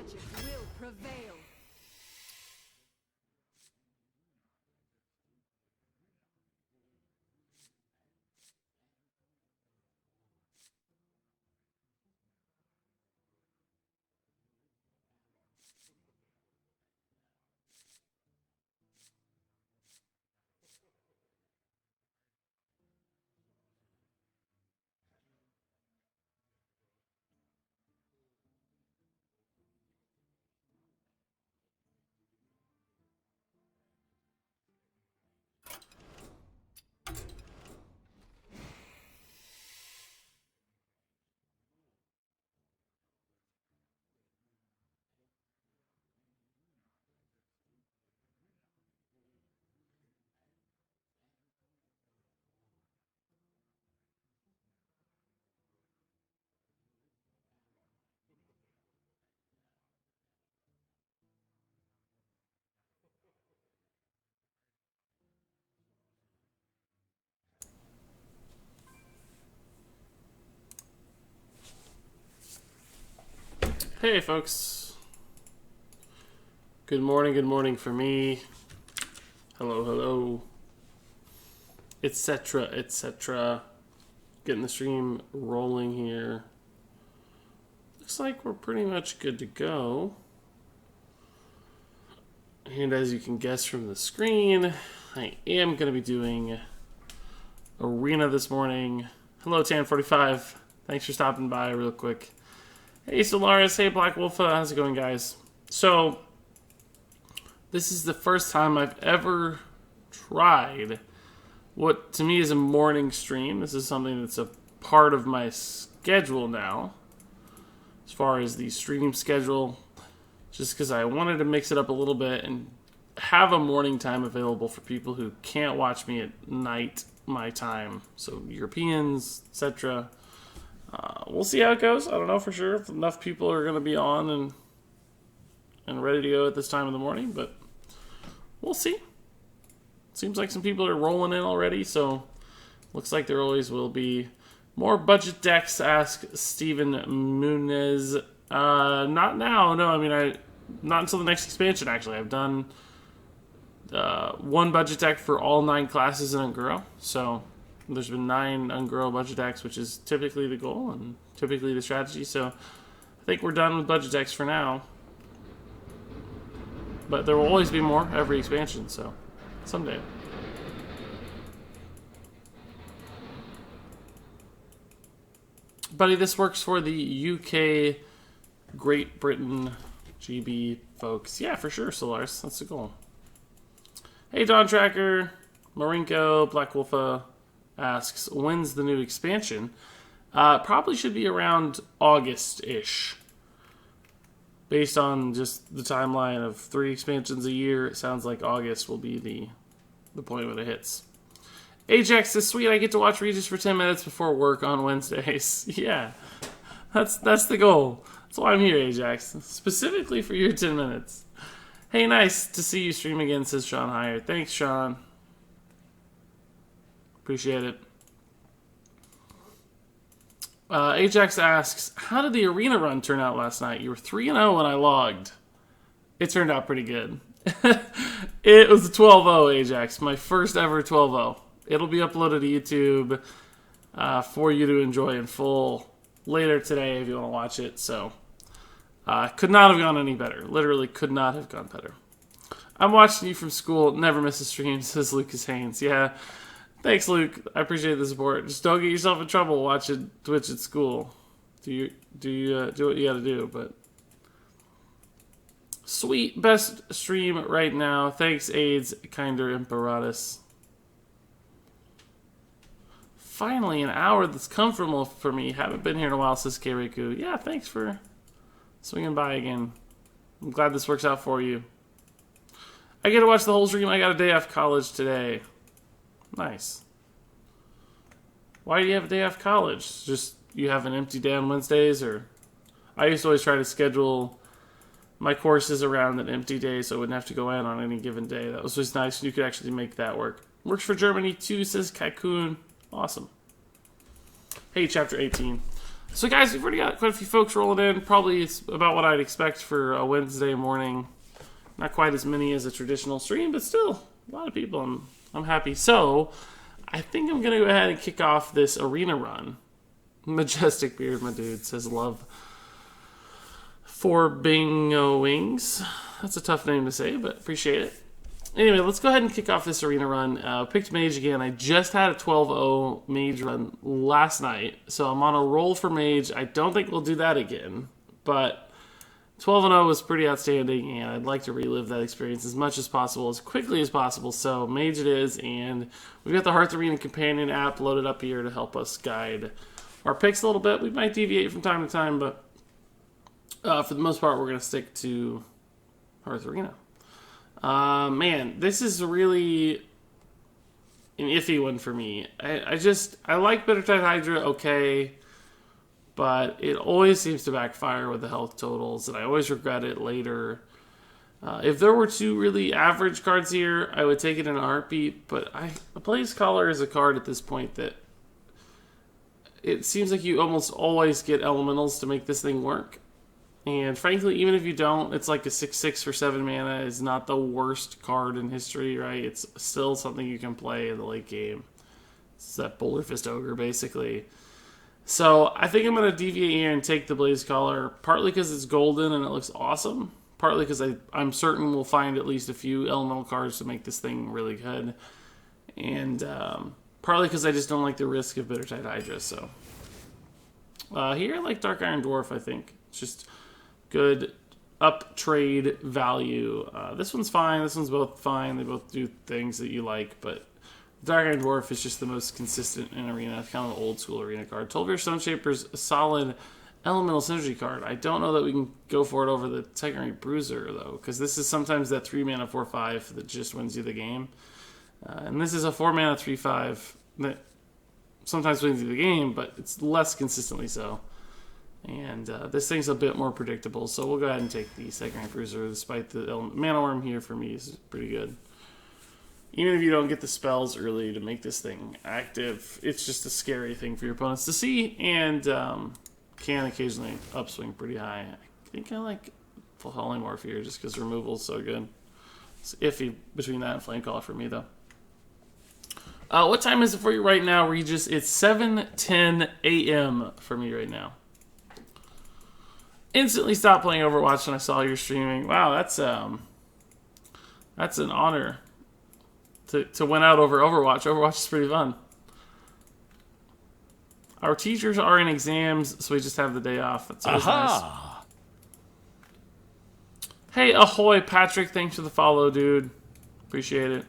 magic will prevail. Hey folks, good morning for me, hello, etc. Getting the stream rolling here. Looks like we're pretty much good to go. And as you can guess from the screen, I am going to be doing Arena this morning. Hello Tan45, thanks for stopping by real quick. Hey Solaris, hey Black Wolf, how's it going guys? So, this is the first time I've ever tried what to me is a morning stream. This is something that's a part of my schedule now, as far as the stream schedule, just because I wanted to mix it up a little bit and have a morning time available for people who can't watch me at night, my time, so Europeans, etc. We'll see how it goes. I don't know for sure if enough people are going to be on and ready to go at this time of the morning, but we'll see. Seems like some people are rolling in already, so looks like there always will be more budget decks. Ask Steven Munez. Not now. No, I mean, not until the next expansion, actually. I've done one budget deck for all 9 classes in Unguro, so there's been 9 Unguro budget decks, which is typically the goal and typically the strategy. So I think we're done with budget decks for now. But there will always be more every expansion, so someday. Buddy, this works for the UK, Great Britain, GB folks. Yeah, for sure, Solaris. That's the goal. Hey, Dawn Tracker, Marinko, Black Wolfa asks, when's the new expansion? Probably should be around August-ish. Based on just the timeline of 3 expansions a year, it sounds like August will be the point when it hits. Ajax is sweet. I get to watch Regis for 10 minutes before work on Wednesdays. Yeah, that's the goal. That's why I'm here, Ajax. Specifically for your 10 minutes. Hey, nice to see you stream again, says Sean Heyer. Thanks, Sean. Appreciate it. Ajax asks, how did the arena run turn out last night? You were 3-0 when I logged. It turned out pretty good. It was a 12-0, Ajax. My first ever 12-0. It'll be uploaded to YouTube for you to enjoy in full later today if you want to watch it. So, could not have gone any better. Literally could not have gone better. I'm watching you from school. Never miss a stream, says Lucas Haynes. Yeah. Thanks, Luke. I appreciate the support. Just don't get yourself in trouble watching Twitch at school. Do what you gotta do, but sweet best stream right now. Thanks, AIDS, Kinder Imperatus. Finally, an hour that's comfortable for me. Haven't been here in a while, says Kereku. Yeah, thanks for swinging by again. I'm glad this works out for you. I get to watch the whole stream. I got a day off college today. Nice. Why do you have a day off college? Just you have an empty day on Wednesdays? Or I used to always try to schedule my courses around an empty day so I wouldn't have to go in on any given day. That was just nice. You could actually make that work. Works for Germany too, says Kaikun. Awesome. Hey, Chapter 18. So guys, we've already got quite a few folks rolling in. Probably it's about what I'd expect for a Wednesday morning. Not quite as many as a traditional stream, but still a lot of people. I'm happy. So I think I'm gonna go ahead and kick off this arena run. Majestic Beard, my dude, says love for Bingo Wings. That's a tough name to say, but appreciate it. Anyway, let's go ahead and kick off this arena run. Picked Mage again. I just had a 12-0 Mage run last night, so I'm on a roll for Mage. I don't think we'll do that again, but 12-0 was pretty outstanding, and I'd like to relive that experience as much as possible, as quickly as possible. So Mage it is, and we've got the Hearth Arena Companion app loaded up here to help us guide our picks a little bit. We might deviate from time to time, but for the most part, we're going to stick to Hearth Arena. Man, this is really an iffy one for me. I like Bittertide Hydra okay, but it always seems to backfire with the health totals, and I always regret it later. If there were two really average cards here, I would take it in a heartbeat, but a Blaze Caller is a card at this point that it seems like you almost always get elementals to make this thing work. And frankly, even if you don't, it's like a 6/6 for 7 mana is not the worst card in history, right? It's still something you can play in the late game. It's that Boulder Fist Ogre, basically. So I think I'm going to deviate here and take the Blaze Caller, partly because it's golden and it looks awesome, partly because I'm certain we'll find at least a few elemental cards to make this thing really good, and partly because I just don't like the risk of Bittertide Hydra. So here I like Dark Iron Dwarf, I think. It's just good up trade value. This one's fine. This one's both fine. They both do things that you like, but Dark Iron Dwarf is just the most consistent in Arena. It's kind of an old school Arena card. 12-year Stoneshaper's a solid elemental synergy card. I don't know that we can go for it over the Titanite Bruiser, though, because this is sometimes that 3 mana 4/5 that just wins you the game. And this is a 4 mana 3/5 that sometimes wins you the game, but it's less consistently so. And this thing's a bit more predictable, so we'll go ahead and take the Titanite Bruiser, despite the Mana Worm here for me is pretty good. Even if you don't get the spells early to make this thing active, it's just a scary thing for your opponents to see, and can occasionally upswing pretty high. I think I like Polymorph here just because removal is so good. It's iffy between that and Flamecaller for me, though. What time is it for you right now, Regis? It's 7:10 a.m. for me right now. Instantly stopped playing Overwatch when I saw you're streaming. Wow, that's an honor to win out over Overwatch. Overwatch is pretty fun. Our teachers are in exams, so we just have the day off. That's always nice. Hey, ahoy, Patrick. Thanks for the follow, dude. Appreciate it.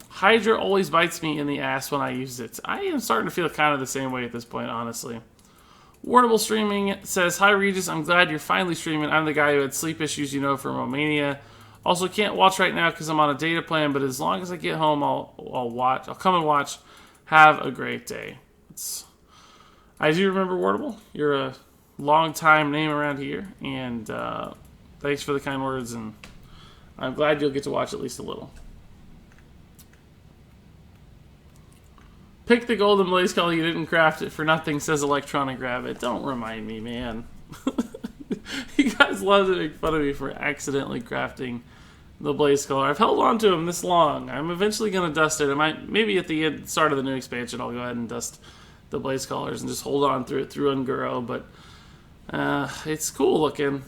Hydra always bites me in the ass when I use it. I am starting to feel kind of the same way at this point, honestly. Wardable Streaming says, hi, Regis. I'm glad you're finally streaming. I'm the guy who had sleep issues, from Romania. Also, can't watch right now because I'm on a data plan, but as long as I get home, I'll watch. I'll come and watch. Have a great day. I do remember Wardable. You're a long-time name around here, and thanks for the kind words, and I'm glad you'll get to watch at least a little. Pick the golden blaze color, you didn't craft it for nothing, says Electronic Rabbit. Don't remind me, man. You guys love to make fun of me for accidentally crafting the blaze color. I've held on to them this long. I'm eventually going to dust it. Maybe at the start of the new expansion, I'll go ahead and dust the blaze colors and just hold on through it through Unguro, but it's cool looking.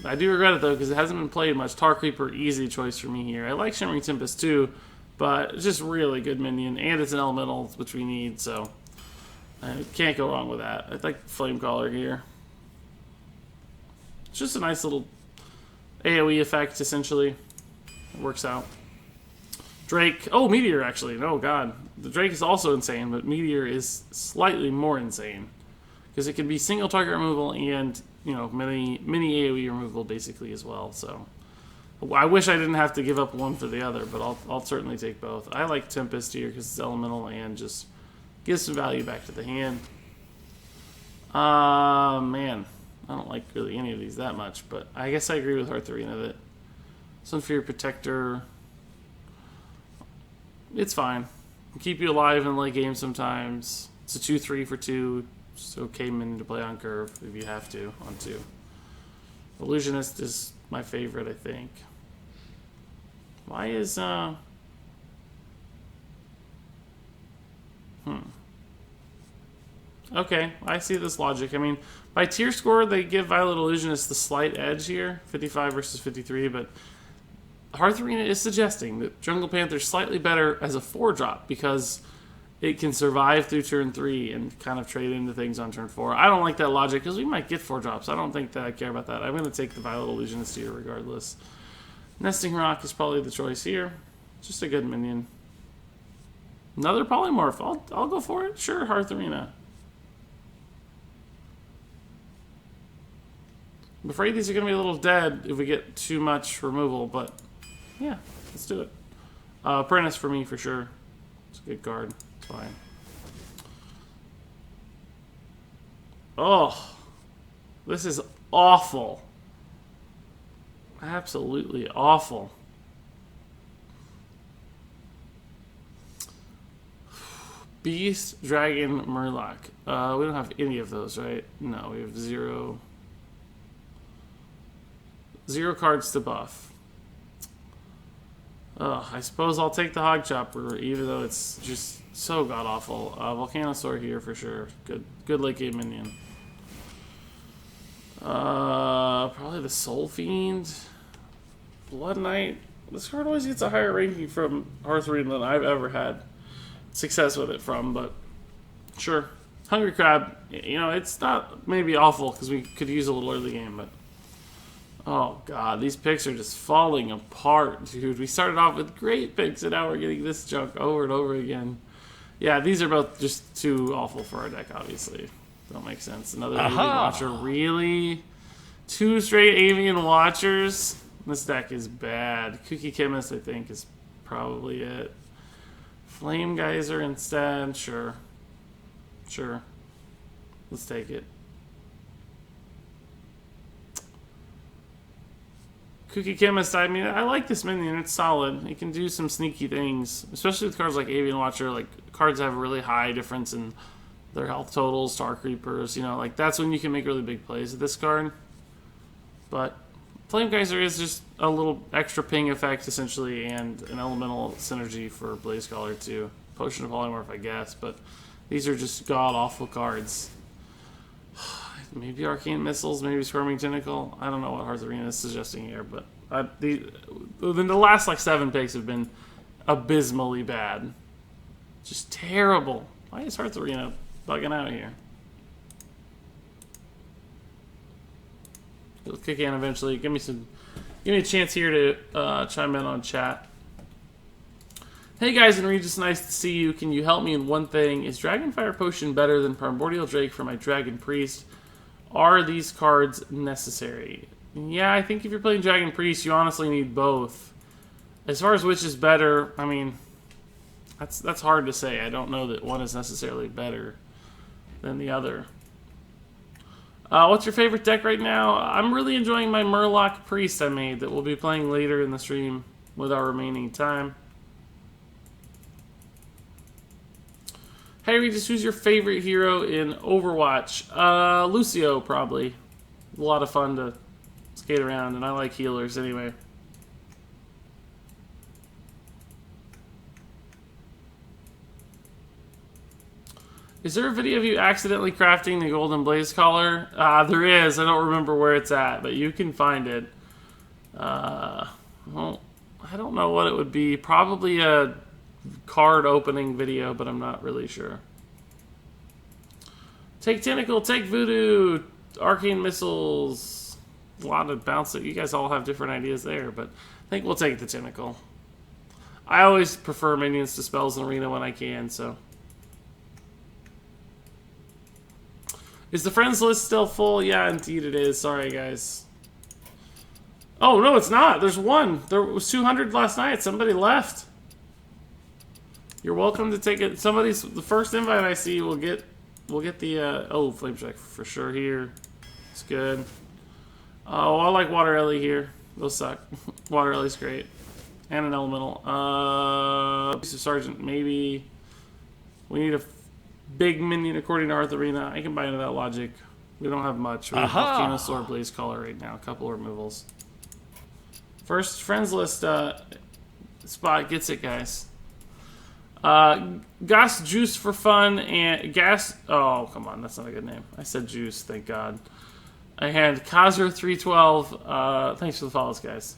I do regret it, though, because it hasn't been played much. Tar Creeper, easy choice for me here. I like Shimmering Tempest, too. But it's just really good minion, and it's an elemental, which we need, so I can't go wrong with that. I like Flamecaller here. It's just a nice little AoE effect, essentially. It works out. Drake. Oh, Meteor, actually. Oh, God. The Drake is also insane, but Meteor is slightly more insane. Because it can be single target removal and, mini AoE removal, basically, as well, so... I wish I didn't have to give up one for the other, but I'll certainly take both. I like Tempest here because it's elemental and just gives some value back to the hand. Man, I don't like really any of these that much, but I guess I agree with Hearth Arena that Sunfear Protector, it's fine. Can keep you alive in late game sometimes. It's a 2/3 for 2. It's okay minion to play on curve if you have to on 2. Illusionist is my favorite, I think. Why is Okay, I see this logic. I mean, by tier score, they give Violet Illusionist the slight edge here, 55 versus 53, but Hearth Arena is suggesting that Jungle Panther's slightly better as a 4-drop because it can survive through turn 3 and kind of trade into things on turn 4. I don't like that logic because we might get 4 drops. I don't think that I care about that. I'm going to take the Violet Illusionist here regardless. Nesting Rock is probably the choice here. Just a good minion. Another Polymorph. I'll go for it. Sure, Hearth Arena. I'm afraid these are going to be a little dead if we get too much removal, but yeah, let's do it. Apprentice for me for sure. It's a good card. It's fine. Oh, this is awful. Absolutely awful. Beast, Dragon, Murloc. We don't have any of those, right? No, we have 0. 0 cards to buff. I suppose I'll take the Hog Chopper, even though it's just so god-awful. Volcanosaur here for sure. Good late game minion. Probably the Soul Fiend. Blood Knight. This card always gets a higher ranking from Hearth Arena than I've ever had success with it from, but sure. Hungry Crab, you know, it's not maybe awful because we could use a little early game, but oh god, these picks are just falling apart, dude. We started off with great picks and now we're getting this junk over and over again. Yeah, these are both just too awful for our deck, obviously. Don't make sense. Another Avian Watcher, really? 2 straight Avian Watchers? This deck is bad. Kooky Chemist, I think, is probably it. Flame Geyser instead, sure. Sure. Let's take it. Kooky Chemist, I mean, I like this minion. It's solid. It can do some sneaky things, especially with cards like Avian Watcher. Like, cards have a really high difference in their health totals, Star Creepers, you know, like, that's when you can make really big plays with this card. But Flame Geyser is just a little extra ping effect, essentially, and an elemental synergy for Blaze Caller, too. Potion of Polymorph, I guess, but these are just god-awful cards. Maybe Arcane Missiles, maybe Squirming Tentacle. I don't know what Hearth Arena is suggesting here, but the last, like, 7 picks have been abysmally bad. Just terrible. Why is Hearth Arena bugging out here? It'll kick in eventually. Give me a chance here to chime in on chat. Hey guys in Regis, nice to see you. Can you help me in one thing? Is Dragonfire Potion better than Primordial Drake for my Dragon Priest? Are these cards necessary? Yeah, I think if you're playing Dragon Priest, you honestly need both. As far as which is better, I mean, that's hard to say. I don't know that one is necessarily better than the other. What's your favorite deck right now? I'm really enjoying my Murloc Priest I made that we'll be playing later in the stream with our remaining time. Hey Regis, who's your favorite hero in Overwatch? Lucio, probably. A lot of fun to skate around, and I like healers anyway. Is there a video of you accidentally crafting the Golden Blaze Collar? There is. I don't remember where it's at, but you can find it. Well, I don't know what it would be. Probably a card opening video, but I'm not really sure. Take Tentacle, take Voodoo, Arcane Missiles. A lot of bounce. You guys all have different ideas there, but I think we'll take the Tentacle. I always prefer minions to spells in Arena when I can, so. Is the friends list still full? Yeah, indeed it is. Sorry, guys. Oh, no, it's not. There's one. There was 200 last night. Somebody left. You're welcome to take it. The first invite I see will get the, oh, Flame Check for sure here. It's good. Oh, I like Water Ellie here. Those suck. Water Ellie's great. And an Elemental. Sergeant, maybe. We need a big minion according to Artharina. I can buy into that logic. We don't have much. We have Volcanosaur, Blaze Caller right now. A couple of removals. First friends list spot gets it, guys. Gas Juice for fun and Gas. Oh, come on, that's not a good name. I said Juice, thank God. I had Kazir 312. Thanks for the follows, guys.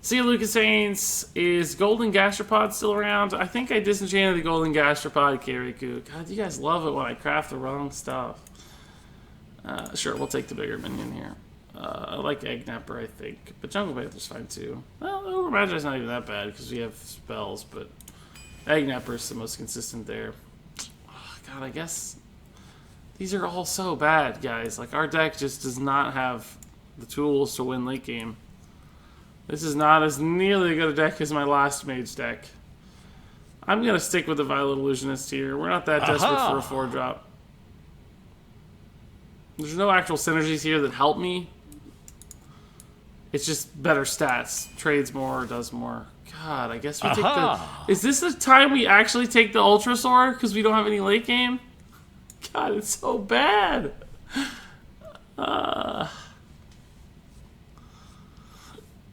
See you, Lucas Haynes. Is Golden Gastropod still around? I think I disenchanted the Golden Gastropod, Kiriku. God, you guys love it when I craft the wrong stuff. Sure, we'll take the bigger minion here. I like Egg Napper, I think. But Jungle Panther's fine, too. Well, Over Magi's not even that bad, because we have spells, but Egg Napper's the most consistent there. Oh, God, I guess these are all so bad, guys. Like, our deck just does not have the tools to win late game. This is not as nearly a good a deck as my last mage deck. I'm going to stick with the Violet Illusionist here. We're not that desperate for a 4-drop. There's no actual synergies here that help me. It's just better stats. Trades more, does more. God, I guess we take the... Is this the time we actually take the Ultrasaur? Because we don't have any late game? God, it's so bad.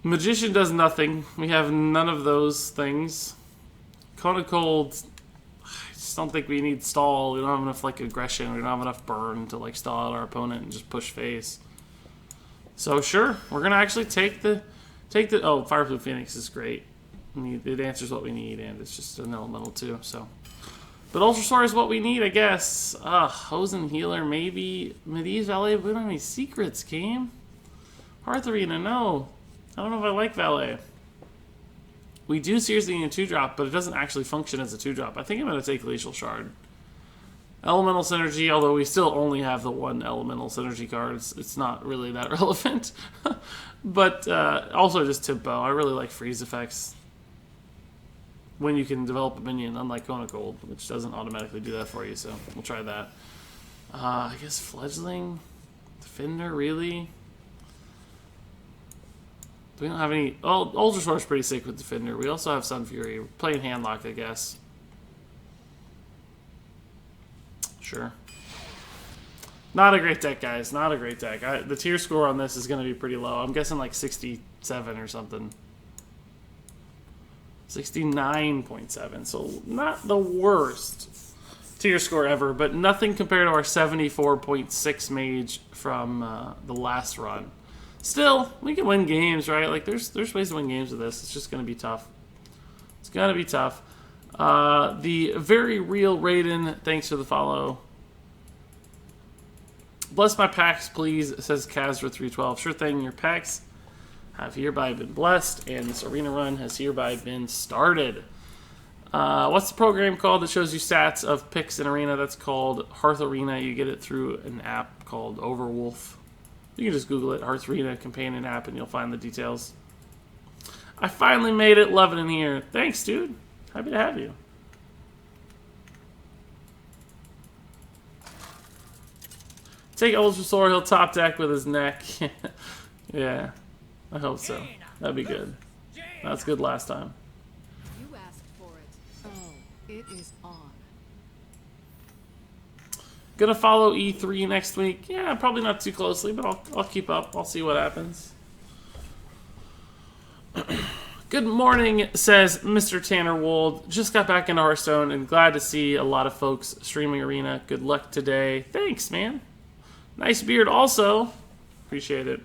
Magician does nothing. We have none of those things. Cone of Cold... I just don't think we need stall. We don't have enough like aggression. We don't have enough burn to like stall out our opponent and just push face. So sure, we're gonna actually take the oh, Fire Blue Phoenix is great. It answers what we need, and it's just an elemental too. So, but Ultrasaur is what we need, I guess. Hosen Healer maybe. Medivh Valet. We don't have any secrets. Game. Artharina, no. I don't know if I like Valet. We do seriously need a 2-drop, but it doesn't actually function as a 2-drop. I think I'm going to take Glacial Shard. Elemental Synergy, although we still only have the one Elemental Synergy card. It's not really that relevant. But also just Tempo. I really like freeze effects when you can develop a minion, unlike Cone of Gold, which doesn't automatically do that for you, so we'll try that. I guess Fledgling? Defender, really? We don't have any... Oh, Ultrasaur's pretty sick with Defender. We also have Sun Fury. We're playing Handlock, I guess. Sure. Not a great deck, guys. Not a great deck. The tier score on this is going to be pretty low. I'm guessing like 67 or something. 69.7. So not the worst tier score ever, but nothing compared to our 74.6 mage from the last run. Still, we can win games, right? Like, there's ways to win games with this. It's just going to be tough. It's going to be tough. The very real Raiden, thanks for the follow. Bless my packs, please, says Kazra312. Sure thing, your packs have hereby been blessed, and this arena run has hereby been started. What's the program called that shows you stats of picks in arena? That's called Hearth Arena. You get it through an app called Overwolf. You can just Google it, Hearth Arena companion app, and you'll find the details. I finally made it. Loving in here. Thanks, dude. Happy to have you. Take Ultrasaur. He'll top deck with his neck. Yeah, I hope so. That'd be good. That's good last time. You asked for it. Oh, it is on. Gonna follow E3 next week. Yeah, probably not too closely, but I'll keep up. I'll see what happens. Good morning, says Mr. Tanner Wold. Just got back into Hearthstone and glad to see a lot of folks streaming Arena. Good luck today. Thanks, man. Nice beard also. Appreciate it.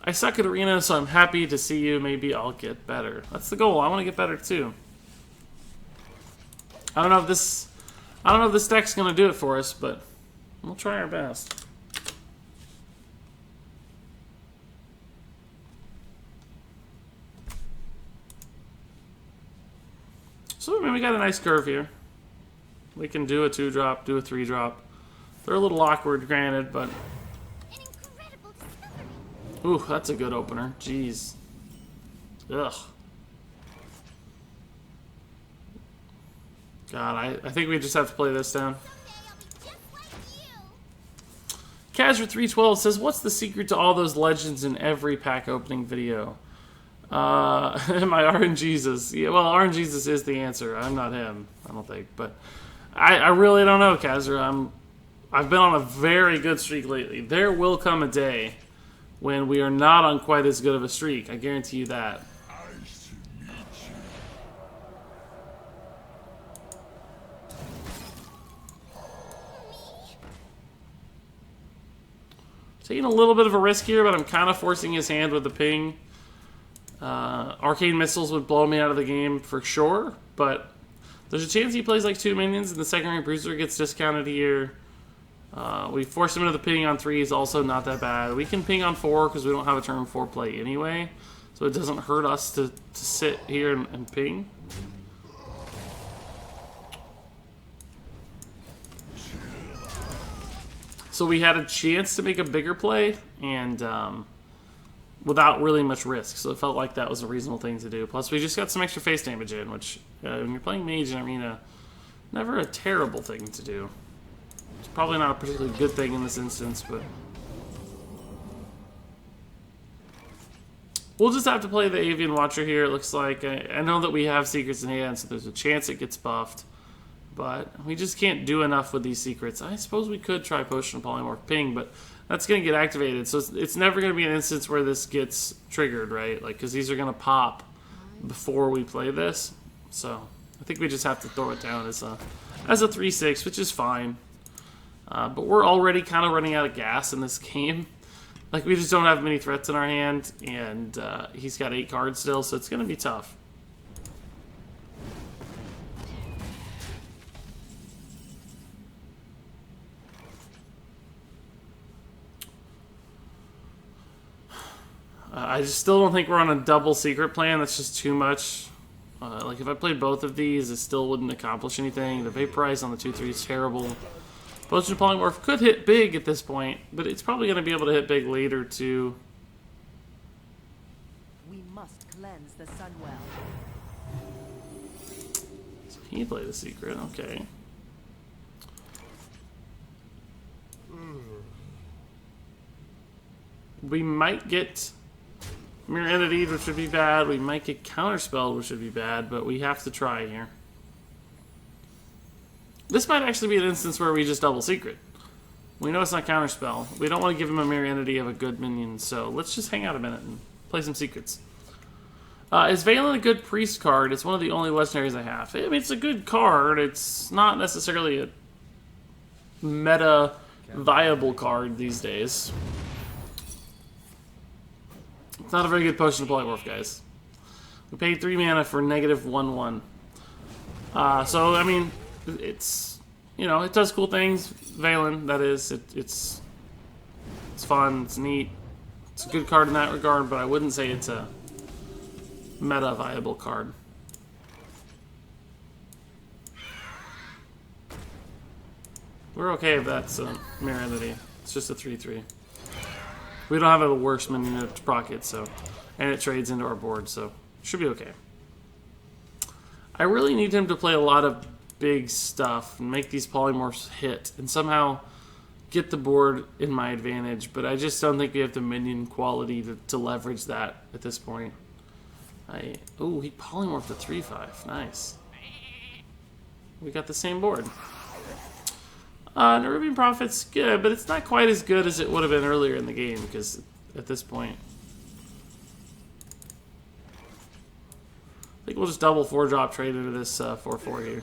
I suck at Arena, so I'm happy to see you. Maybe I'll get better. That's the goal. I want to get better too. I don't know if this deck's gonna do it for us, but we'll try our best. So I mean, we got a nice curve here. We can do a 2-drop, do a 3-drop. They're a little awkward, granted, but... Ooh, that's a good opener. Jeez. Ugh. God, I think we just have to play this down. Kazra312 says, what's the secret to all those legends in every pack opening video? My RNGesus. Yeah, well, RNGesus is the answer. I'm not him, I don't think. But I really don't know, Kazra. I've been on a very good streak lately. There will come a day when we are not on quite as good of a streak. I guarantee you that. Taking a little bit of a risk here, but I'm kind of forcing his hand with the ping. Arcane Missiles would blow me out of the game for sure, but there's a chance he plays like 2 minions and the second rank bruiser gets discounted here. We force him into the ping on 3 is also not that bad. We can ping on 4 because we don't have a turn 4 play anyway, so it doesn't hurt us to sit here and ping. So we had a chance to make a bigger play, and without really much risk. So it felt like that was a reasonable thing to do. Plus, we just got some extra face damage in, which, when you're playing Mage in Arena, never a terrible thing to do. It's probably not a particularly good thing in this instance, but... we'll just have to play the Avian Watcher here, it looks like. I know that we have Secrets in hand, so there's a chance it gets buffed. But we just can't do enough with these secrets. I suppose we could try Potion of Polymorph Ping, but that's going to get activated. So it's never going to be an instance where this gets triggered, right? Like, because these are going to pop before we play this. So I think we just have to throw it down as a 3/6, which is fine. But we're already kind of running out of gas in this game. Like, we just don't have many threats in our hand, and he's got 8 cards still, so it's going to be tough. I just still don't think we're on a double secret plan. That's just too much. Like, if I played both of these, it still wouldn't accomplish anything. The Vaporize on the 2/3 is terrible. Potion of Polymorph could hit big at this point, but it's probably going to be able to hit big later, too. We must cleanse the Sunwell. So he played a secret, okay. We might get Mirror Entity, which would be bad. We might get Counterspell, which would be bad, but we have to try here. This might actually be an instance where we just double secret. We know it's not Counterspell. We don't want to give him a Mirror Entity of a good minion, so let's just hang out a minute and play some secrets. Is Valen a good Priest card? It's one of the only legendaries I have. I mean, it's a good card. It's not necessarily a meta viable card these days. It's not a very good Potion of Polymorph, guys. We paid 3 mana for -1/1. So, I mean, it's, you know, it does cool things. Valen, that is. It's fun. It's neat. It's a good card in that regard, but I wouldn't say it's a meta viable card. We're okay if that's a Mirror Entity. It's just a 3/3. We don't have a worse minion to proc it, so, and it trades into our board, so should be okay. I really need him to play a lot of big stuff and make these polymorphs hit and somehow get the board in my advantage, but I just don't think we have the minion quality to leverage that at this point. Oh, he polymorphed a 3/5. Nice. We got the same board. Nerubian Prophet's good, but it's not quite as good as it would have been earlier in the game, because at this point... I think we'll just double 4-drop trade into this 4/4 here.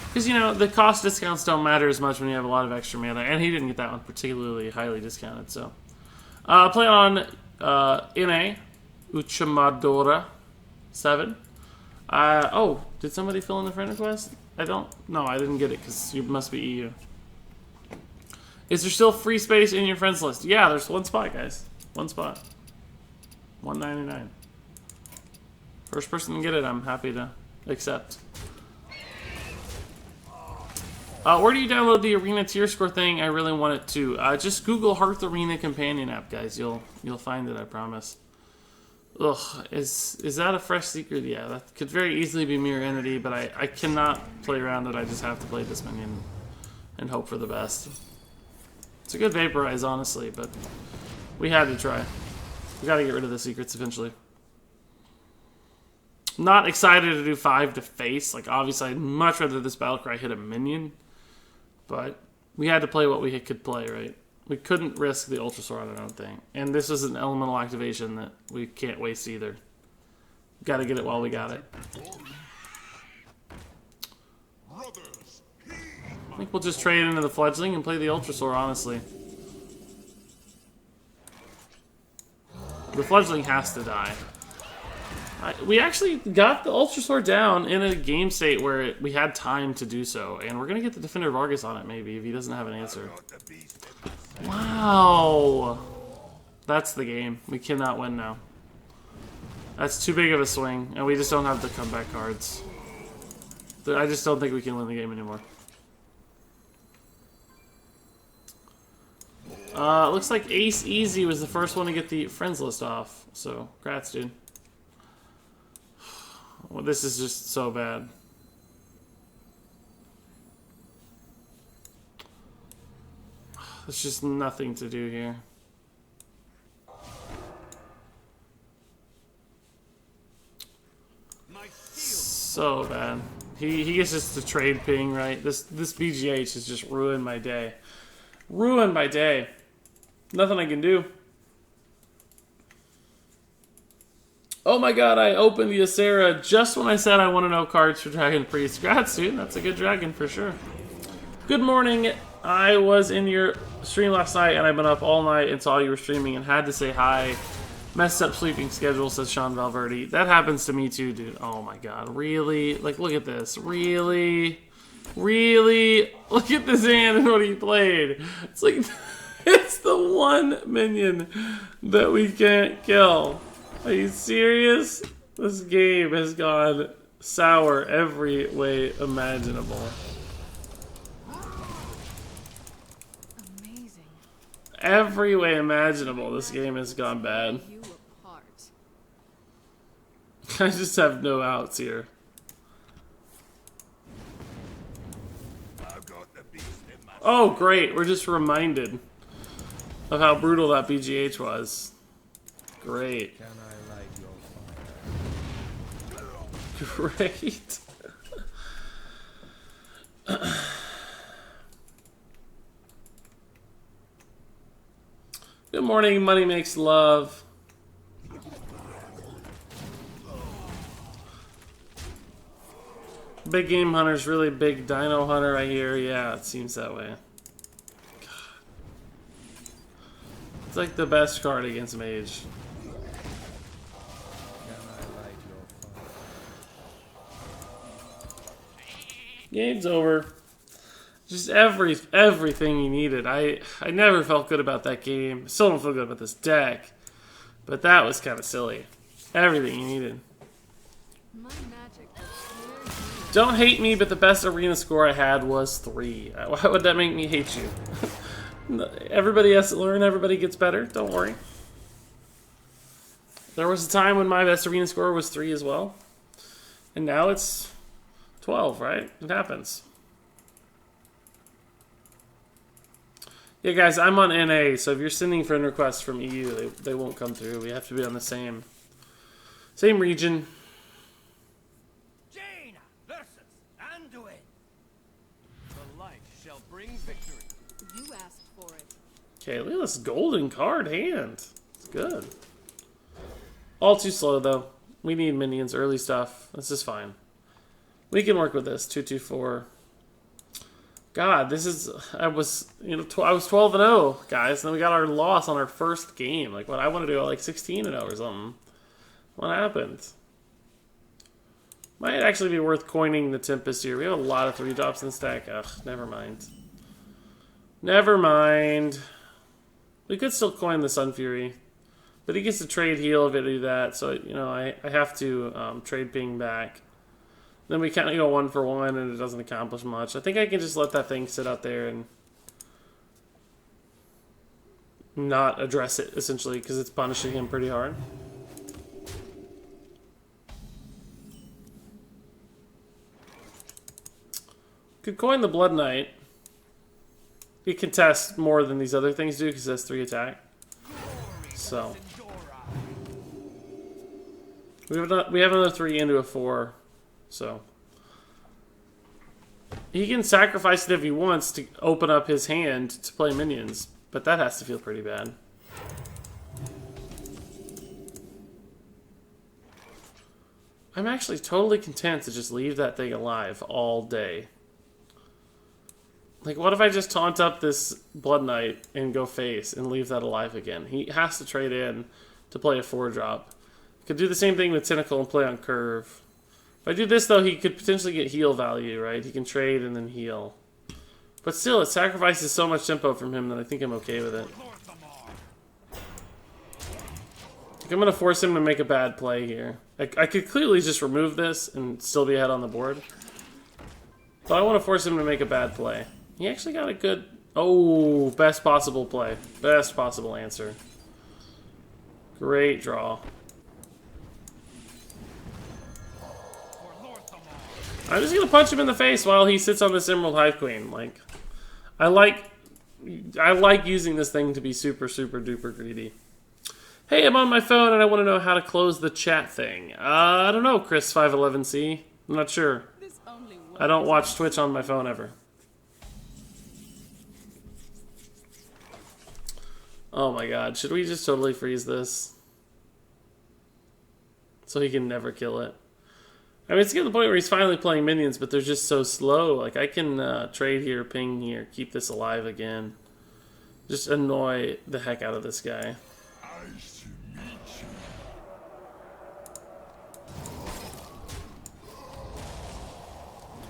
Because, you know, the cost discounts don't matter as much when you have a lot of extra mana, and he didn't get that one particularly highly discounted, so... play on NA, Uchamadora 7. Oh, did somebody fill in the friend request? I didn't get it because you must be EU. Is there still free space in your friends list? Yeah, there's one spot, guys. One spot. $1.99. First person to get it, I'm happy to accept. Where do you download the Arena tier score thing? I really want it to. Just Google Hearth Arena companion app, guys. You'll find it, I promise. Ugh, is that a fresh secret? Yeah, that could very easily be Mirror Entity, but I cannot play around it. I just have to play this minion and hope for the best. It's a good vaporize, honestly, but we had to try. We gotta get rid of the secrets eventually. Not excited to do 5 to face. Like, obviously, I'd much rather this battlecry hit a minion. But we had to play what we could play, right? We couldn't risk the Ultra Sword, I don't think. And this is an elemental activation that we can't waste either. Gotta get it while we got it. I think we'll just trade into the Fledgling and play the Ultra Sword, honestly. The Fledgling has to die. We actually got the Ultra Sword down in a game state where we had time to do so. And we're going to get the Defender of Argus on it, maybe, if he doesn't have an answer. Wow. That's the game. We cannot win now. That's too big of a swing. And we just don't have the comeback cards. I just don't think we can win the game anymore. Looks like Ace Easy was the first one to get the friends list off. So, congrats, dude. Well, this is just so bad. There's just nothing to do here. So bad. He gets just to trade ping, right? This BGH has just ruined my day. Ruined my day. Nothing I can do. Oh my god, I opened the Acera just when I said I want to know cards for Dragon Priest. Congrats, dude. That's a good dragon for sure. Good morning. I was in your stream last night and I've been up all night and saw you were streaming and had to say hi. Messed up sleeping schedule, says Sean Valverde. That happens to me too, dude. Oh my god, really? Like, look at this. Really? Really? Look at this hand and what he played. It's like, it's the one minion that we can't kill. Are you serious? This game has gone sour every way imaginable. Amazing. Every way imaginable, this game has gone bad. You apart. I just have no outs here. Oh, great. We're just reminded of how brutal that BGH was. Great. Can I light your fire? Great. Good morning, Money Makes Love. Big Game Hunter's really big Dino Hunter, I hear. Yeah, it seems that way. God. It's like the best card against Mage. Can I light your fire? Game's over. Just everything you needed. I never felt good about that game. Still don't feel good about this deck. But that was kind of silly. Everything you needed. My magic will clear you. Don't hate me, but the best arena score I had was 3. Why would that make me hate you? Everybody has to learn. Everybody gets better. Don't worry. There was a time when my best arena score was 3 as well. And now it's 12, right? It happens. Yeah, guys, I'm on NA, so if you're sending friend requests from EU, they won't come through. We have to be on the same region. Jaina versus Anduin. The light shall bring victory. You asked for it. Okay, look at this golden card hand. It's good. All too slow, though. We need minions, early stuff. This is fine. We can work with this. 2-2-4. God, this is... I was 12-0, guys, and then we got our loss on our first game. Like, what I want to do, like 16-0 or something. What happened? Might actually be worth coining the Tempest here. We have a lot of 3-drops in the stack. Ugh, never mind. Never mind. We could still coin the Sun Fury. But he gets to trade heal if I do that. So, you know, I have to trade ping back. Then we kind of go 1 for 1 and it doesn't accomplish much. I think I can just let that thing sit out there and not address it, essentially, because it's punishing him pretty hard. Could coin the Blood Knight. it contests more than these other things do because it has 3 attack. So we have another 3 into a 4. So he can sacrifice it if he wants to open up his hand to play minions, but that has to feel pretty bad. I'm actually totally content to just leave that thing alive all day. Like, what if I just taunt up this Blood Knight and go face and leave that alive again? He has to trade in to play a 4-drop. Could do the same thing with Tentacle and play on curve. If I do this, though, he could potentially get heal value, right? He can trade and then heal. But still, it sacrifices so much tempo from him that I think I'm okay with it. Like, I'm going to force him to make a bad play here. I could clearly just remove this and still be ahead on the board. But I want to force him to make a bad play. He actually got a good... Oh, best possible play. Best possible answer. Great draw. I'm just gonna punch him in the face while he sits on this Emerald Hive Queen. Like, I like using this thing to be super, super duper greedy. Hey, I'm on my phone and I want to know how to close the chat thing. I don't know, Chris511C. I'm not sure. I don't watch Twitch on my phone ever. Oh my god, should we just totally freeze this? So he can never kill it. I mean, it's getting to the point where he's finally playing minions, but they're just so slow. Like, I can trade here, ping here, keep this alive again. Just annoy the heck out of this guy.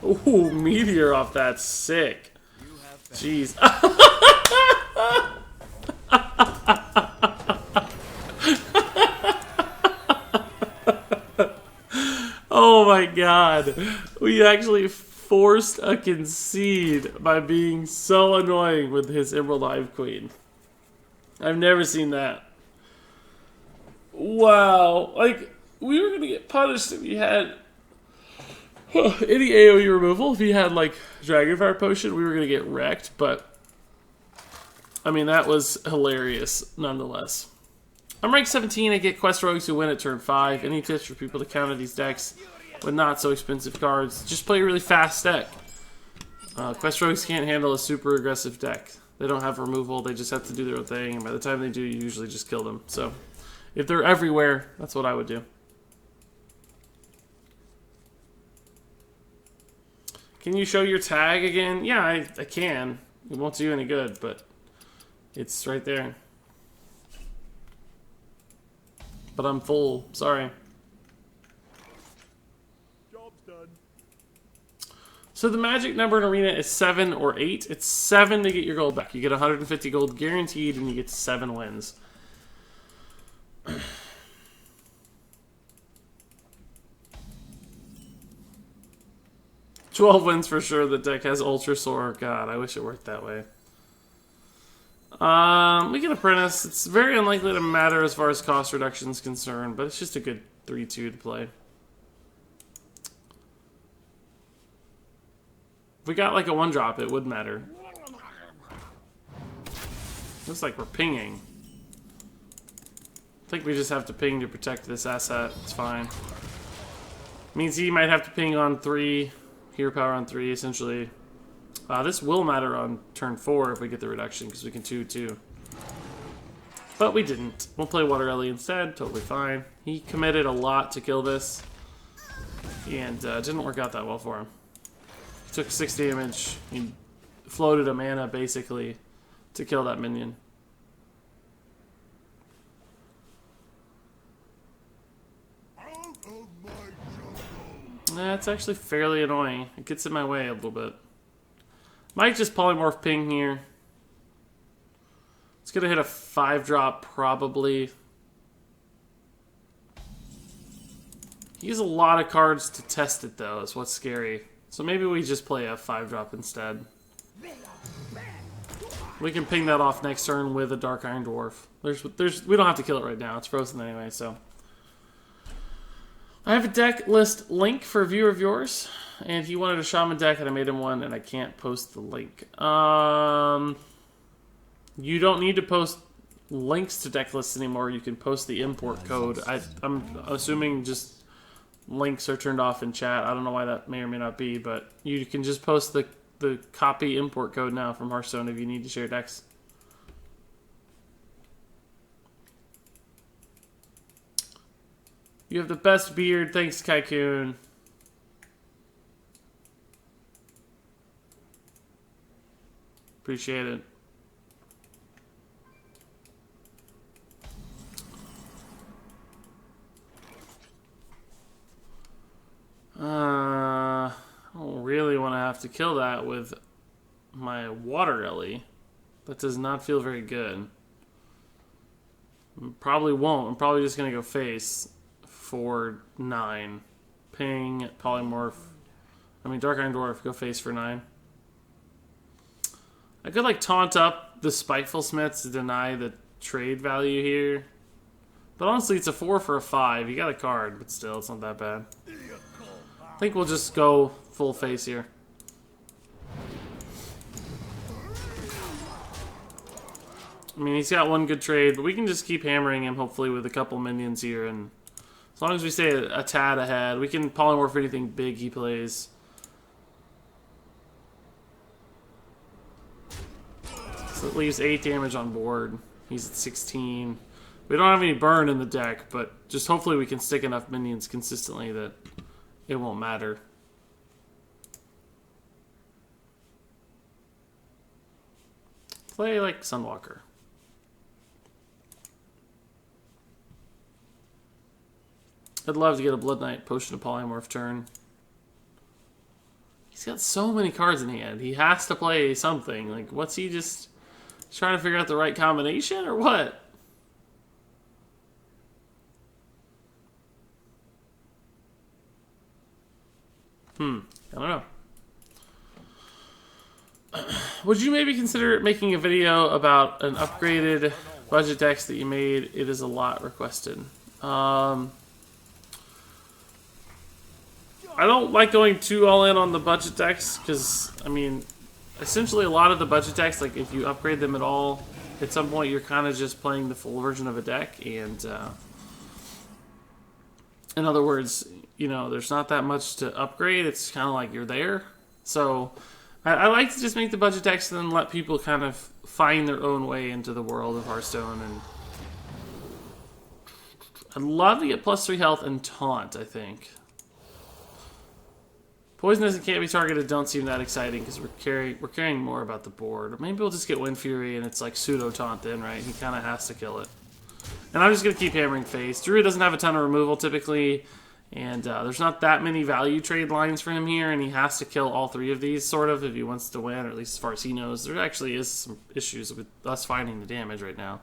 Ooh, meteor off that, sick. Jeez. Oh my god. We actually forced a concede by being so annoying with his Emerald Hive Queen. I've never seen that. Wow. Like, we were gonna get punished if he had any AoE removal. If he had, like, Dragonfire Potion, we were gonna get wrecked, but I mean, that was hilarious nonetheless. I'm rank 17, I get Quest Rogues who win at turn 5. Any tips for people to counter these decks with not so expensive cards? Just play a really fast deck. Quest Rogues can't handle a super aggressive deck. They don't have removal, they just have to do their own thing, and by the time they do, you usually just kill them. So, if they're everywhere, that's what I would do. Can you show your tag again? Yeah, I can. It won't do you any good, but it's right there. But I'm full. Sorry. Job's done. So the magic number in Arena is 7 or 8. It's 7 to get your gold back. You get 150 gold guaranteed, and you get 7 wins. 12 wins for sure. The deck has Ultra Soar. God, I wish it worked that way. We can Apprentice. It's very unlikely to matter as far as cost reduction is concerned, but it's just a good 3-2 to play. If we got like a 1-drop, it would matter. Looks like we're pinging. I think we just have to ping to protect this asset. It's fine. Means he might have to ping on 3, hero power on 3, essentially. This will matter on turn 4 if we get the reduction, because we can 2-2. But we didn't. We'll play Water Ellie instead, totally fine. He committed a lot to kill this, and didn't work out that well for him. He took 6 damage. He floated a mana, basically, to kill that minion. That's actually fairly annoying. It gets in my way a little bit. Might just polymorph ping here. It's gonna hit a 5-drop probably. He has a lot of cards to test it though, is what's scary. So maybe we just play a 5-drop instead. We can ping that off next turn with a Dark Iron Dwarf. We don't have to kill it right now, it's frozen anyway, so. I have a deck list link for a viewer of yours, and he wanted a Shaman deck, and I made him one, and I can't post the link. You don't need to post links to deck lists anymore. You can post the import code. I'm assuming just links are turned off in chat. I don't know why that may or may not be, but you can just post the copy import code now from Hearthstone if you need to share decks. You have the best beard. Thanks, Kaikun. Appreciate it. I don't really want to have to kill that with my water Ellie. That does not feel very good. Probably won't. I'm probably just going to go face for 9. Ping, Polymorph. I mean, Dark Iron Dwarf, go face for 9. I could, like, taunt up the Spiteful Smiths to deny the trade value here. But honestly, it's a 4 for a 5. You got a card, but still, it's not that bad. I think we'll just go full face here. I mean, he's got one good trade, but we can just keep hammering him, hopefully, with a couple minions here. And as long as we stay a tad ahead, we can polymorph anything big he plays. So it leaves 8 damage on board. He's at 16. We don't have any burn in the deck, but just hopefully we can stick enough minions consistently that it won't matter. Play like Sunwalker. I'd love to get a Blood Knight Potion to Polymorph turn. He's got so many cards in hand. He has to play something. Like, what's he just trying to figure out the right combination or what? I don't know. Would you maybe consider making a video about an upgraded budget decks that you made? It is a lot requested. I don't like going too all in on the budget decks because, I mean, essentially a lot of the budget decks, like if you upgrade them at all, at some point you're kind of just playing the full version of a deck. And in other words, you know, there's not that much to upgrade. It's kind of like you're there. So I like to just make the budget decks and then let people kind of find their own way into the world of Hearthstone. And I'd love to get +3 health and taunt, I think. Poisonous and can't be targeted don't seem that exciting because we're caring more about the board. Or maybe we'll just get Wind Fury and it's like pseudo taunt then, right? He kind of has to kill it. And I'm just going to keep hammering face. Druid doesn't have a ton of removal typically. And there's not that many value trade lines for him here. And he has to kill all 3 of these, sort of, if he wants to win. Or at least as far as he knows. There actually is some issues with us finding the damage right now.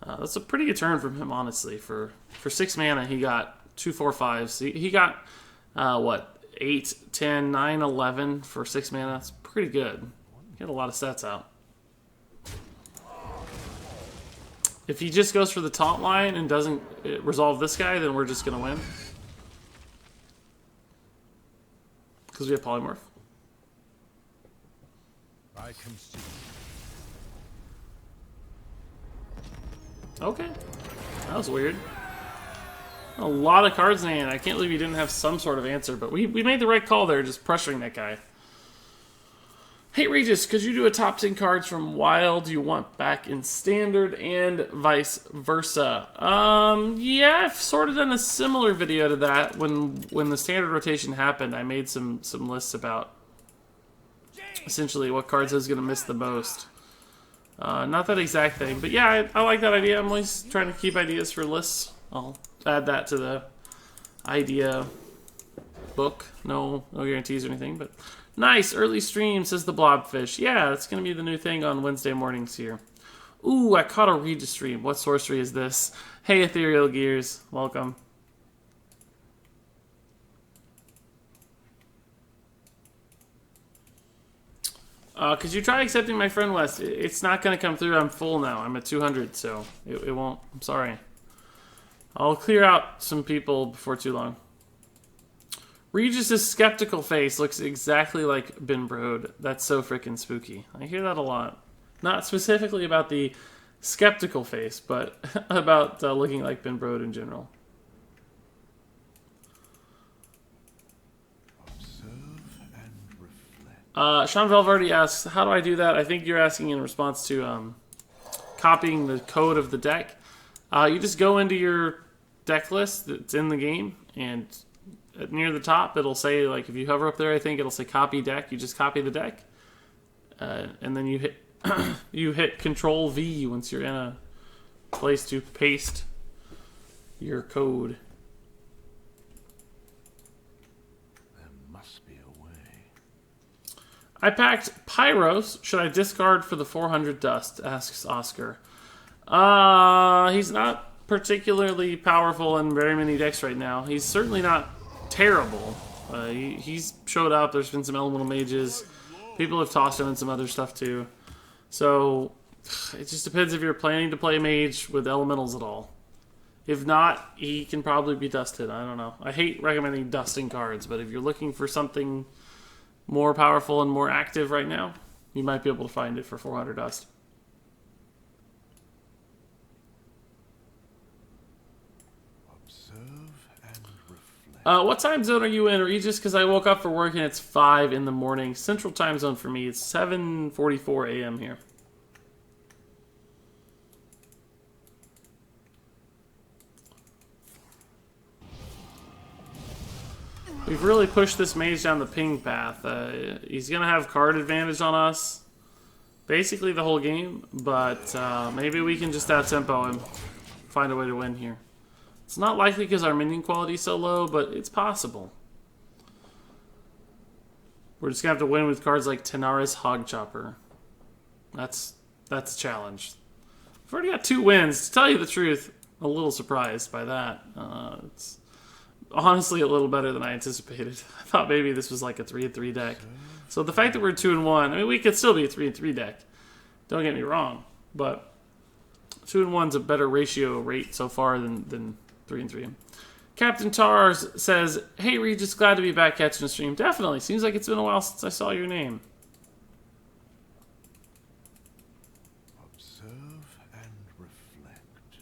That's a pretty good turn from him, honestly. For 6 mana, he got 2, 4, 5s. He got, what? 8, 10, 9, 11 for 6 mana. That's pretty good. Get a lot of stats out. If he just goes for the taunt line and doesn't resolve this guy, then we're just going to win. Because we have Polymorph. I can see. Okay. That was weird. A lot of cards in hand. I can't believe you didn't have some sort of answer, but we made the right call there, just pressuring that guy. Hey Regis, could you do a top 10 cards from Wild you want back in Standard and vice versa? Yeah, I've sort of done a similar video to that. When the Standard rotation happened, I made some lists about essentially what cards I was going to miss the most. Not that exact thing, but yeah, I like that idea. I'm always trying to keep ideas for lists. I'll add that to the idea book. No guarantees or anything, but nice early stream, says the Blobfish. Yeah, that's gonna be the new thing on Wednesday mornings here. Ooh, I caught a Regis stream. What sorcery is this? Hey, Ethereal Gears, welcome. Could you try accepting my friend West? It's not gonna come through. I'm full now. I'm at 200, so it won't. I'm sorry. I'll clear out some people before too long. Regis' skeptical face looks exactly like Ben Brode. That's so freaking spooky. I hear that a lot. Not specifically about the skeptical face, but about looking like Ben Brode in general. Sean Valverde asks, how do I do that? I think you're asking in response to copying the code of the deck. You just go into your deck list that's in the game, and near the top it'll say, like, if you hover up there, I think it'll say copy deck. You just copy the deck, and then you hit you hit Control V once you're in a place to paste your code. I packed Pyros. Should I discard for the 400 dust? Asks Oscar. He's not particularly powerful in very many decks right now. He's certainly not terrible. He's showed up. There's been some elemental mages. People have tossed him in some other stuff too. So it just depends if you're planning to play mage with elementals at all. If not, he can probably be dusted. I don't know. I hate recommending dusting cards, but if you're looking for something more powerful and more active right now, you might be able to find it for 400 dust. What time zone are you in, Regis? Because I woke up for work and it's 5 in the morning. Central time zone for me, it's 7:44 a.m. here. We've really pushed this mage down the ping path. He's going to have card advantage on us basically the whole game, but maybe we can just out-tempo him, find a way to win here. It's not likely because our minion quality is so low, but it's possible. We're just going to have to win with cards like Tanarus Hogchopper. That's a challenge. We've already got 2 wins. To tell you the truth, a little surprised by that. It's honestly a little better than I anticipated. I thought maybe this was like a 3-3 deck. So the fact that we're 2-1, I mean, we could still be a 3-3 deck. Don't get me wrong, but 2-1's a better ratio rate so far than 3-3. Captain Tars says, "Hey Regis, glad to be back catching a stream." Definitely. Seems like it's been a while since I saw your name. Observe and reflect.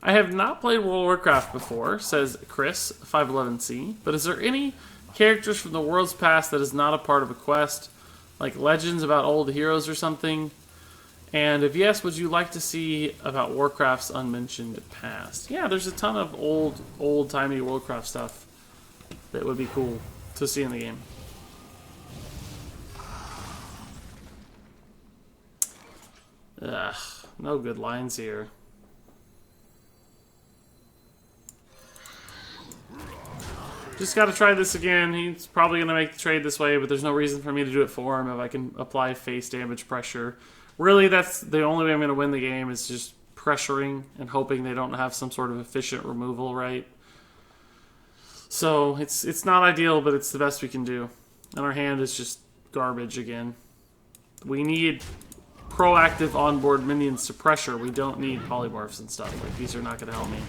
I have not played World of Warcraft before, says Chris, 511C, but is there any characters from the world's past that is not a part of a quest, like legends about old heroes or something? And if yes, would you like to see about Warcraft's unmentioned past? Yeah, there's a ton of old-timey Warcraft stuff that would be cool to see in the game. Ugh, no good lines here. Just got to try this again. He's probably going to make the trade this way, but there's no reason for me to do it for him if I can apply face damage pressure. Really, that's the only way I'm going to win the game, is just pressuring and hoping they don't have some sort of efficient removal, right? So it's not ideal, but it's the best we can do. And our hand is just garbage again. We need proactive onboard minions to pressure. We don't need polymorphs and stuff. Like, these are not going to help me.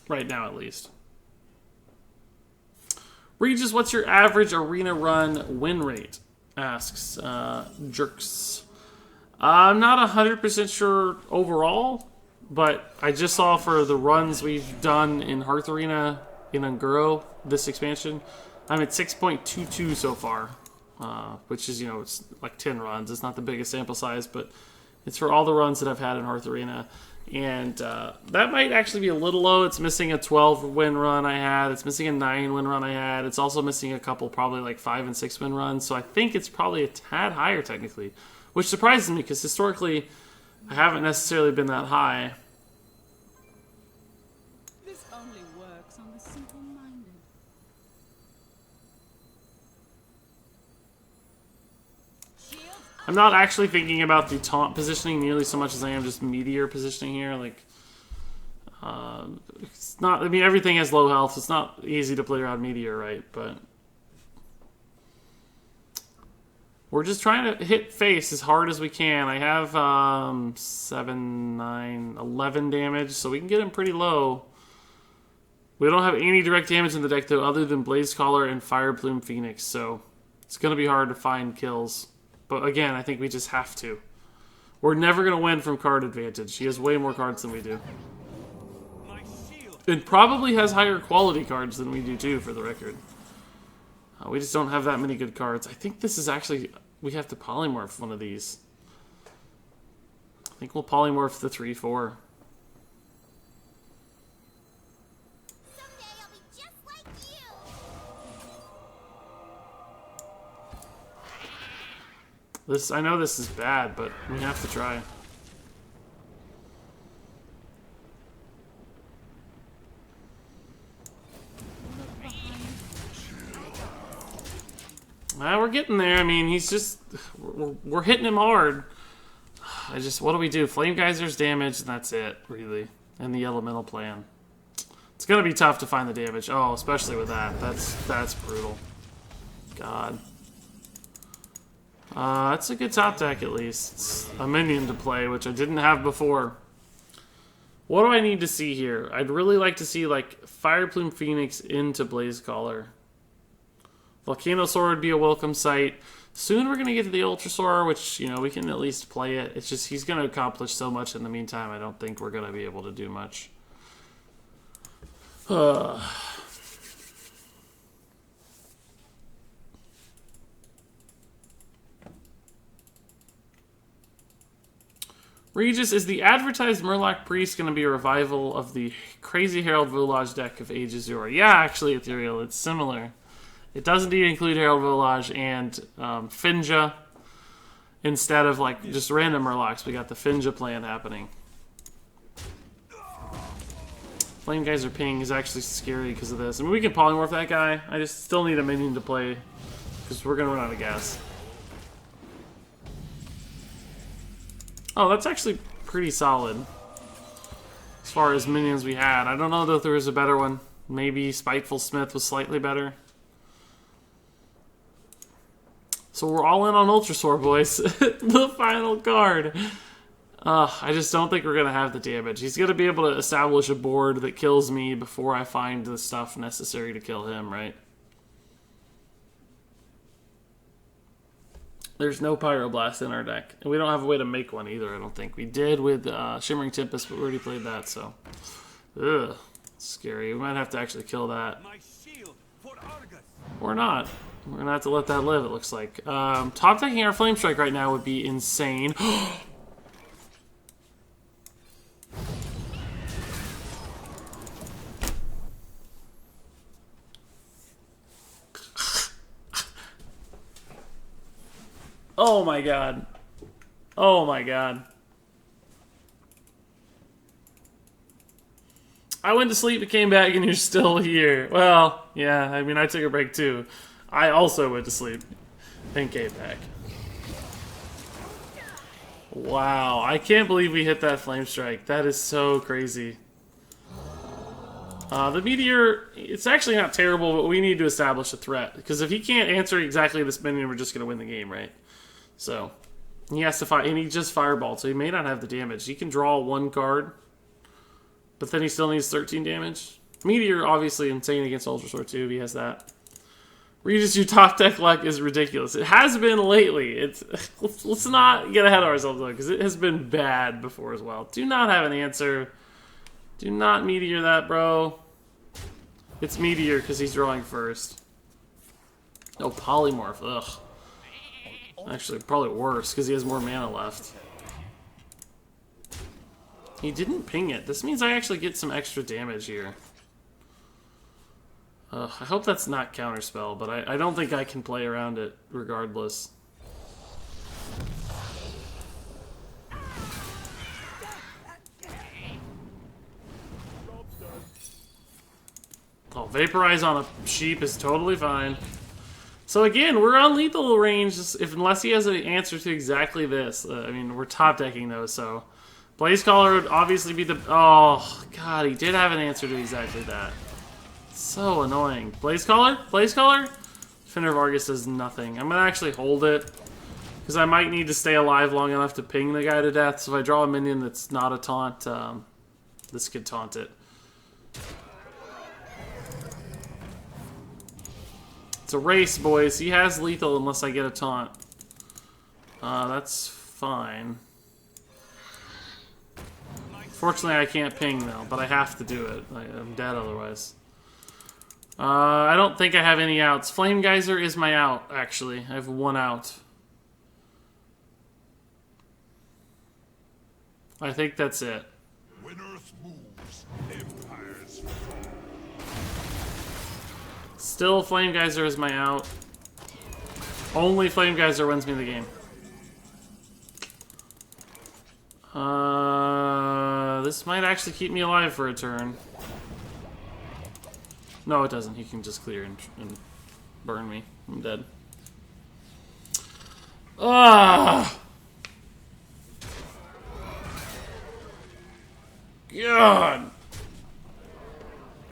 Right now, at least. Regis, what's your average arena run win rate? Asks Jerks. I'm not 100% sure overall, but I just saw for the runs we've done in Hearth Arena in Unguro, this expansion, I'm at 6.22 so far, which is, it's like 10 runs. It's not the biggest sample size, but it's for all the runs that I've had in Hearth Arena. And that might actually be a little low. It's missing a 12-win run I had. It's missing a 9-win run I had. It's also missing a couple probably like 5- and 6-win runs. So I think it's probably a tad higher technically, which surprises me because historically I haven't necessarily been that high. This only works on the simple-minded. I'm not actually thinking about the taunt positioning nearly so much as I am just meteor positioning here. Like, it's not. I mean, everything has low health. It's not easy to play around meteor, right? But We're just trying to hit face as hard as we can. I have 7, 9, 11 damage, so we can get him pretty low. We don't have any direct damage in the deck, though, other than Blaze Caller and Fire Plume Phoenix, so it's going to be hard to find kills. But again, I think we just have to. We're never going to win from card advantage. He has way more cards than we do. And probably has higher quality cards than we do, too, for the record. We just don't have that many good cards. I think this is actually... We have to polymorph one of these. I think we'll polymorph the 3-4. Someday I'll be just like you. This, I know this is bad, but we have to try. We're getting there. I mean, he's just... We're hitting him hard. What do we do? Flame Geysers damage, and that's it, really. And the Elemental Plan. It's going to be tough to find the damage. Oh, especially with that. That's brutal. God. That's a good top deck, at least. It's a minion to play, which I didn't have before. What do I need to see here? I'd really like to see, like, Fire Plume Phoenix into Blaze Caller. Volcano Sword would be a welcome sight. Soon we're going to get to the Ultrasaur, which, you know, we can at least play it. It's just, he's going to accomplish so much in the meantime, I don't think we're going to be able to do much. Regis, is the advertised Murloc Priest going to be a revival of the Crazy Herald Volage deck of Age of Azure? Yeah, actually, Ethereal, it's similar. It does indeed include Herald Volage and Finja instead of like just random Murlocs. We got the Finja plan happening. Flame Geyser Ping is actually scary because of this. I mean, we can polymorph that guy. I just still need a minion to play because we're going to run out of gas. Oh, that's actually pretty solid as far as minions we had. I don't know though if there was a better one. Maybe Spiteful Smith was slightly better. So we're all in on Ultrasaur, boys. The final card. I just don't think we're going to have the damage. He's going to be able to establish a board that kills me before I find the stuff necessary to kill him, right? There's no Pyroblast in our deck. And we don't have a way to make one either, I don't think. We did with Shimmering Tempest, but we already played that, so... Ugh. Scary. We might have to actually kill that. Or not. We're going to have to let that live, it looks like. Top decking our Flame Strike right now would be insane. Oh my god. Oh my god. I went to sleep and came back and you're still here. Well, yeah, I mean, I took a break too. I also went to sleep and came back. Wow, I can't believe we hit that Flame Strike. That is so crazy. The Meteor, it's actually not terrible, but we need to establish a threat. Because if he can't answer exactly this minion, we're just going to win the game, right? So, he has to fight, and he just fireballed, so he may not have the damage. He can draw one card, but then he still needs 13 damage. Meteor, obviously, insane against Ultrasaur too, if he has that. Regis, your top deck luck is ridiculous. It has been lately. Let's not get ahead of ourselves, though, because it has been bad before as well. Do not have an answer. Do not Meteor that, bro. It's Meteor, because he's drawing first. Oh, Polymorph, ugh. Actually, probably worse, because he has more mana left. He didn't ping it. This means I actually get some extra damage here. I hope that's not Counterspell, but I don't think I can play around it regardless. Oh, Vaporize on a sheep is totally fine. So again, we're on lethal range unless he has an answer to exactly this. I mean, we're top decking those, so... Blaze Caller would obviously be the... Oh, God, he did have an answer to exactly that. So annoying. Blaze Caller? Blaze Caller? Defender of Argus does nothing. I'm going to actually hold it. Because I might need to stay alive long enough to ping the guy to death. So if I draw a minion that's not a taunt, this could taunt it. It's a race, boys. He has lethal unless I get a taunt. That's fine. Fortunately, I can't ping, though, but I have to do it. I'm dead otherwise. I don't think I have any outs. Flame Geyser is my out, actually. I have one out. I think that's it. When Earth moves, empires Still, Flame Geyser is my out. Only Flame Geyser wins me the game. This might actually keep me alive for a turn. No, it doesn't. He can just clear and burn me. I'm dead. Ah! God!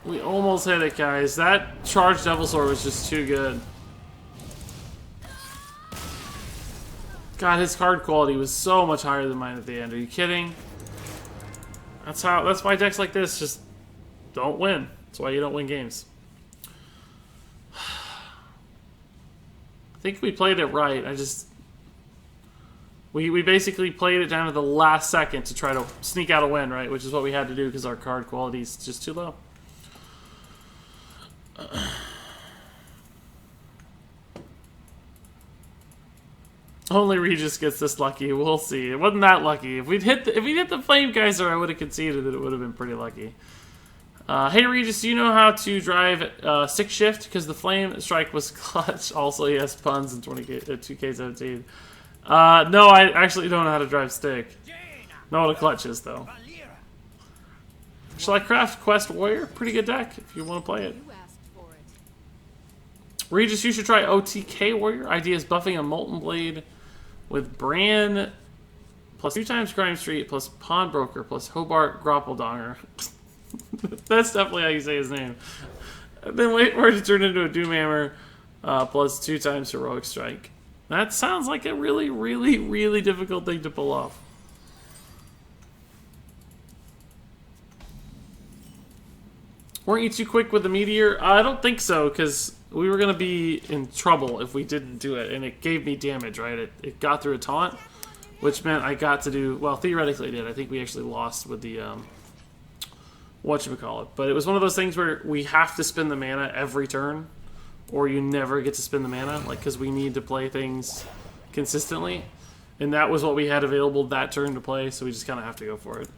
We almost hit it, guys. That charged Devil Sword was just too good. God, his card quality was so much higher than mine at the end. Are you kidding? That's why decks like this just don't win. That's why you don't win games. I think we played it right. We basically played it down to the last second to try to sneak out a win, right? Which is what we had to do because our card quality is just too low. Only Regis gets this lucky. We'll see. It wasn't that lucky. If we'd hit the Flame Geyser, I would have conceded that it would have been pretty lucky. Hey Regis, do you know how to drive 6 shift? Because the Flame Strike was clutch. Also, he has puns in 2K17. No, I actually don't know how to drive stick. Know what a clutch is, though. Shall I craft Quest Warrior? Pretty good deck if you want to play it. You asked for it. Regis, you should try OTK Warrior. Idea is buffing a Molten Blade with Bran plus 2 times Crime Street plus Pawnbroker plus Hobart Groppeldonger. That's definitely how you say his name. Then wait for it to turn into a Doomhammer plus 2 times Heroic Strike. That sounds like a really, really, really difficult thing to pull off. Weren't you too quick with the Meteor? I don't think so, because we were going to be in trouble if we didn't do it, and it gave me damage, right? It got through a taunt, which meant I got to do... Well, theoretically it did. I think we actually lost with the... whatchamacallit. But it was one of those things where we have to spend the mana every turn, or you never get to spend the mana, like, because we need to play things consistently. And that was what we had available that turn to play, so we just kind of have to go for it.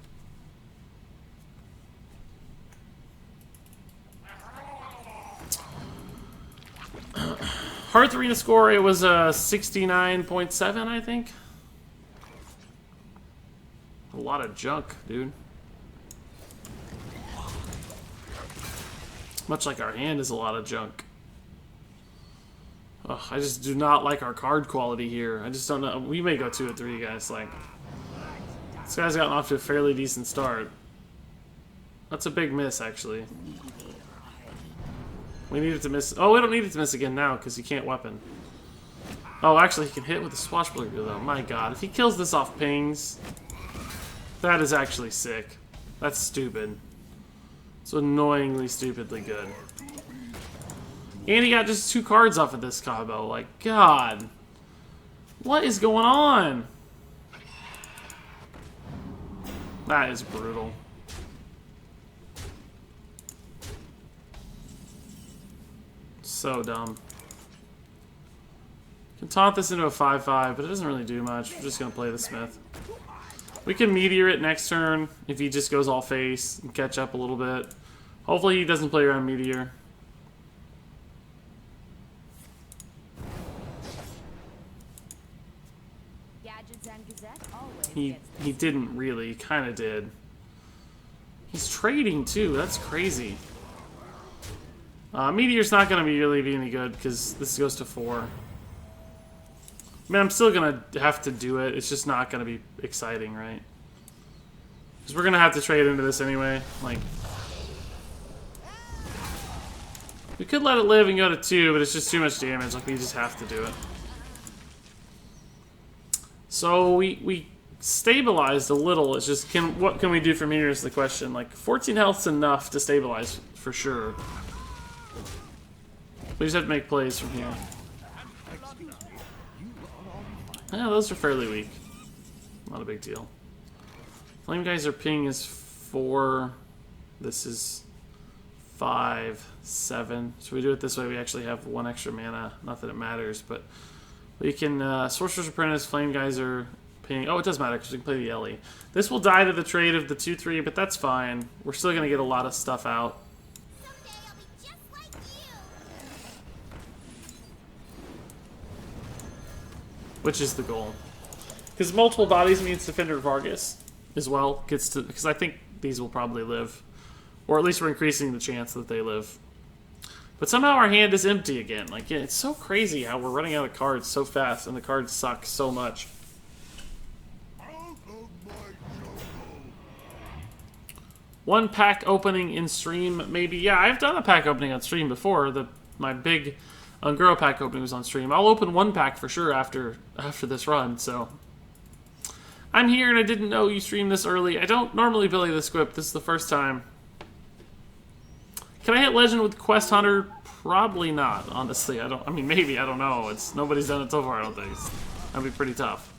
Hearth Arena score, it was 69.7, I think. A lot of junk, dude. Much like our hand is a lot of junk. Ugh, I just do not like our card quality here. I just don't know. We may go 2 or 3, guys. Like, this guy's gotten off to a fairly decent start. That's a big miss, actually. We need it to miss. Oh, we don't need it to miss again now because he can't weapon. Oh, actually, he can hit with the Swashbuckler, though. My god. If he kills this off pings, that is actually sick. That's stupid. It's annoyingly stupidly good. And he got just 2 cards off of this combo. Like, god. What is going on? That is brutal. So dumb. Can taunt this into a 5/5, but it doesn't really do much. We're just going to play the Smith. We can Meteor it next turn if he just goes all face and catch up a little bit. Hopefully he doesn't play around Meteor. Gadgets and Gazette always He didn't really. He kind of did. He's trading too. That's crazy. Meteor's not going to really be any good because this goes to 4. I mean, I'm still going to have to do it. It's just not going to be exciting, right? Because we're going to have to trade into this anyway. Like, we could let it live and go to 2, but it's just too much damage. Like, we just have to do it. So we stabilized a little. It's just what can we do from here is the question. Like 14 health's enough to stabilize for sure. We just have to make plays from here. Yeah, those are fairly weak. Not a big deal. Flame Geyser ping is 4. This is 5, 7. So we do it this way, we actually have 1 extra mana. Not that it matters, but we can Sorcerer's Apprentice, Flame Geyser, ping. Oh, it does matter because we can play the Ellie. This will die to the trade of the 2/3, but that's fine. We're still going to get a lot of stuff out. Which is the goal. Because multiple bodies means Defender Vargas as well gets to, because I think these will probably live. Or at least we're increasing the chance that they live. But somehow our hand is empty again. Like, yeah, it's so crazy how we're running out of cards so fast and the cards suck so much. One pack opening in stream, maybe. Yeah, I've done a pack opening on stream before. My big Unguro pack opening was on stream. I'll open 1 pack for sure after this run, so. I'm here and I didn't know you streamed this early. I don't normally Billy the Squip. This is the first time. Can I hit Legend with Quest Hunter? Probably not, honestly. I mean, maybe, I don't know. Nobody's done it so far, I don't think. That'd be pretty tough.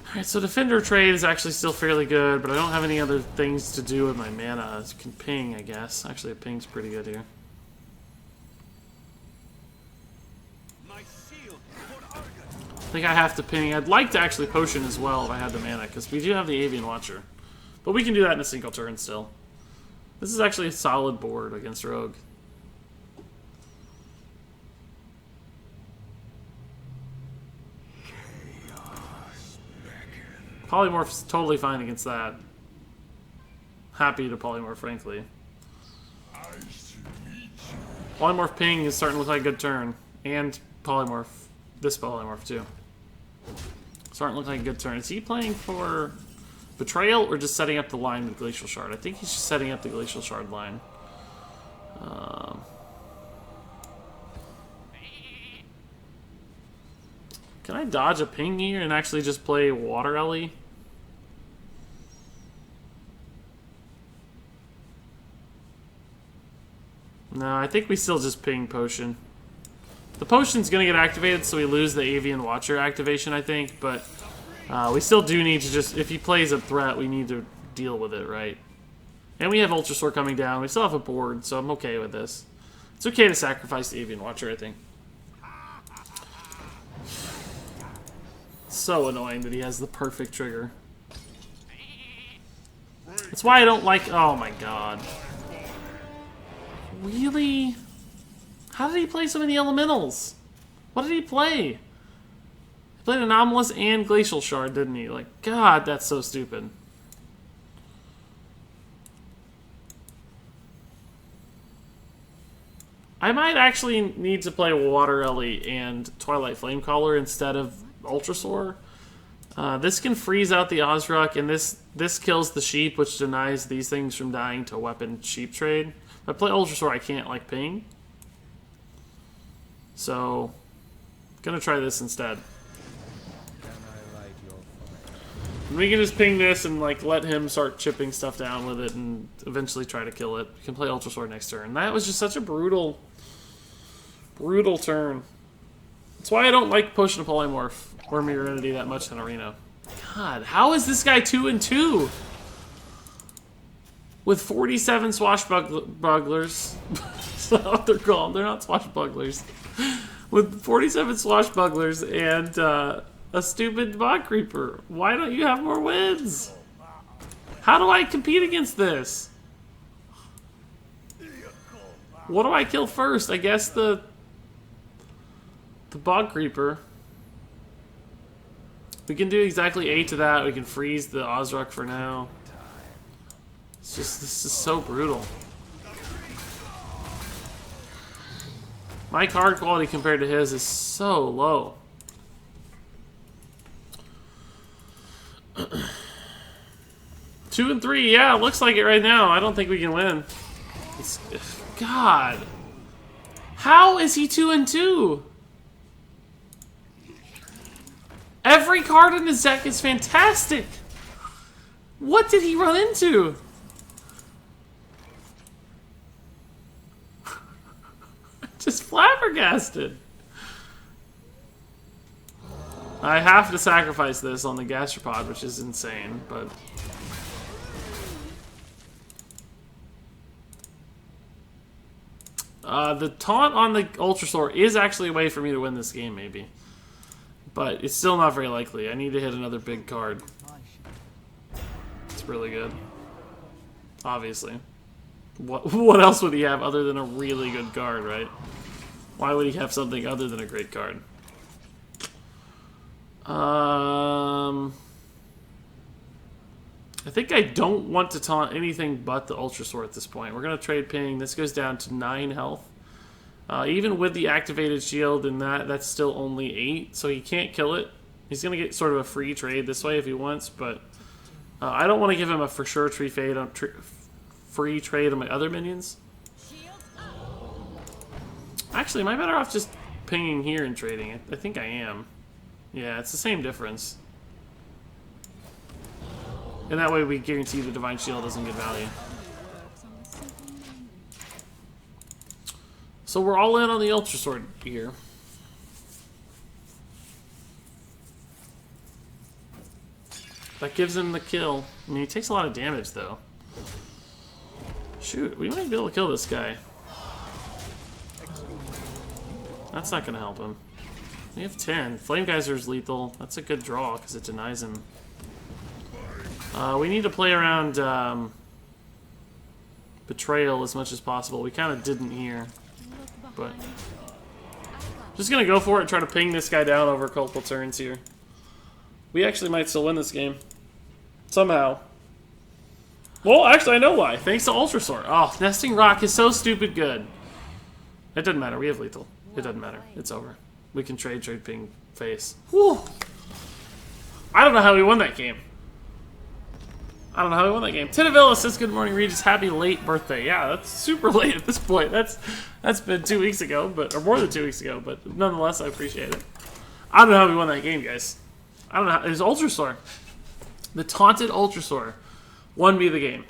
Alright, so Defender trade is actually still fairly good, but I don't have any other things to do with my mana. I can ping, I guess. Actually, a ping's pretty good here. I think I have to ping. I'd like to actually potion as well if I had the mana, because we do have the Avian Watcher. But we can do that in a single turn still. This is actually a solid board against Rogue. Polymorph's totally fine against that. Happy to polymorph, frankly. Polymorph ping is starting to look like a good turn. And polymorph. This polymorph, too. Starting to look like a good turn. Is he playing for Betrayal or just setting up the line with Glacial Shard? I think he's just setting up the Glacial Shard line. Can I dodge a ping here and actually just play Water Ellie? No, I think we still just ping Potion. The Potion's gonna get activated, so we lose the Avian Watcher activation, I think, but we still do need to just, if he plays a threat, we need to deal with it, right? And we have Ultrasaur coming down. We still have a board, so I'm okay with this. It's okay to sacrifice the Avian Watcher, I think. So annoying that he has the perfect trigger. That's why I don't like... Oh my god. Really? How did he play so many elementals? What did he play? He played Anomalous and Glacial Shard, didn't he? Like, god, that's so stupid. I might actually need to play Water Ellie and Twilight Flamecaller instead of Ultrasaur. This can freeze out the Ozruk, and this kills the sheep, which denies these things from dying to weapon sheep trade. If I play Ultrasaur, I can't, like, ping. So, gonna try this instead. And we can just ping this and, like, let him start chipping stuff down with it and eventually try to kill it. We can play Ultrasaur next turn. That was just such a brutal turn. That's why I don't like Potion of Polymorph or Mirror Entity that much in Arena. God, how is this guy 2-2? With 47 swashbucklers. That's not what they're called. They're not swashbucklers. With 47 swashbucklers and a stupid Bog Creeper. Why don't you have more wins? How do I compete against this? What do I kill first? I guess the Bog Creeper. We can do exactly 8 to that. We can freeze the Ozruk for now. It's just, this is so brutal. My card quality compared to his is so low. Two and 3, yeah, looks like it right now. I don't think we can win. God. How is he 2-2? Every card in his deck is fantastic. What did he run into? Just flabbergasted. I have to sacrifice this on the gastropod, which is insane, but... the taunt on the Ultrasaur is actually a way for me to win this game, maybe. But it's still not very likely. I need to hit another big card. It's really good. Obviously. What else would he have other than a really good card, right? Why would he have something other than a great card? I think I don't want to taunt anything but the Ultrasaur at this point. We're going to trade ping. This goes down to 9 health. Even with the activated shield and that's still only 8, so he can't kill it. He's going to get sort of a free trade this way if he wants, but I don't want to give him a for sure free trade on my other minions. Actually, am I better off just pinging here and trading it? I think I am. Yeah, it's the same difference. And that way we guarantee the Divine Shield doesn't get value. So we're all in on the Ultra Sword here. That gives him the kill. I mean, he takes a lot of damage, though. Shoot, we might be able to kill this guy. That's not going to help him. We have 10. Flame Geyser's lethal. That's a good draw, because it denies him. We need to play around Betrayal as much as possible. We kind of didn't here. But just going to go for it and try to ping this guy down over a couple turns here. We actually might still win this game. Somehow. Well, actually, I know why. Thanks to Ultrasaur. Oh, Nesting Rock is so stupid good. It doesn't matter. We have lethal. It doesn't matter. It's over. We can trade ping face. Whew. I don't know how we won that game. I don't know how we won that game. Tinavilla says, good morning, Regis. Happy late birthday. Yeah, that's super late at this point. That's been 2 weeks ago, or more than 2 weeks ago, but nonetheless, I appreciate it. I don't know how we won that game, guys. I don't know how. It was Ultrasaur. The taunted Ultrasaur won me the game.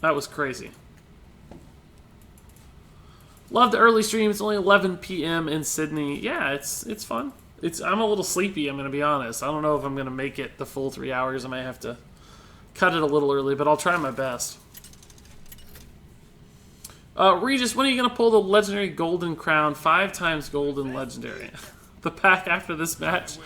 That was crazy. Love the early stream. It's only 11 p.m. in Sydney. Yeah, it's fun. I'm a little sleepy, I'm going to be honest. I don't know if I'm going to make it the full 3 hours. I might have to cut it a little early, but I'll try my best. Regis, when are you going to pull the legendary Golden Crown? 5 times Golden Legendary. The pack after this match?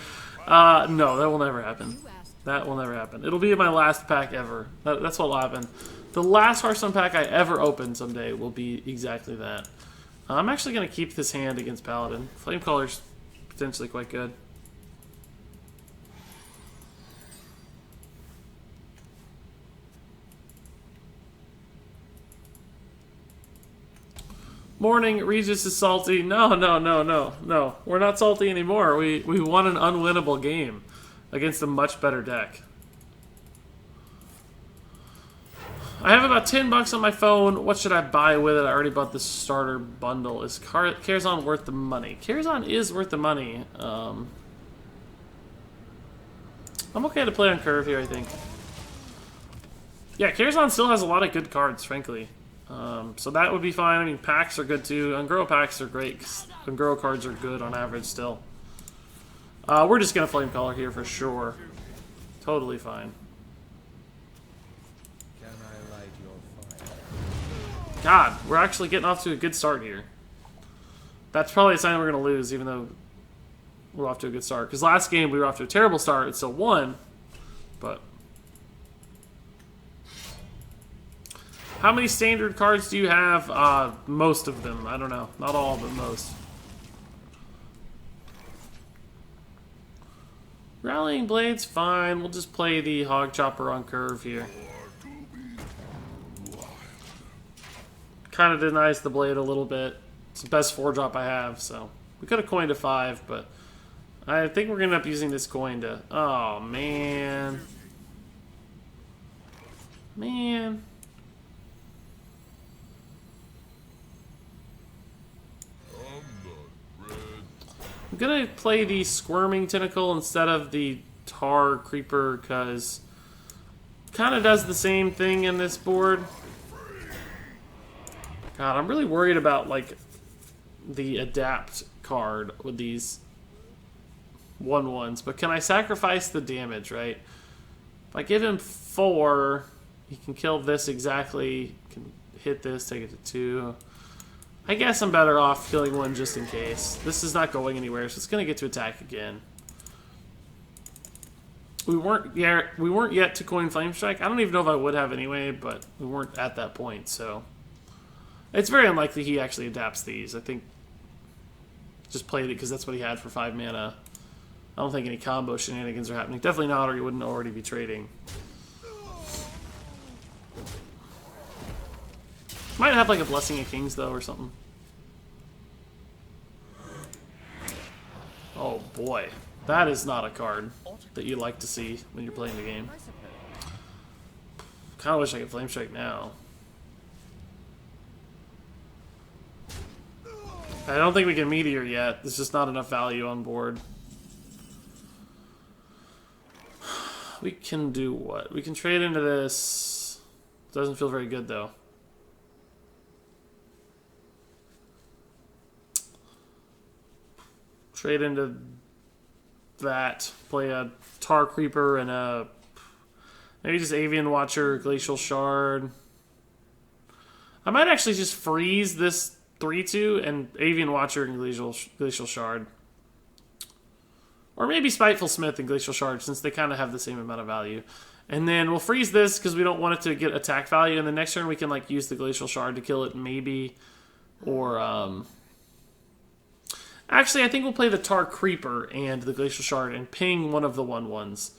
No, that will never happen. That will never happen. It'll be my last pack ever. That's what will happen. The last Hearthstone pack I ever open someday will be exactly that. I'm actually going to keep this hand against Paladin. Flamecolor's potentially quite good. Morning, Regis is salty. No. We're not salty anymore. We won an unwinnable game against a much better deck. I have about $10 on my phone. What should I buy with it? I already bought the starter bundle. Is Karazhan worth the money? Karazhan is worth the money. I'm okay to play on curve here, I think. Yeah, Karazhan still has a lot of good cards, frankly. So that would be fine. I mean, packs are good too. Ungro packs are great, 'cause Ungro cards are good on average still. We're just going to flame color here for sure. Totally fine. Can I light your fire? God, we're actually getting off to a good start here. That's probably a sign we're going to lose, even though we're off to a good start. Because last game we were off to a terrible start. It still won, but... How many standard cards do you have? Most of them. I don't know. Not all, but most. Rallying Blade's fine. We'll just play the Hog Chopper on curve here. Kind of denies the Blade a little bit. It's the best 4-drop I have, so... We could have coined a 5, but... I think we're going to end up using this coin to... Oh, man. Man... I'm gonna play the Squirming Tentacle instead of the Tar Creeper, because kind of does the same thing in this board. God, I'm really worried about, like, the Adapt card with these 1/1s. But can I sacrifice the damage, right? If I give him 4, he can kill this exactly. Can hit this, take it to 2. I guess I'm better off killing 1 just in case. This is not going anywhere, so it's going to get to attack again. We weren't yet to coin Flame Strike. I don't even know if I would have anyway, but we weren't at that point, so it's very unlikely he actually adapts these. I think just played it because that's what he had for 5 mana. I don't think any combo shenanigans are happening. Definitely not, or he wouldn't already be trading. Might have like a Blessing of Kings though, or something. Oh boy, that is not a card that you like to see when you're playing the game. Kind of wish I could Flame Strike now. I don't think we can Meteor yet. There's just not enough value on board. We can do what? We can trade into this. Doesn't feel very good though. Trade into that. Play a Tar Creeper and a maybe just Avian Watcher, Glacial Shard. I might actually just freeze this 3/2 and Avian Watcher and Glacial Shard. Or maybe Spiteful Smith and Glacial Shard, since they kind of have the same amount of value. And then we'll freeze this because we don't want it to get attack value. And the next turn we can like use the Glacial Shard to kill it, maybe. Or actually, I think we'll play the Tar Creeper and the Glacial Shard and ping one of the 1/1s.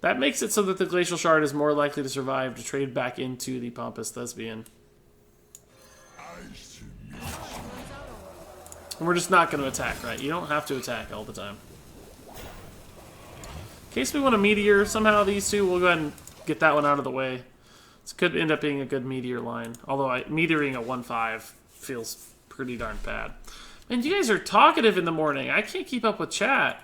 That makes it so that the Glacial Shard is more likely to survive to trade back into the Pompous Thespian. And we're just not going to attack, right? You don't have to attack all the time. In case we want a Meteor somehow, these two, we'll go ahead and get that one out of the way. This could end up being a good Meteor line. Although Meteoring a 1/5 feels pretty darn bad. Man, you guys are talkative in the morning. I can't keep up with chat.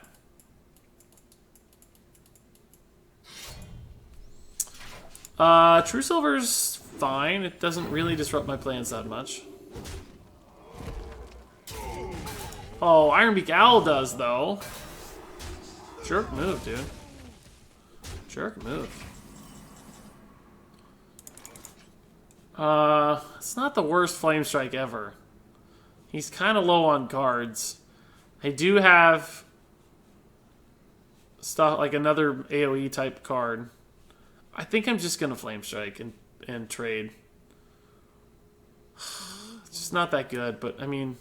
True Silver's fine. It doesn't really disrupt my plans that much. Oh, Ironbeak Owl does, though. Jerk move, dude. Jerk move. It's not the worst Flame Strike ever. He's kind of low on cards. I do have stuff like another AoE type card. I think I'm just gonna Flame Strike and trade. It's just not that good, but I mean,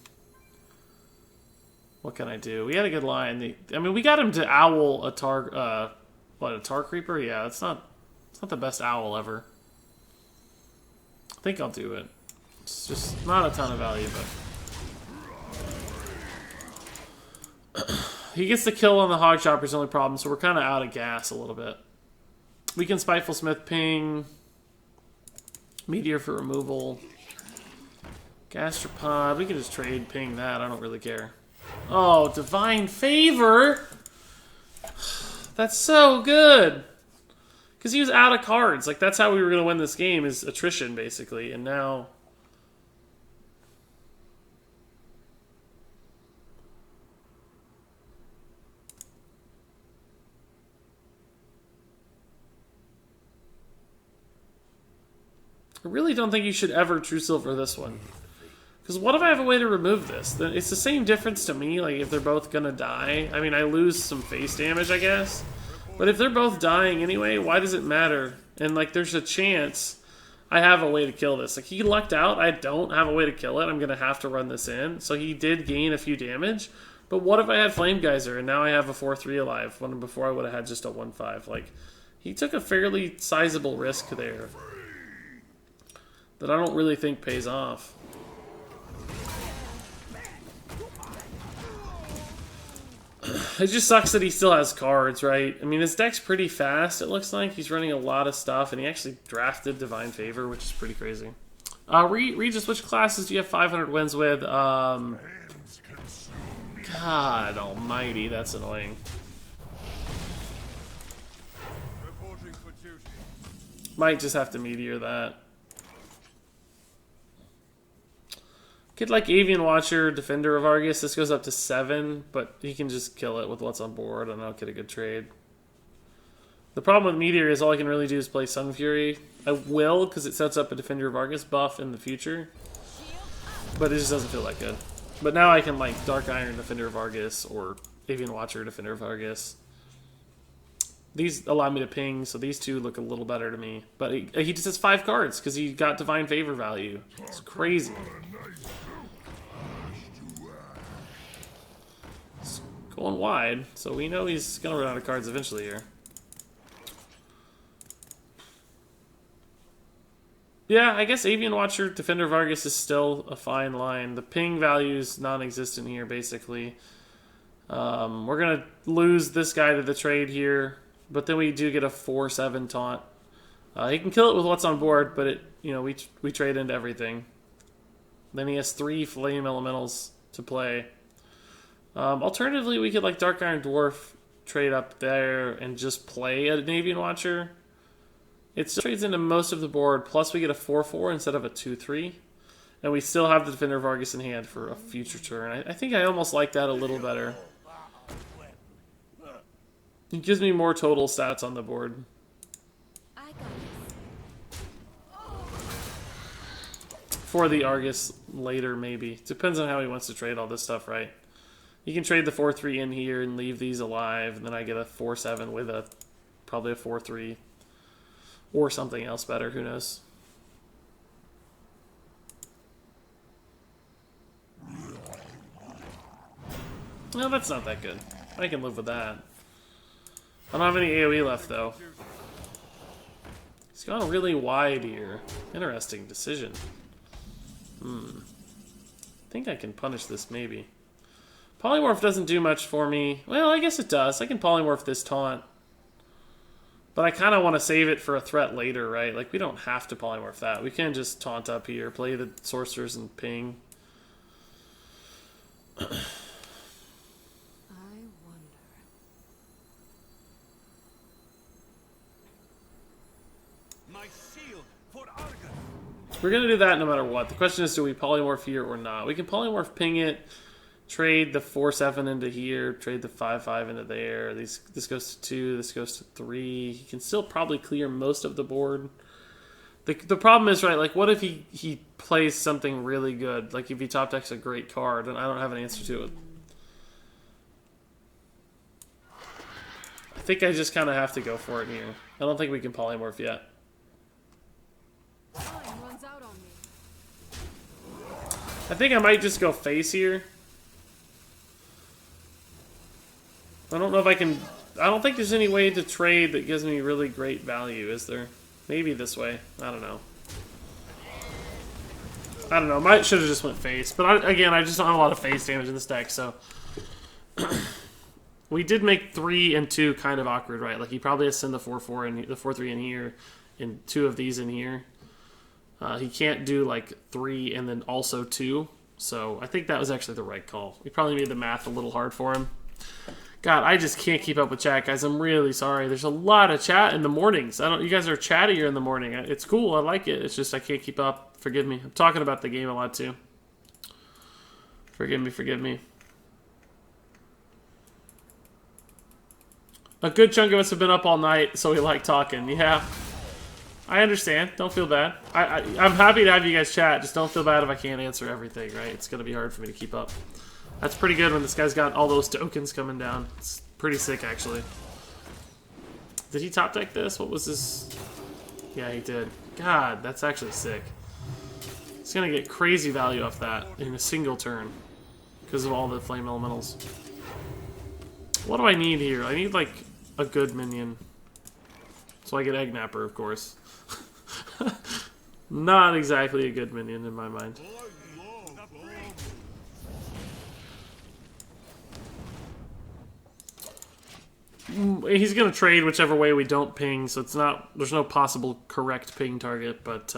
what can I do? We had a good line. I mean, we got him to owl a Tar Creeper? Yeah, it's not the best owl ever. I think I'll do it. It's just not a ton of value, but he gets the kill on the Hog Chopper's the only problem, so we're kind of out of gas a little bit. We can Spiteful Smith ping. Meteor for removal. Gastropod. We can just trade ping that. I don't really care. Oh, Divine Favor! That's so good! Because he was out of cards. Like, that's how we were going to win this game, is attrition, basically. And now... I really don't think you should ever True Silver this one. Because what if I have a way to remove this? Then it's the same difference to me, like, if they're both gonna die. I mean, I lose some face damage, I guess. But if they're both dying anyway, why does it matter? And, like, there's a chance I have a way to kill this. Like, he lucked out. I don't have a way to kill it. I'm gonna have to run this in. So he did gain a few damage. But what if I had Flame Geyser and now I have a 4/3 alive, when before I would have had just a 1/5? Like, he took a fairly sizable risk there that I don't really think pays off. It just sucks that he still has cards, right? I mean, his deck's pretty fast, it looks like. He's running a lot of stuff, and he actually drafted Divine Favor, which is pretty crazy. Regis, which classes do you have 500 wins with? God, God almighty, that's annoying. Reporting for duty. Might just have to meteor that. Kid like Avian Watcher, Defender of Argus. This goes up to 7, but he can just kill it with what's on board, and I'll get a good trade. The problem with Meteor is all I can really do is play Sun Fury. I will, because it sets up a Defender of Argus buff in the future. But it just doesn't feel that good. But now I can like Dark Iron Defender of Argus or Avian Watcher Defender of Argus. These allow me to ping, so these two look a little better to me. But he just has 5 cards because he got Divine Favor value. It's crazy. It's going wide, so we know he's going to run out of cards eventually here. Yeah, I guess Avian Watcher, Defender of Argus is still a fine line. The ping value is non-existent here, basically. We're going to lose this guy to the trade here, but then we do get a 4/7 taunt. He can kill it with what's on board, but we trade into everything. Then he has 3 Flame Elementals to play. Alternatively, we could like Dark Iron Dwarf trade up there and just play an Avian Watcher. It still trades into most of the board, plus we get a 4/4 instead of a 2/3. And we still have the Defender of Argus in hand for a future turn. I think I almost like that a little better. It gives me more total stats on the board. I got For the Argus later, maybe. Depends on how he wants to trade all this stuff, right? You can trade the 4/3 in here and leave these alive, and then I get a 4/7 with probably a 4/3. Or something else better, who knows? No, that's not that good. I can live with that. I don't have any AoE left, though. He's gone really wide here. Interesting decision. I think I can punish this, maybe. Polymorph doesn't do much for me. Well, I guess it does. I can polymorph this taunt. But I kind of want to save it for a threat later, right? Like, we don't have to polymorph that. We can just taunt up here, play the sorcerers, and ping. I wonder. My shield for Argus. We're going to do that no matter what. The question is, do we polymorph here or not? We can polymorph, ping it, trade the 4/7 into here, trade the 5/5 into there. This goes to 2, this goes to 3. He can still probably clear most of the board. The problem is, right, like, what if he plays something really good? Like, if he top decks a great card, and I don't have an answer to it. I think I just kind of have to go for it here. I don't think we can polymorph yet. Time runs out on me. I think I might just go face here. I don't know if I can... I don't think there's any way to trade that gives me really great value, is there? Maybe this way. I don't know. Might should have just went face. But again, I just don't have a lot of face damage in this deck, so... We did make 3 and 2 kind of awkward, right? Like, he probably has to send the 4/4 and the 4/3 in here, and 2 of these in here. He can't do, like, 3 and then also 2. So I think that was actually the right call. We probably made the math a little hard for him. God, I just can't keep up with chat, guys. I'm really sorry. There's a lot of chat in the mornings. You guys are chattier in the morning. It's cool. I like it. It's just I can't keep up. Forgive me. I'm talking about the game a lot, too. Forgive me. A good chunk of us have been up all night, so we like talking. Yeah. I understand. Don't feel bad. I'm happy to have you guys chat. Just don't feel bad if I can't answer everything, right? It's going to be hard for me to keep up. That's pretty good when this guy's got all those tokens coming down. It's pretty sick, actually. Did he top deck this? What was this? Yeah, he did. God, that's actually sick. He's going to get crazy value off that in a single turn because of all the flame elementals. What do I need here? I need, like, a good minion. So I get Egg Napper, of course. Not exactly a good minion in my mind. He's going to trade whichever way we don't ping, so there's no possible correct ping target, but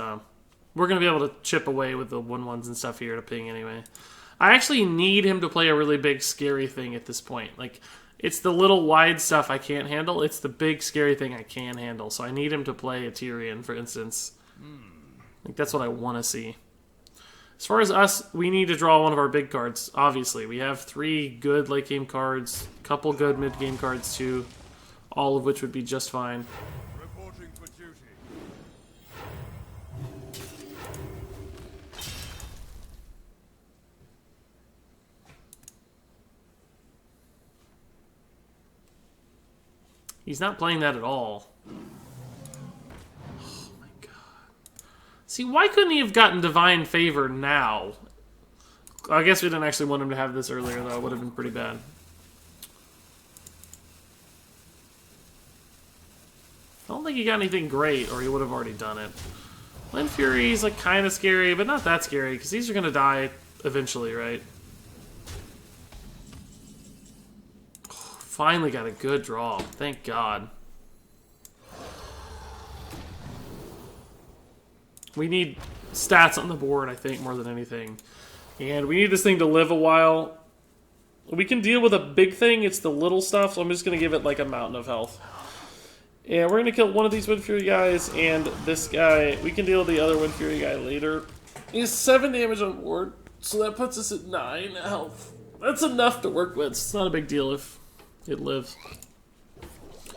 we're going to be able to chip away with the 1/1s and stuff here to ping anyway. I actually need him to play a really big, scary thing at this point. Like, it's the little wide stuff I can't handle. It's the big, scary thing I can handle. So I need him to play a Tyrion, for instance. Like, that's what I want to see. As far as us, we need to draw one of our big cards, obviously. We have 3 good late-game cards, a couple good mid-game cards, too. All of which would be just fine. Reporting for duty. He's not playing that at all. Oh my god. See, why couldn't he have gotten Divine Favor now? I guess we didn't actually want him to have this earlier, though. It would have been pretty bad. I don't think he got anything great, or he would have already done it. Wind Fury's like kind of scary, but not that scary, because these are going to die eventually, right? Finally got a good draw. Thank God. We need stats on the board, I think, more than anything. And we need this thing to live a while. We can deal with a big thing. It's the little stuff, so I'm just going to give it like a mountain of health. And we're going to kill one of these Wind Fury guys, and this guy. We can deal with the other Wind Fury guy later. He has 7 damage on board, so that puts us at 9 health. That's enough to work with. It's not a big deal if it lives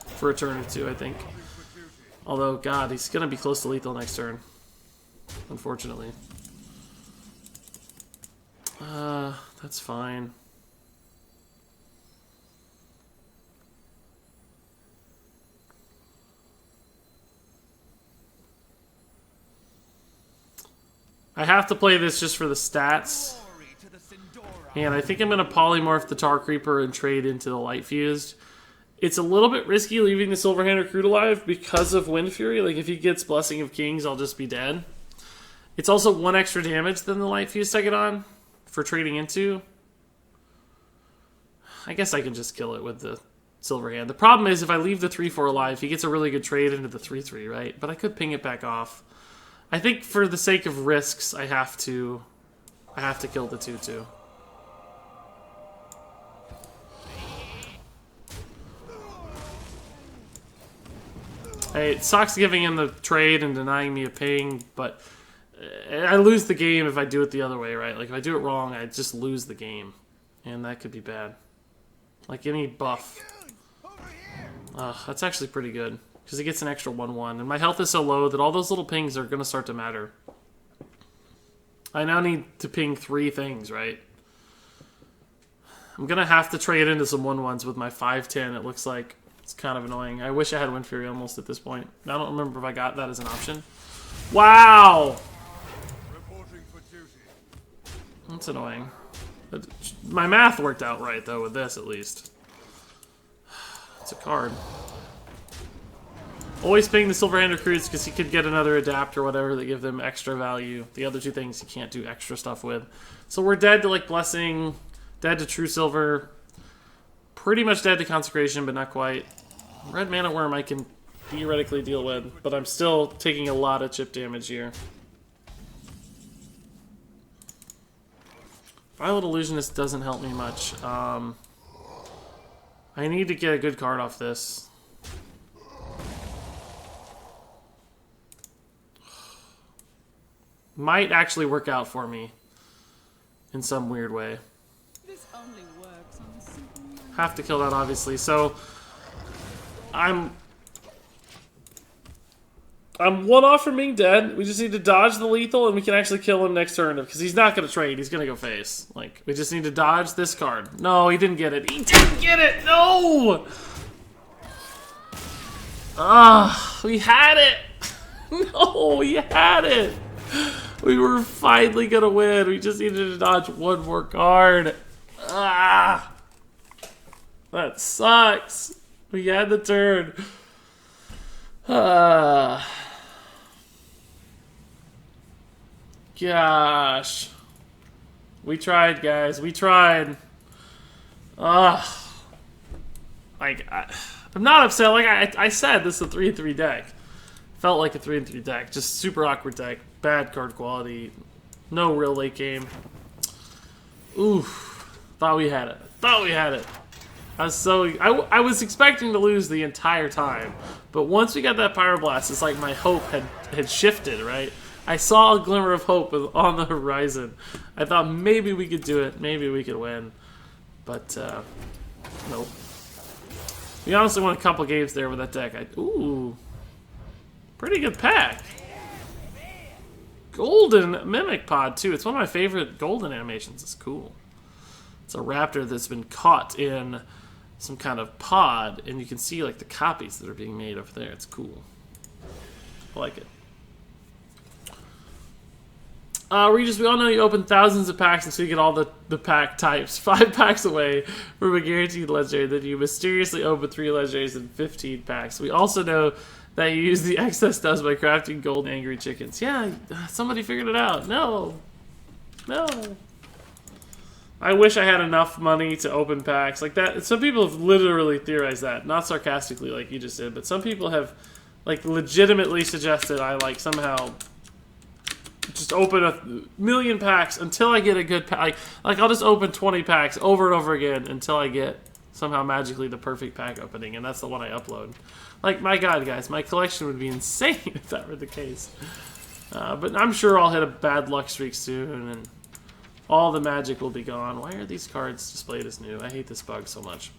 for a turn or 2, I think. Although, God, he's going to be close to lethal next turn. Unfortunately. That's fine. I have to play this just for the stats. And I think I'm going to polymorph the Tar Creeper and trade into the Light Fused. It's a little bit risky leaving the Silverhand Recruit alive because of Wind Fury. Like, if he gets Blessing of Kings, I'll just be dead. It's also 1 extra damage than the Light Fused I get on for trading into. I guess I can just kill it with the Silverhand. The problem is, if I leave the 3-4 alive, he gets a really good trade into the 3-3, right? But I could ping it back off. I think for the sake of risks, I have to kill the 2-2. Hey, it sucks giving him the trade and denying me a ping, but I lose the game if I do it the other way, right? Like, if I do it wrong, I just lose the game. And that could be bad. Like, any buff. That's actually pretty good. Because he gets an extra 1-1. And my health is so low that all those little pings are going to start to matter. I now need to ping 3 things, right? I'm going to have to trade into some 1-1s with my 5-10, it looks like. It's kind of annoying. I wish I had Wind Fury almost at this point. I don't remember if I got that as an option. Wow! Reporting for duty. That's annoying. My math worked out right, though, with this, at least. It's a card. Always ping the Silverhand Recruits because he could get another Adapt or whatever that give them extra value. The other 2 things he can't do extra stuff with. So we're dead to, like, Blessing, dead to True Silver, pretty much dead to Consecration, but not quite. Red Mana Worm I can theoretically deal with, but I'm still taking a lot of chip damage here. Violet Illusionist doesn't help me much. I need to get a good card off this. Might actually work out for me in some weird way. This only works on Superman. Have to kill that, obviously. So I'm 1 off from being dead. We just need to dodge the lethal, and we can actually kill him next turn because he's not going to trade. He's going to go face. Like, we just need to dodge this card. No, he didn't get it. He didn't get it. No. We had it. No, we had it. We were finally going to win. We just needed to dodge 1 more card. That sucks. We had the turn. Gosh. We tried, guys. We tried. I'm not upset. Like I said, this is a 3-3 deck. Felt like a 3-3 deck. Just super awkward deck. Bad card quality. No real late game. Oof. Thought we had it. Thought we had it. I was expecting to lose the entire time. But once we got that Pyroblast, it's like my hope had shifted, right? I saw a glimmer of hope on the horizon. I thought maybe we could do it. Maybe we could win. But, nope. We honestly won a couple games there with that deck. Ooh. Pretty good pack. Golden Mimic Pod, too. It's one of my favorite golden animations. It's cool. It's a raptor that's been caught in some kind of pod, and you can see, like, the copies that are being made over there. It's cool. I like it. Regis, we all know you open thousands of packs until you get all the pack types. 5 packs away from a guaranteed legendary. Then you mysteriously open 3 legendaries in 15 packs. We also know that you use the excess dust by crafting gold angry chickens. Yeah, somebody figured it out. No. I wish I had enough money to open packs like that. Some people have literally theorized that. Not sarcastically like you just did, but some people have like legitimately suggested I like somehow just open a million packs until I get a good pack. Like I'll just open 20 packs over and over again until I get somehow magically the perfect pack opening, and that's the one I upload. Like, my God, guys, my collection would be insane if that were the case. But I'm sure I'll hit a bad luck streak soon, and all the magic will be gone. Why are these cards displayed as new? I hate this bug so much.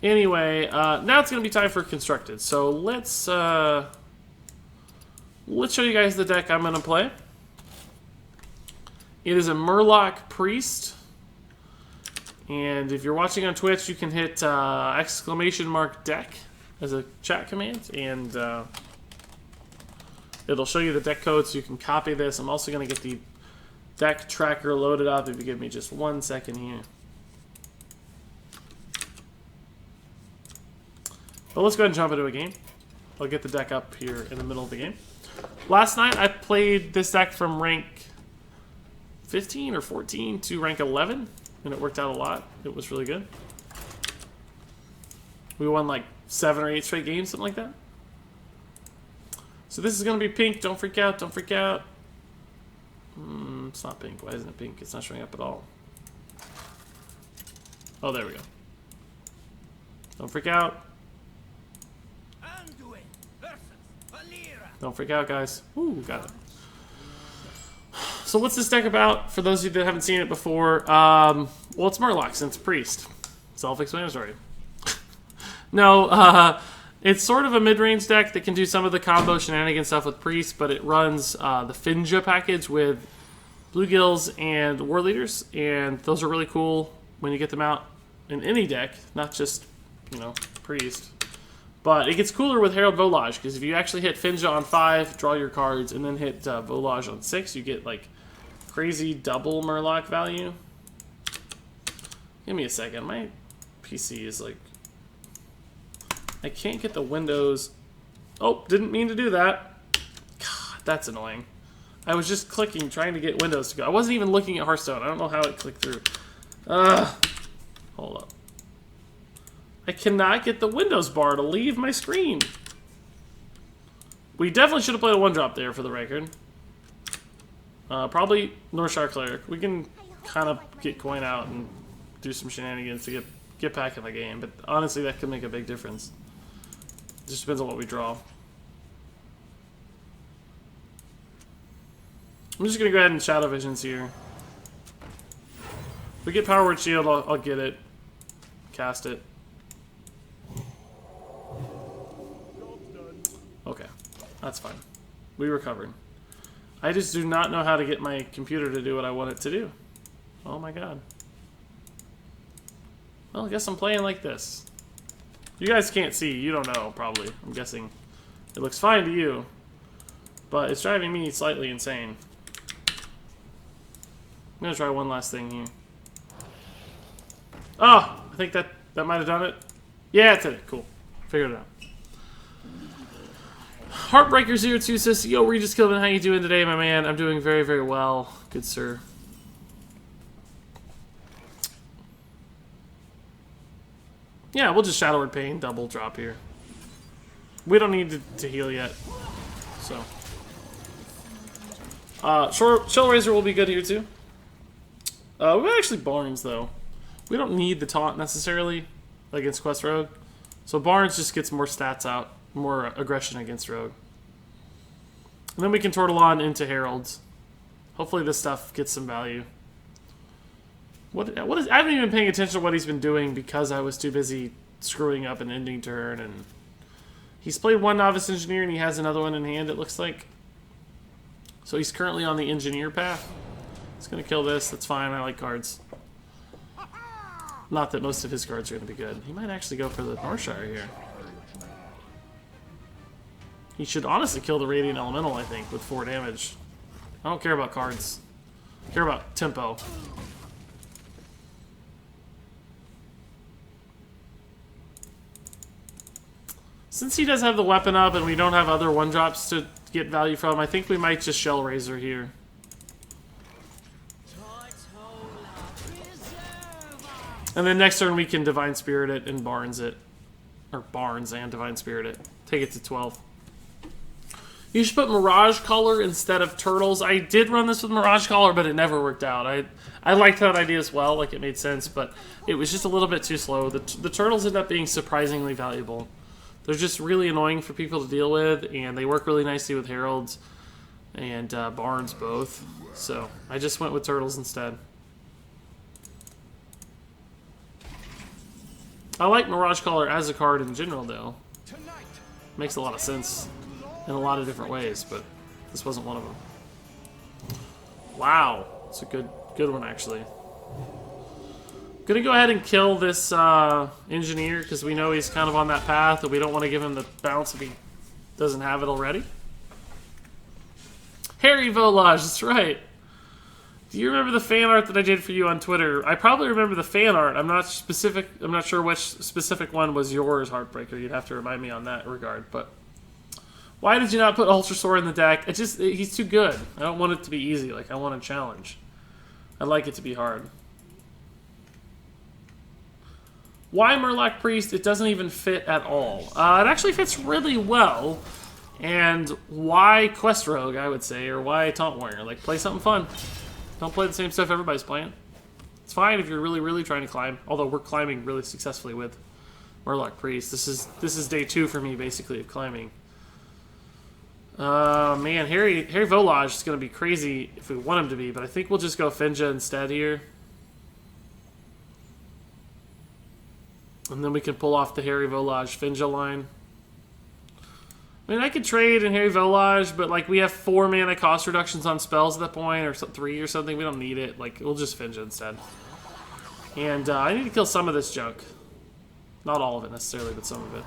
Anyway, now it's going to be time for Constructed. So let's show you guys the deck I'm going to play. It is a Murloc Priest. And if you're watching on Twitch, you can hit !deck as a chat command. And it'll show you the deck code so you can copy this. I'm also going to get the deck tracker loaded up if you give me just 1 second here. But let's go ahead and jump into a game. I'll get the deck up here in the middle of the game. Last night I played this deck from rank 15 or 14 to rank 11, and it worked out a lot. It was really good. We won like 7 or 8 straight games, something like that. So this is going to be pink. Don't freak out. Don't freak out. It's not pink. Why isn't it pink? It's not showing up at all. Oh, there we go. Don't freak out. Don't freak out, guys. Ooh, got it. So what's this deck about? For those of you that haven't seen it before, well, it's Murloc since Priest. Self-explanatory. No, it's sort of a mid-range deck that can do some of the combo shenanigans stuff with Priest, but it runs the Finja package with Bluegills and War Leaders, and those are really cool when you get them out in any deck, not just, you know, Priest. But it gets cooler with Herald Volage, because if you actually hit Finja on 5, draw your cards, and then hit Volage on 6, you get, like, crazy double Murloc value. Give me a second. My PC is, like... I can't get the windows... Oh, didn't mean to do that. God, that's annoying. I was just clicking, trying to get Windows to go. I wasn't even looking at Hearthstone. I don't know how it clicked through. Hold up. I cannot get the Windows bar to leave my screen. We definitely should have played a 1-drop there for the record. Probably Northshire Cleric. We can kind of get coin out and do some shenanigans to get back in the game. But honestly, that could make a big difference. It just depends on what we draw. I'm just going to go ahead and Shadow Visions here. If we get Power Word Shield, I'll get it. Cast it. Okay, that's fine. We recovered. I just do not know how to get my computer to do what I want it to do. Oh my God. Well, I guess I'm playing like this. You guys can't see. You don't know, probably. I'm guessing it looks fine to you. But it's driving me slightly insane. I'm going to try one last thing here. Oh! I think that might have done it. Yeah, it did it. Cool. Figured it out. Heartbreaker02 says, yo, Regis Kilvin, how you doing today, my man? I'm doing very, very well. Good, sir. Yeah, we'll just Shadow Word Pain, double drop here. We don't need to heal yet. So. Shell Razor will be good here, too. We actually Barnes though. We don't need the taunt necessarily against Quest Rogue, so Barnes just gets more stats out, more aggression against Rogue, and then we can turtle on into Heralds. Hopefully this stuff gets some value. What is? I haven't even been paying attention to what he's been doing because I was too busy screwing up an ending turn, and he's played one Novice Engineer and he has another one in hand, it looks like. So he's currently on the Engineer path. He's gonna kill this. That's fine. I like cards. Not that most of his cards are gonna be good. He might actually go for the Northshire here. He should honestly kill the Radiant Elemental, I think, with 4 damage. I don't care about cards. I care about tempo. Since he does have the weapon up and we don't have other 1-drops to get value from, I think we might just Shell Razor here. And then next turn we can Divine Spirit it and Barnes it. Or Barnes and Divine Spirit it. Take it to 12. You should put Mirage Collar instead of Turtles. I did run this with Mirage Collar, but it never worked out. I liked that idea as well, like it made sense, but it was just a little bit too slow. The Turtles end up being surprisingly valuable. They're just really annoying for people to deal with, and they work really nicely with Heralds and Barnes both. So I just went with Turtles instead. I like Mirage Collar as a card in general, though. Makes a lot of sense in a lot of different ways, but this wasn't one of them. Wow, it's a good one actually. Gonna go ahead and kill this Engineer because we know he's kind of on that path, and we don't want to give him the bounce if he doesn't have it already. Harry Volage, that's right. Do you remember the fan art that I did for you on Twitter? I probably remember the fan art. I'm not sure which specific one was yours, Heartbreaker. You'd have to remind me on that regard. But why did you not put Ultra Sword in the deck? He's too good. I don't want it to be easy. Like, I want a challenge. I'd like it to be hard. Why Murloc Priest? It doesn't even fit at all. It actually fits really well. And why Quest Rogue, I would say, or why Taunt Warrior? Like, play something fun. Don't play the same stuff everybody's playing. It's fine if you're really, really trying to climb. Although we're climbing really successfully with Murloc Priest. This is day 2 for me, basically, of climbing. Man, Harry Volage is going to be crazy if we want him to be, but I think we'll just go Finja instead here. And then we can pull off the Harry Volage Finja line. I mean, I could trade in Harry Volage, but like we have 4 mana cost reductions on spells at that point, or 3 or something. We don't need it. Like, we'll just Finja instead. And I need to kill some of this junk. Not all of it necessarily, but some of it.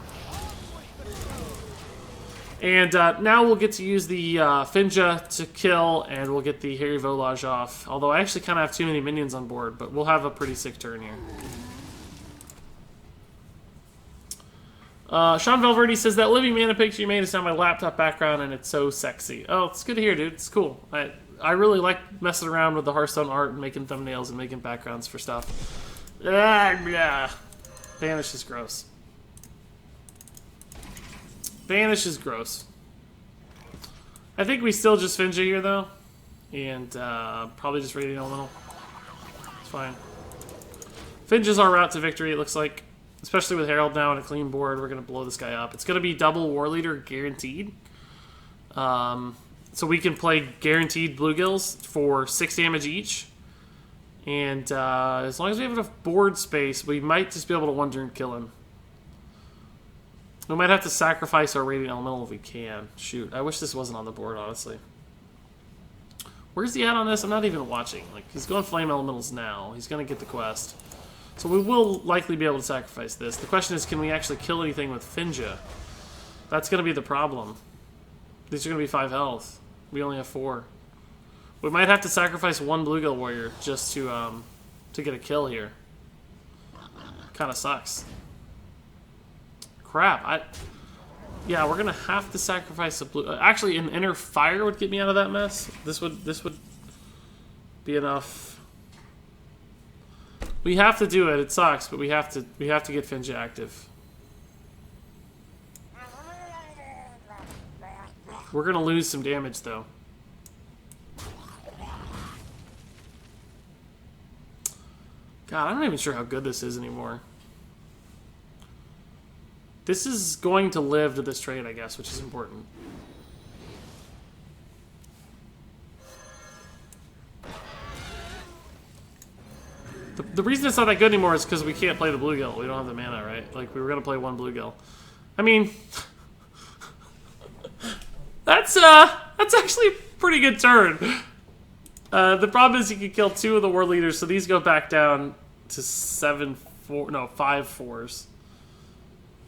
And now we'll get to use the Finja to kill, and we'll get the Harry Volage off. Although I actually kind of have too many minions on board, but we'll have a pretty sick turn here. Sean Valverde says, that living mana picture you made is on my laptop background, and it's so sexy. Oh, it's good to hear, dude. It's cool. I really like messing around with the Hearthstone art and making thumbnails and making backgrounds for stuff. Banish is gross. Banish is gross. I think we still just Finja here, though. And probably just Radiant Elemental. It's fine. Finja's our route to victory, it looks like. Especially with Herald now and a clean board, we're going to blow this guy up. It's going to be double War Leader guaranteed. So we can play guaranteed Bluegills for 6 damage each. And as long as we have enough board space, we might just be able to one-turn kill him. We might have to sacrifice our Radiant Elemental if we can. Shoot, I wish this wasn't on the board, honestly. Where's he at on this? I'm not even watching. Like, he's going Flame Elementals now. He's going to get the quest. So we will likely be able to sacrifice this. The question is, can we actually kill anything with Finja? That's going to be the problem. These are going to be 5 health. We only have 4. We might have to sacrifice 1 Bluegill Warrior just to get a kill here. Kind of sucks. Crap. Yeah, we're going to have to sacrifice a blue... actually, an Inner Fire would get me out of that mess. This would be enough... We have to do it. It sucks, but we have to get Finja active. We're gonna lose some damage though. God, I'm not even sure how good this is anymore. This is going to live to this trade, I guess, which is important. The reason it's not that good anymore is because we can't play the bluegill. We don't have the mana, right? Like, we were going to play one bluegill. I mean, that's actually a pretty good turn. The problem is you can kill 2 of the war leaders, so these go back down to 5 fours.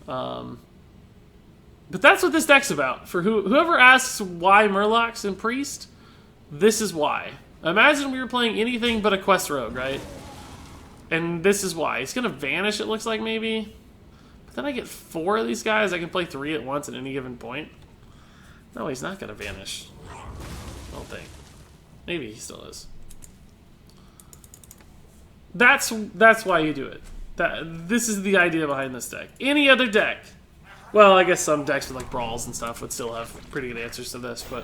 But that's what this deck's about. For whoever asks why Murlocs and Priest, this is why. Imagine we were playing anything but a quest rogue, right? And this is why. He's gonna vanish, it looks like, maybe. But then I get 4 of these guys. I can play 3 at once at any given point. No, he's not gonna vanish. I don't think. Maybe he still is. That's why you do it. This is the idea behind this deck. Any other deck, well, I guess some decks with like brawls and stuff would still have pretty good answers to this, but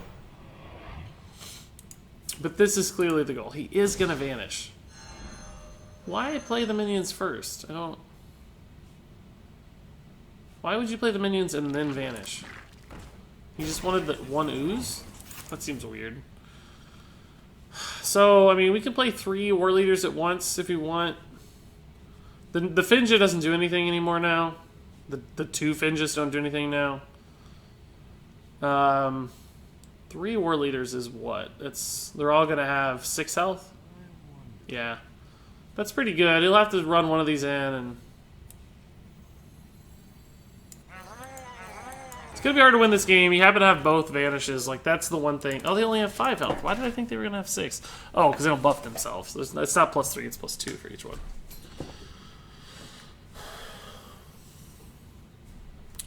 this is clearly the goal. He is gonna vanish. Why play the minions first? I don't. Why would you play the minions and then vanish? You just wanted the 1 ooze? That seems weird. So, I mean, we can play 3 war leaders at once if you want. The Finja doesn't do anything anymore now. The 2 Finjas don't do anything now. 3 war leaders is what? They're all gonna have 6 health? Yeah. That's pretty good. He'll have to run one of these in and... It's gonna be hard to win this game. You happen to have both vanishes. Like, that's the one thing. Oh, they only have 5 health. Why did I think they were gonna have 6? Oh, because they don't buff themselves. It's not +3, it's +2 for each one.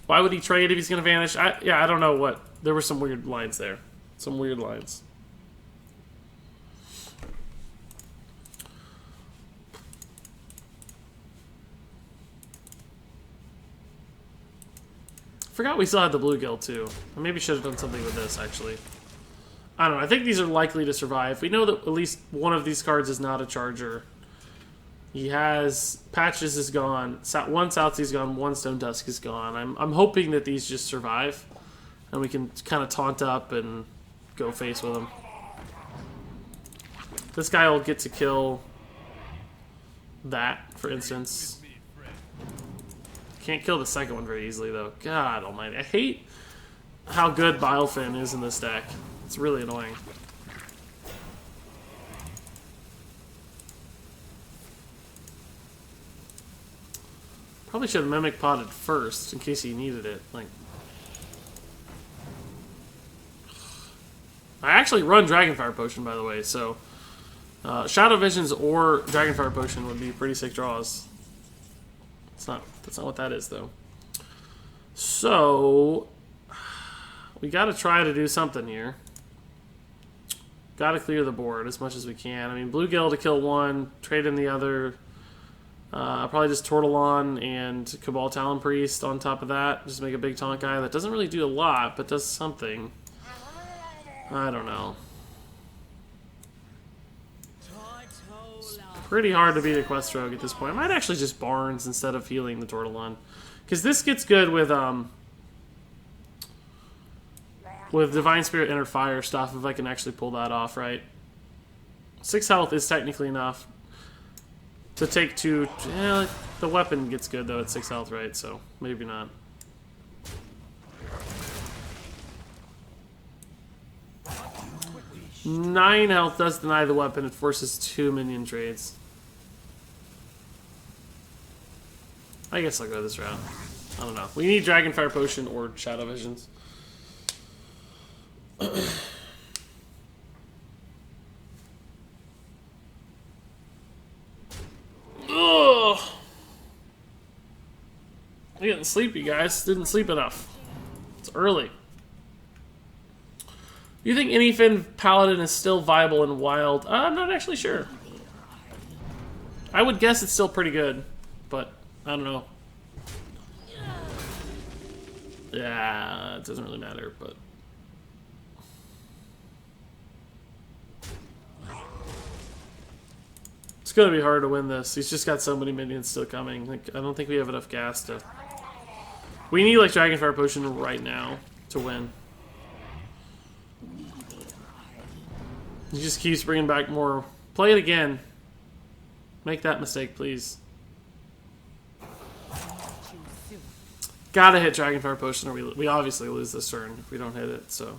Why would he trade if he's gonna vanish? I don't know what. There were some weird lines there. Some weird lines. Forgot we still had the bluegill too. I maybe should have done something with this, actually. I don't know. I think these are likely to survive. We know that at least one of these cards is not a charger. He has... Patches is gone. One Southsea's gone. One Stone Dusk is gone. I'm hoping that these just survive. And we can kind of taunt up and go face with them. This guy will get to kill that, for instance. Can't kill the second one very easily, though. God almighty. I hate how good Bilefin is in this deck. It's really annoying. Probably should have Mimic Potted first, in case he needed it. Like, I actually run Dragonfire Potion, by the way, so... Shadow Visions or Dragonfire Potion would be pretty sick draws. That's not what that is, though. So, we gotta try to do something here. Gotta clear the board as much as we can. I mean, Bluegill to kill 1, trade in the other. Probably just Tortillon and Cabal Talon Priest on top of that. Just make a big taunt guy that doesn't really do a lot, but does something. I don't know. Pretty hard to beat a Quest Rogue at this point. I might actually just Barnes instead of healing the Tortillon. Because this gets good with Divine Spirit Inner Fire stuff, if I can actually pull that off, right? 6 health is technically enough to take 2... Yeah, the weapon gets good, though, at 6 health, right? So, maybe not. Nine health does deny the weapon. It forces 2 minion trades. I guess I'll go this route. I don't know. We need Dragonfire Potion or Shadow Visions. Ugh. I'm getting sleepy, guys. Didn't sleep enough. It's early. You think any Fin Paladin is still viable and wild? I'm not actually sure. I would guess it's still pretty good, but I don't know. Yeah, it doesn't really matter, but... Let's gonna be hard to win this. He's just got so many minions still coming. Like, I don't think we have enough gas to... We need, like, Dragonfire Potion right now to win. He just keeps bringing back more. Play it again. Make that mistake, please. Gotta hit Dragonfire Potion or we obviously lose this turn if we don't hit it, so...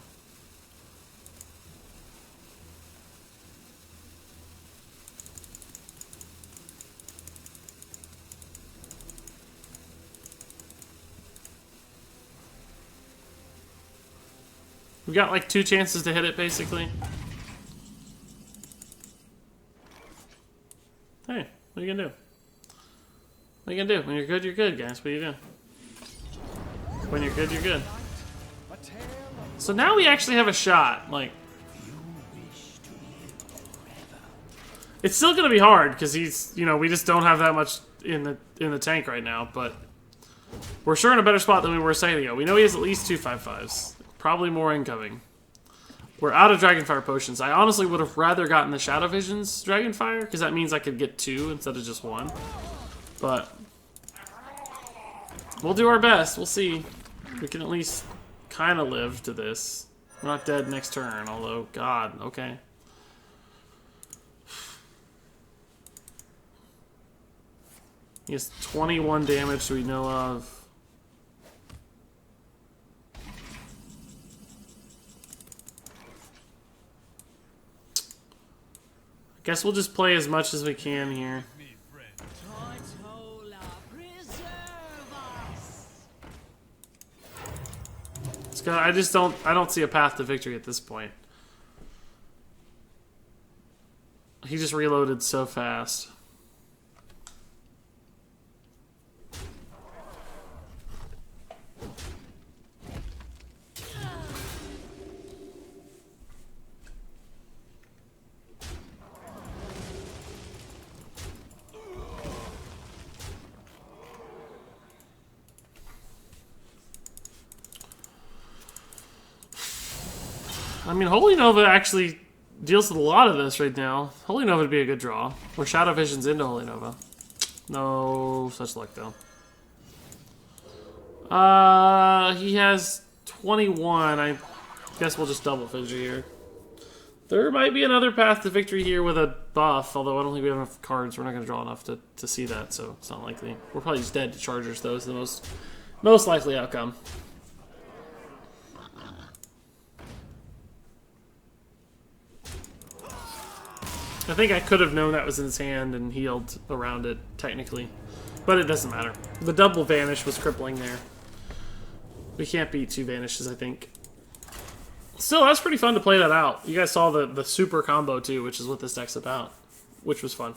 We got like 2 chances to hit it, basically. Hey, what are you gonna do? What are you gonna do? When you're good, guys. What are you doing? When you're good, you're good. So now we actually have a shot. Like, it's still gonna be hard because he's, you know, we just don't have that much in the tank right now. But we're sure in a better spot than we were a second ago. We know he has at least 2 5/5s. Probably more incoming. We're out of Dragonfire Potions. I honestly would have rather gotten the Shadow Visions Dragonfire, because that means I could get 2 instead of just 1. But we'll do our best. We'll see. We can at least kind of live to this. We're not dead next turn, although, God, okay. He has 21 damage we know of. Guess we'll just play as much as we can here. I just don't see a path to victory at this point. He just reloaded so fast. I mean, Holy Nova actually deals with a lot of this right now. Holy Nova would be a good draw. Or Shadow Vision's into Holy Nova. No such luck, though. He has 21. I guess we'll just double fidget here. There might be another path to victory here with a buff, although I don't think we have enough cards. We're not going to draw enough to see that, so it's not likely. We're probably just dead to Chargers, though, is the most likely outcome. I think I could have known that was in his hand and healed around it, technically. But it doesn't matter. The double vanish was crippling there. We can't beat 2 vanishes, I think. Still, that's pretty fun to play that out. You guys saw the super combo, too, which is what this deck's about. Which was fun.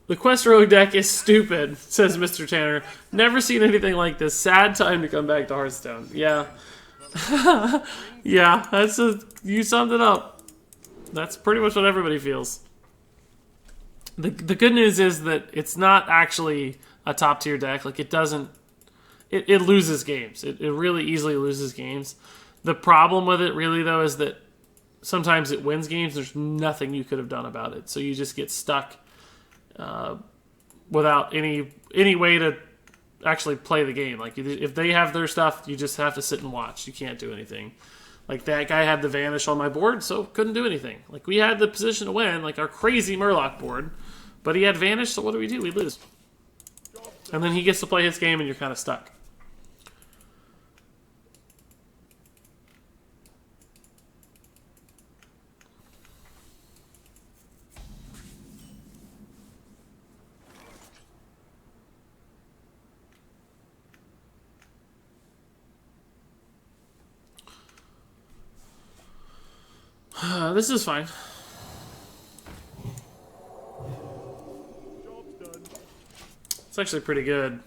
The Quest Rogue deck is stupid, says Mr. Tanner. Never seen anything like this. Sad time to come back to Hearthstone. Yeah. Yeah, you summed it up. That's pretty much what everybody feels. The good news is that it's not actually a top tier deck. Like, it doesn't... It loses games. It really easily loses games. The problem with it, really, though, is that sometimes it wins games. There's nothing you could have done about it. So you just get stuck... without any way to actually play the game. Like, if they have their stuff, you just have to sit and watch. You can't do anything. Like, that guy had the vanish on my board, so couldn't do anything. Like, we had the position to win, like our crazy Murloc board, but he had vanish, so what do? We lose. And then he gets to play his game, and you're kind of stuck. This is fine. It's actually pretty good.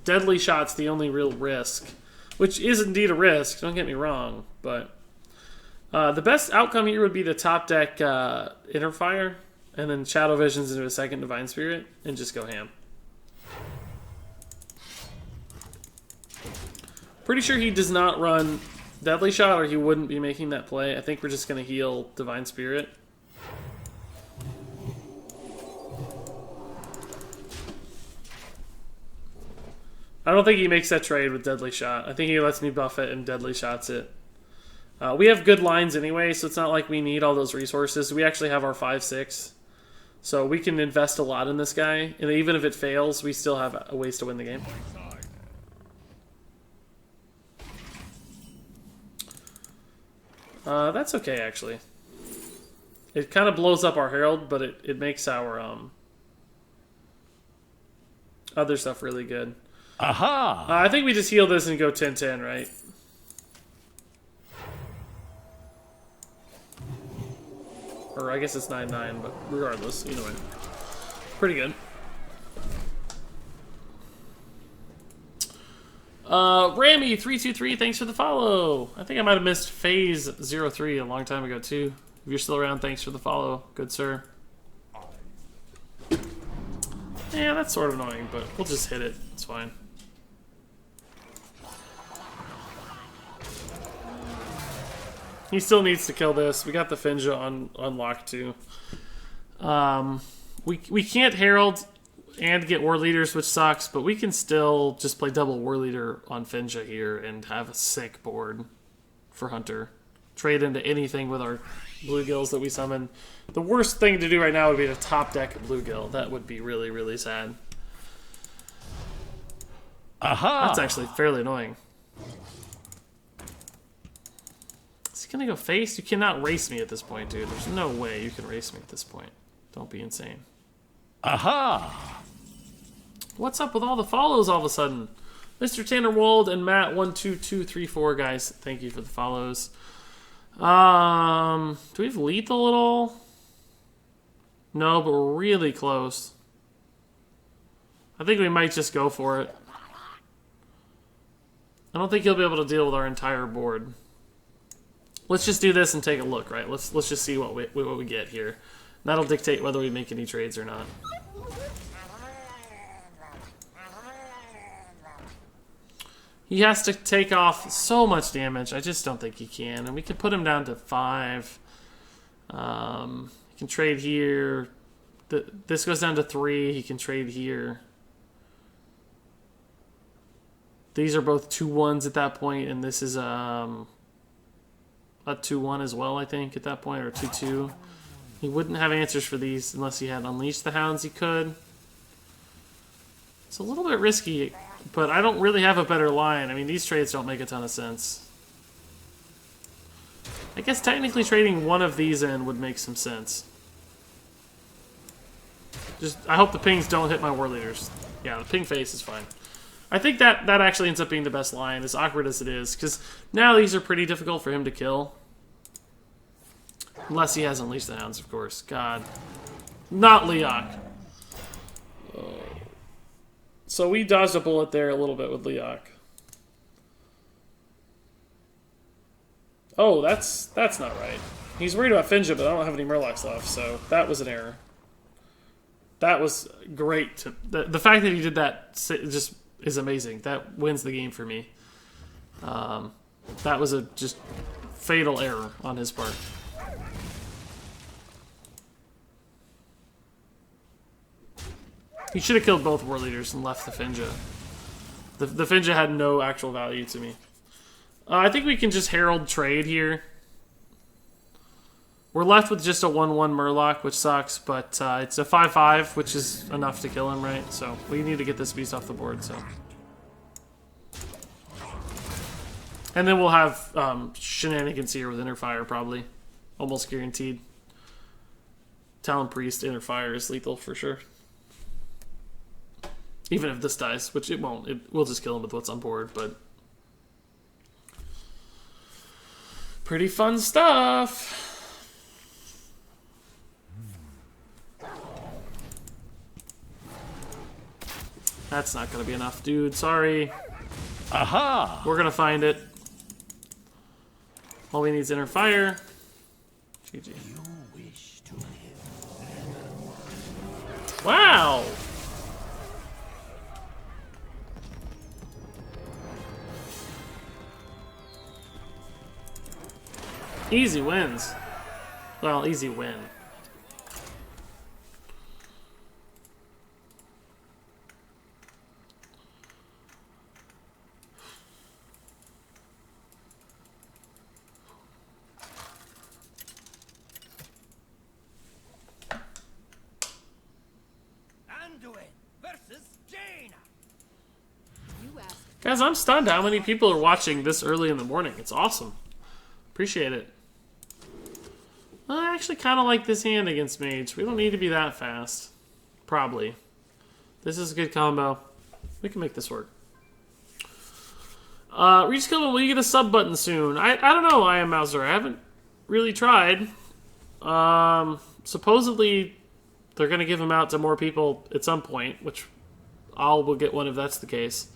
Deadly Shot's the only real risk, which is indeed a risk, don't get me wrong, but the best outcome here would be the top deck Interfire, and then Shadow Visions into a second Divine Spirit, and just go ham. Pretty sure he does not run Deadly Shot or he wouldn't be making that play. I think we're just going to heal Divine Spirit. I don't think he makes that trade with Deadly Shot. I think he lets me buff it and Deadly Shots it. We have good lines anyway, so it's not like we need all those resources. We actually have our 5-6. So we can invest a lot in this guy. And even if it fails, we still have a ways to win the game. That's okay, actually. It kind of blows up our Herald, but it makes our other stuff really good. Aha! I think we just heal this and go 10-10, right? Or I guess it's 9-9, but regardless, either way. Pretty good. Ramy323, thanks for the follow. I think I might have missed Phase 03 a long time ago, too. If you're still around, thanks for the follow. Good, sir. Yeah, that's sort of annoying, but we'll just hit it. It's fine. He still needs to kill this. We got the Finja on lock, too. We can't Herald and get War Leaders, which sucks, but we can still just play double War Leader on Finja here and have a sick board for Hunter. Trade into anything with our Bluegills that we summon. The worst thing to do right now would be to top deck a Bluegill. That would be really, really sad. Aha! That's actually fairly annoying. Is he gonna go face? You cannot race me at this point, dude. There's no way you can race me at this point. Don't be insane. Aha! What's up with all the follows all of a sudden? Mr. Tanner Wold and Matt12234, guys. Thank you for the follows. Do we have lethal at all? No, but we're really close. I think we might just go for it. I don't think he'll be able to deal with our entire board. Let's just do this and take a look, right? Let's just see what we get here. That'll dictate whether we make any trades or not. He has to take off so much damage. I just don't think he can. And we can put him down to 5. He can trade here. This goes down to 3. He can trade here. These are both 2-1s at that point, and this is a 2-1 as well, I think, at that point, or 2-2. He wouldn't have answers for these unless he had Unleashed the Hounds. He could. It's a little bit risky, but I don't really have a better line. I mean, these trades don't make a ton of sense. I guess technically trading one of these in would make some sense. I hope the pings don't hit my War Leaders. Yeah, the ping face is fine. I think that actually ends up being the best line, as awkward as it is, because now these are pretty difficult for him to kill. Unless he has Unleashed the Hounds, of course. God. Not Leok. Oh. So we dodged a bullet there a little bit with Leok. Oh, that's not right. He's worried about Finja, but I don't have any Murlocs left, so that was an error. That was great. The fact that he did that just is amazing. That wins the game for me. That was a just fatal error on his part. He should have killed both War Leaders and left the Finja. The Finja had no actual value to me. I think we can just Herald trade here. We're left with just a 1-1 Murloc, which sucks, but it's a 5-5, which is enough to kill him, right? So we need to get this beast off the board, so. And then we'll have shenanigans here with Inner Fire, probably. Almost guaranteed. Talon Priest, Inner Fire is lethal for sure. Even if this dies, which it won't. We'll just kill him with what's on board, but... pretty fun stuff! That's not going to be enough, dude. Sorry. Aha! We're going to find it. All we need is Inner Fire. GG. Wow! Easy wins. Well, easy win. Anduin versus Jaina. You asked. Guys, I'm stunned how many people are watching this early in the morning. It's awesome. Appreciate it. I actually kind of like this hand against Mage. We don't need to be that fast. Probably. This is a good combo. We can make this work. Reach Kilman, will you get a sub button soon? I don't know, I am Mauser. I haven't really tried. Supposedly, they're going to give them out to more people at some point, which will get one if that's the case.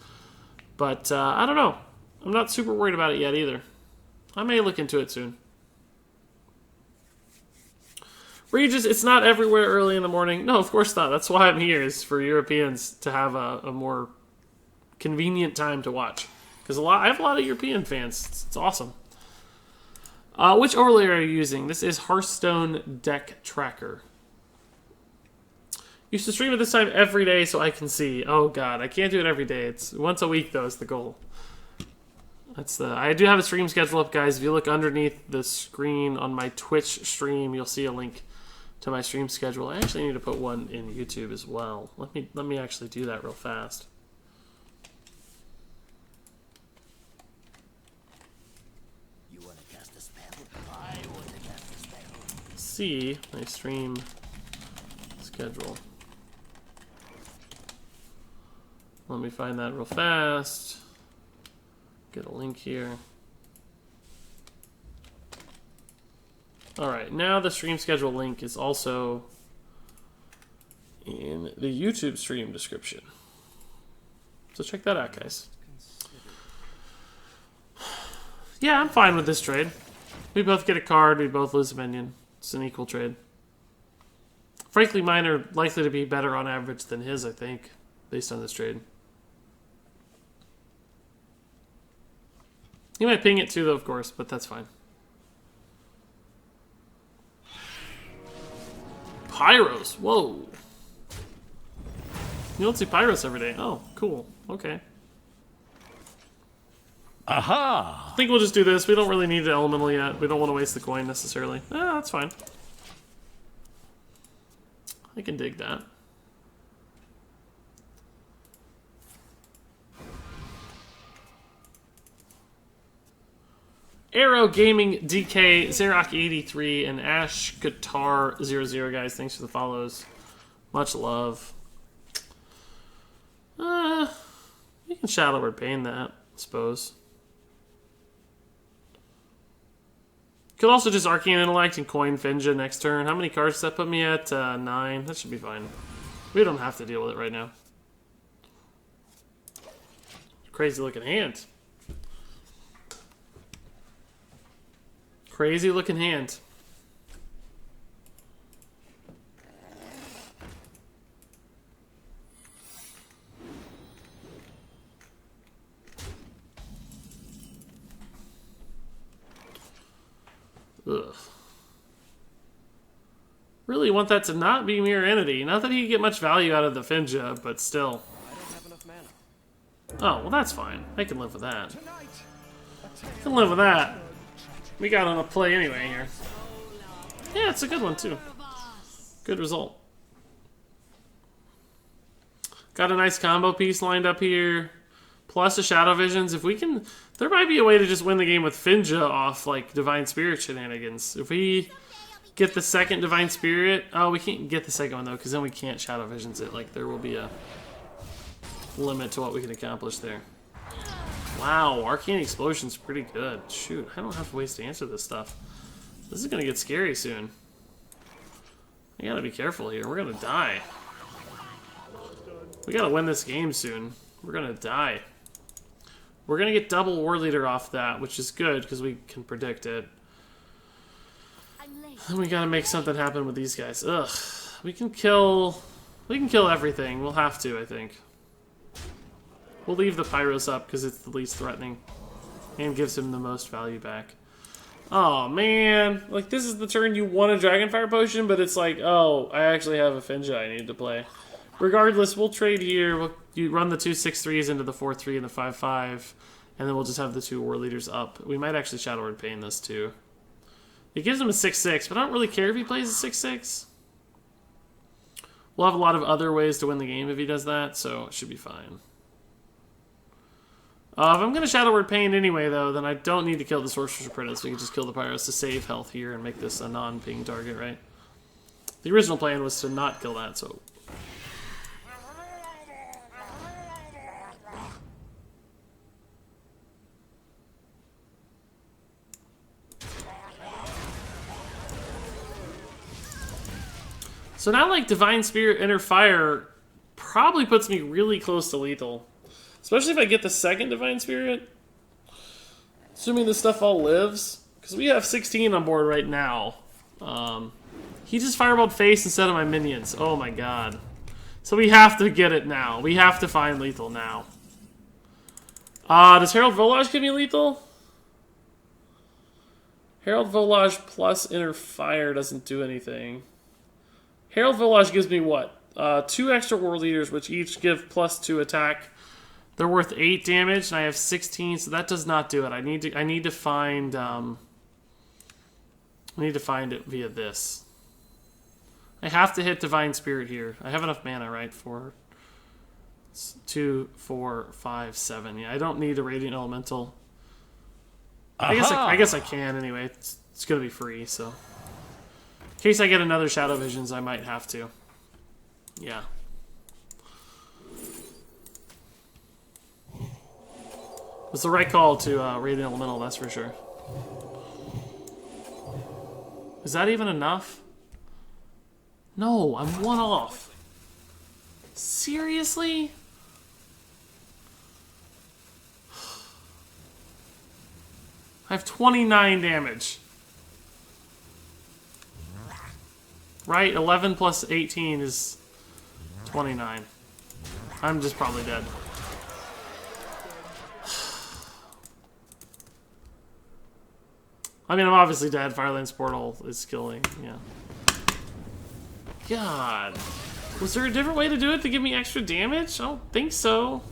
But, I don't know. I'm not super worried about it yet either. I may look into it soon. Regis, it's not everywhere early in the morning. No, of course not. That's why I'm here, is for Europeans to have a more convenient time to watch. Because I have a lot of European fans. It's awesome. Which overlay are you using? This is Hearthstone Deck Tracker. Used to stream at this time every day so I can see. Oh god, I can't do it every day. It's once a week though is the goal. I do have a stream schedule up, guys. If you look underneath the screen on my Twitch stream, you'll see a link to my stream schedule. I actually need to put one in YouTube as well. Let me actually do that real fast. You want to cast a spell? I want to cast a spell. See my stream schedule. Let me find that real fast. Get a link here. Alright, now the stream schedule link is also in the YouTube stream description. So check that out, guys. Yeah, I'm fine with this trade. We both get a card, we both lose a minion. It's an equal trade. Frankly, mine are likely to be better on average than his, I think, based on this trade. You might ping it too, though, of course, but that's fine. Pyros, whoa. You don't see Pyros every day. Oh, cool. Okay. Aha! I think we'll just do this. We don't really need the elemental yet. We don't want to waste the coin necessarily. That's fine. I can dig that. Arrow Gaming DK, Xerox83, and Ash Guitar 00, guys. Thanks for the follows. Much love. We can Shadow Word Pain that, I suppose. Could also just Arcane Intellect and Coin Finja next turn. How many cards does that put me at? 9. That should be fine. We don't have to deal with it right now. Crazy looking hand. Crazy looking hand. Ugh. Really want that to not be Mirror Entity. Not that you get much value out of the Finja, but still. I don't have enough mana. Oh, well that's fine. I can live with that. I can live with that. We got on a play anyway here. Yeah, it's a good one too. Good result. Got a nice combo piece lined up here. Plus the Shadow Visions. If we can... There might be a way to just win the game with Finja off, like, Divine Spirit shenanigans. If we get the second Divine Spirit... Oh, we can't get the second one, though, because then we can't Shadow Visions it. Like, there will be a limit to what we can accomplish there. Wow, Arcane Explosion's pretty good. Shoot, I don't have ways to answer this stuff. This is gonna get scary soon. We gotta be careful here. We're gonna die. We gotta win this game soon. We're gonna die. We're gonna get double War Leader off that, which is good because we can predict it. And we gotta make something happen with these guys. Ugh. We can kill everything. We'll have to, I think. We'll leave the Pyros up because it's the least threatening and gives him the most value back. Oh man, like this is the turn you want a Dragonfire potion, but it's like, oh, I actually have a Finja I need to play. Regardless, we'll trade here. You run the 2 6/3s into the 4/3 and the 5/5, and then we'll just have the 2 War Leaders up. We might actually Shadow Word Pain this too. It gives him a 6/6, but I don't really care if he plays a 6/6. We'll have a lot of other ways to win the game if he does that, so it should be fine. If I'm going to Shadow Word Pain anyway, though, then I don't need to kill the Sorcerer's Apprentice. We can just kill the Pyros to save health here and make this a non-ping target, right? The original plan was to not kill that, so... So now, like, Divine Spirit, Inner Fire probably puts me really close to lethal. Especially if I get the second Divine Spirit. Assuming this stuff all lives. Because we have 16 on board right now. He just Fireballed face instead of my minions. Oh my god. So we have to get it now. We have to find lethal now. Does Herald Volage give me lethal? Herald Volage plus Inner Fire doesn't do anything. Herald Volage gives me what? 2 extra War Leaders, which each give +2 attack. They're worth 8 damage, and I have 16, so that does not do it. I need to find it via this. I have to hit Divine Spirit here. I have enough mana, right? For 2, 4, 5, 7. Yeah, I don't need a Radiant Elemental. I guess I can anyway. It's gonna be free, so. In case I get another Shadow Visions, I might have to. Yeah. It's the right call to Radiant Elemental, that's for sure. Is that even enough? No, I'm 1 off. Seriously? I have 29 damage. Right? 11 plus 18 is 29. I'm just probably dead. I mean, I'm obviously dead. Firelands Portal is killing, yeah. God. Was there a different way to do it to give me extra damage? I don't think so.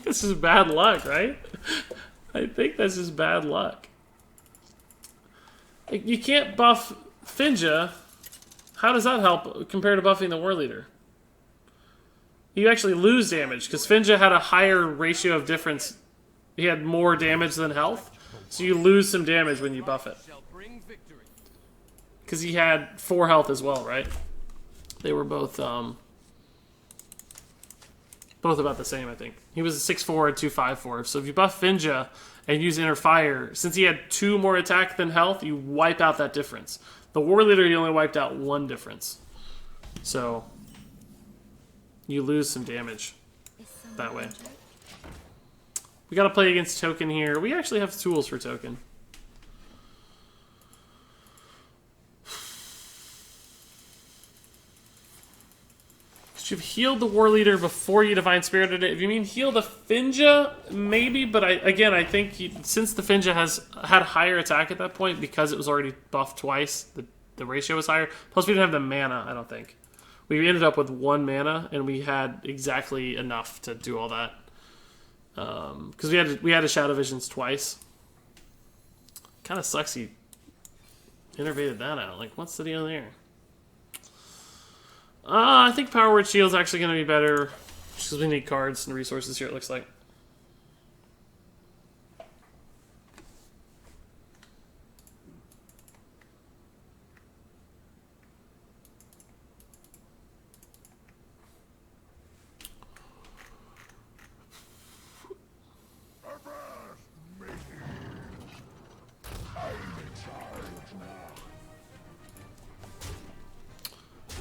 This is bad luck, right? I think this is bad luck. Like, you can't buff Finja. How does that help compared to buffing the War Leader? You actually lose damage, because Finja had a higher ratio of difference. He had more damage than health, so you lose some damage when you buff it. Because he had 4 health as well, right? They were both about the same, I think. He was a 6/4 and 2/5/4. So if you buff Finja and use Inner Fire, since he had 2 more attack than health, you wipe out that difference. The War Leader, you only wiped out 1 difference. So you lose some damage that way. We gotta play against Token here. We actually have tools for Token. You've healed the War Leader before you Divine Spirited it. If you mean heal the Finja, maybe, but I think since the Finja had higher attack at that point, because it was already buffed twice, the ratio was higher. Plus we didn't have the mana, I don't think. We ended up with 1 mana, and we had exactly enough to do all that. Because we had a Shadow Visions twice. Kind of sucks he innervated that out. Like, what's the deal there? I think Power Word Shield's actually going to be better, just because we need cards and resources here, it looks like.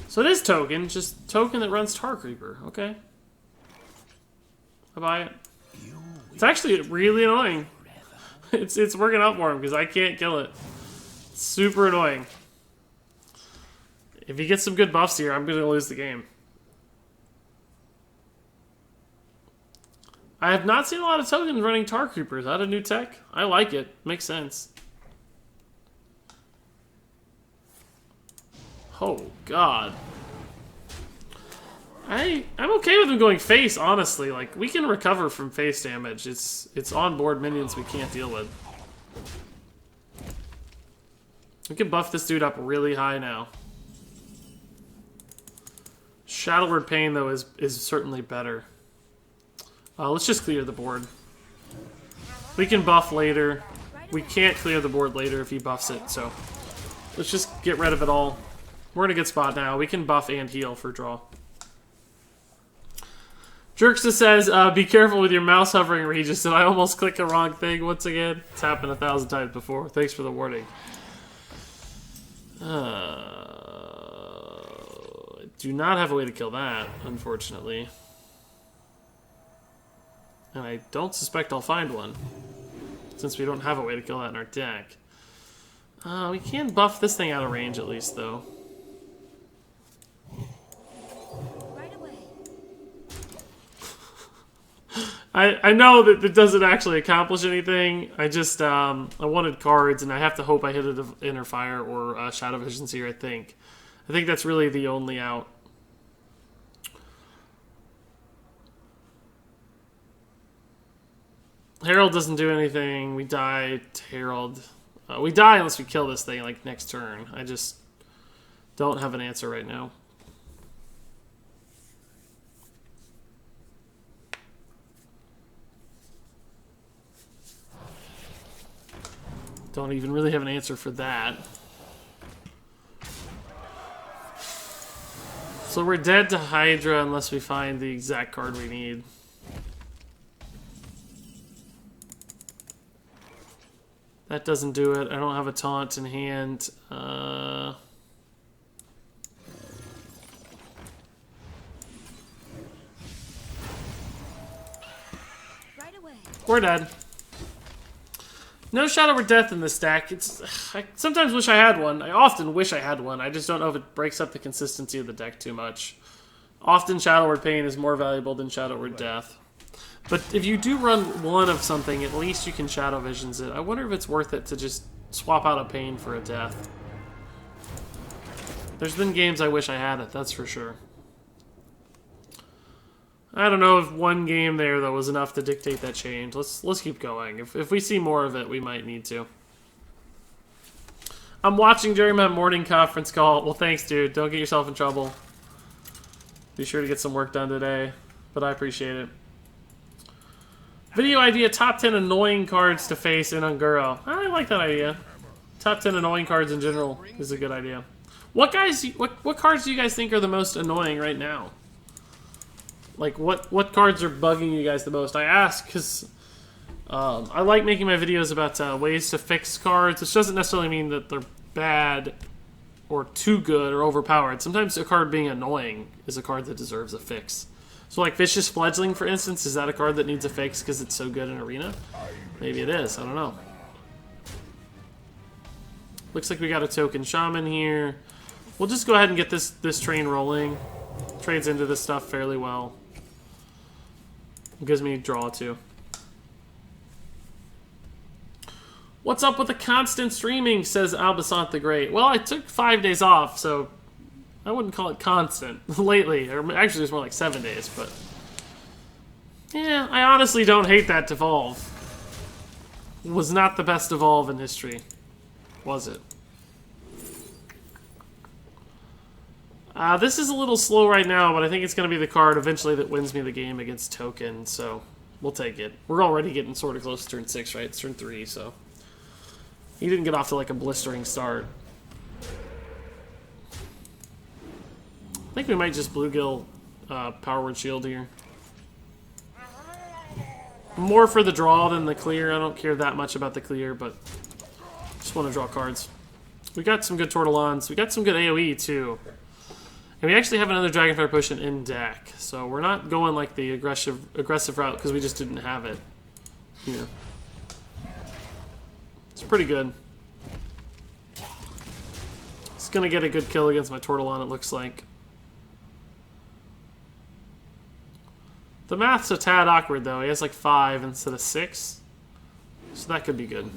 So it is Token, just Token that runs Tar Creeper. Okay. I buy it. It's actually really annoying. It's working out for him because I can't kill it. It's super annoying. if he gets some good buffs here, I'm going to lose the game. I have not seen a lot of tokens running Tar Creepers. Is that a new tech? I like it. Makes sense. Oh, God. I'm okay with him going face, honestly. Like, we can recover from face damage. It's on-board minions we can't deal with. We can buff this dude up really high now. Shadowward Pain, though, is certainly better. Let's just clear the board. We can buff later. We can't clear the board later if he buffs it, so let's just get rid of it all. We're in a good spot now. We can buff and heal for draw. Jerksta says, be careful with your mouse hovering, Regis. Did I almost click the wrong thing once again? It's happened 1,000 times before. Thanks for the warning. I do not have a way to kill that, unfortunately. And I don't suspect I'll find one, since we don't have a way to kill that in our deck. We can buff this thing out of range at least, though. I know that it doesn't actually accomplish anything. I just, I wanted cards, and I have to hope I hit an Inner Fire or Shadow Visions here, I think. I think that's really the only out. Herald doesn't do anything. We die to Herald. We die unless we kill this thing, like, next turn. I just don't have an answer right now. Don't even really have an answer for that. So we're dead to Hydra unless we find the exact card we need. That doesn't do it. I don't have a taunt in hand. Right away. We're dead. No Shadow or Death in this deck. I sometimes wish I had one. I often wish I had one. I just don't know if it breaks up the consistency of the deck too much. Often Shadow or Pain is more valuable than Shadow or Death. But if you do run one of something, at least you can Shadow Visions it. I wonder if it's worth it to just swap out a Pain for a Death. There's been games I wish I had it, that's for sure. I don't know if one game there, though, was enough to dictate that change. Let's keep going. If we see more of it, we might need to. I'm watching during my morning conference call. Well, thanks, dude. Don't get yourself in trouble. Be sure to get some work done today, but I appreciate it. Video idea, top 10 annoying cards to face in Unguro. I like that idea. Top 10 annoying cards in general is a good idea. What cards do you guys think are the most annoying right now? Like, what cards are bugging you guys the most? I ask because I like making my videos about ways to fix cards, which doesn't necessarily mean that they're bad or too good or overpowered. Sometimes a card being annoying is a card that deserves a fix. So, like, Vicious Fledgling, for instance, is that a card that needs a fix because it's so good in Arena? Maybe it is. I don't know. Looks like we got a token Shaman here. We'll just go ahead and get this train rolling. Trades into this stuff fairly well. It gives me a draw, too. What's up with the constant streaming, says Albasant the Great. Well, I took 5 days off, so I wouldn't call it constant lately. Or actually, it's more like 7 days, but yeah, I honestly don't hate that devolve. It was not the best evolve in history, was it? This is a little slow right now, but I think it's going to be the card eventually that wins me the game against Token, so we'll take it. We're already getting sort of close to turn 6, right? It's turn 3, so he didn't get off to like a blistering start. I think we might just Bluegill Power Word Shield here. More for the draw than the clear. I don't care that much about the clear, but just want to draw cards. We got some good Tortolans. We got some good AoE, too. And we actually have another Dragonfire Potion in deck, so we're not going like the aggressive route because we just didn't have it. Yeah. It's pretty good. It's gonna get a good kill against my Tortolon, it looks like. The math's a tad awkward, though. He has like 5 instead of 6. So that could be good.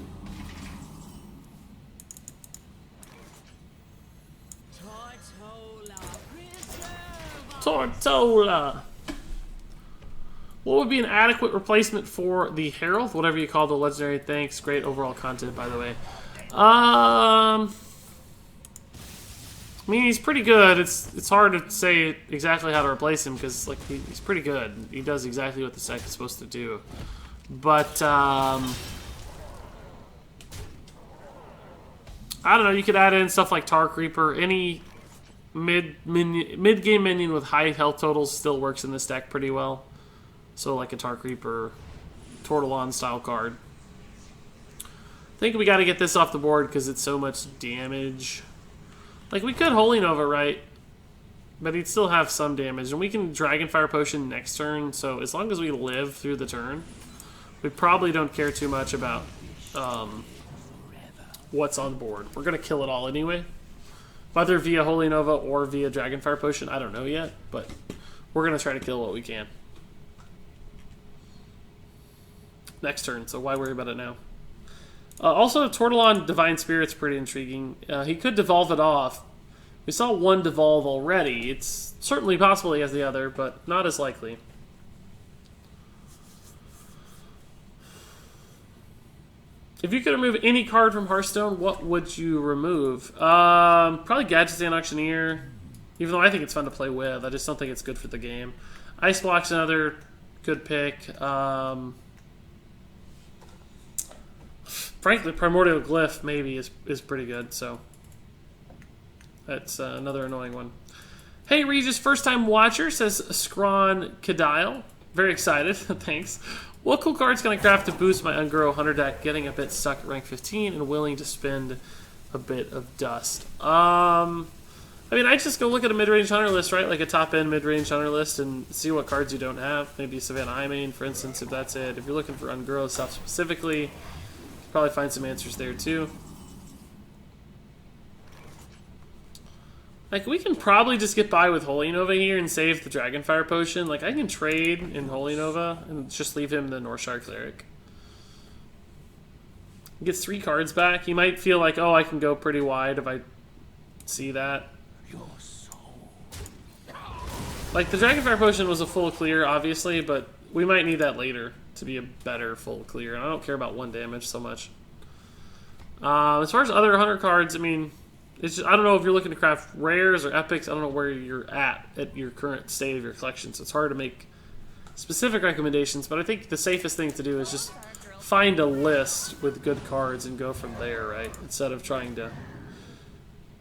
Tortola! What would be an adequate replacement for the Herald? Whatever you call the legendary. Thanks. Great overall content, by the way. I mean, he's pretty good. It's hard to say exactly how to replace him because like he's pretty good. He does exactly what the deck is supposed to do. But I don't know. You could add in stuff like Tar Creeper. Any mid-game minion with high health totals still works in this deck pretty well. So like a Tar Creeper, Tortolon style card. I think we got to get this off the board because it's so much damage. Like, we could Holy Nova, right? But he'd still have some damage. And we can Dragonfire Potion next turn, so as long as we live through the turn, we probably don't care too much about what's on board. We're going to kill it all anyway. Whether via Holy Nova or via Dragonfire Potion, I don't know yet. But we're going to try to kill what we can. Next turn, so why worry about it now? Also, Tortolon Divine Spirit's pretty intriguing. He could devolve it off. We saw one devolve already. It's certainly possible he has the other, but not as likely. If you could remove any card from Hearthstone, what would you remove? Probably Gadgetzan Auctioneer, even though I think it's fun to play with. I just don't think it's good for the game. Ice Block's another good pick. Frankly, Primordial Glyph maybe is pretty good, so that's another annoying one. Hey Regis, first time watcher, says Scrawn Kadile. Very excited, thanks. What cool cards can I craft to boost my Ungoro Hunter deck, getting a bit stuck at rank 15 and willing to spend a bit of dust? I mean, I just go look at a mid-range Hunter list, right? Like a top-end mid-range Hunter list and see what cards you don't have. Maybe Savannah Highmane, for instance, if that's it. If you're looking for Ungoro stuff specifically, probably find some answers there too. Like, we can probably just get by with Holy Nova here and save the Dragonfire Potion. Like, I can trade in Holy Nova and just leave him the Northshire Cleric. He gets 3 cards back. He might feel like, oh, I can go pretty wide if I see that. Like, the Dragonfire Potion was a full clear, obviously, but we might need that later to be a better full clear. And I don't care about 1 damage so much. As far as other Hunter cards, I mean, it's just, I don't know if you're looking to craft rares or epics. I don't know where you're at your current state of your collection, so it's hard to make specific recommendations. But I think the safest thing to do is just find a list with good cards and go from there, right? Instead of trying to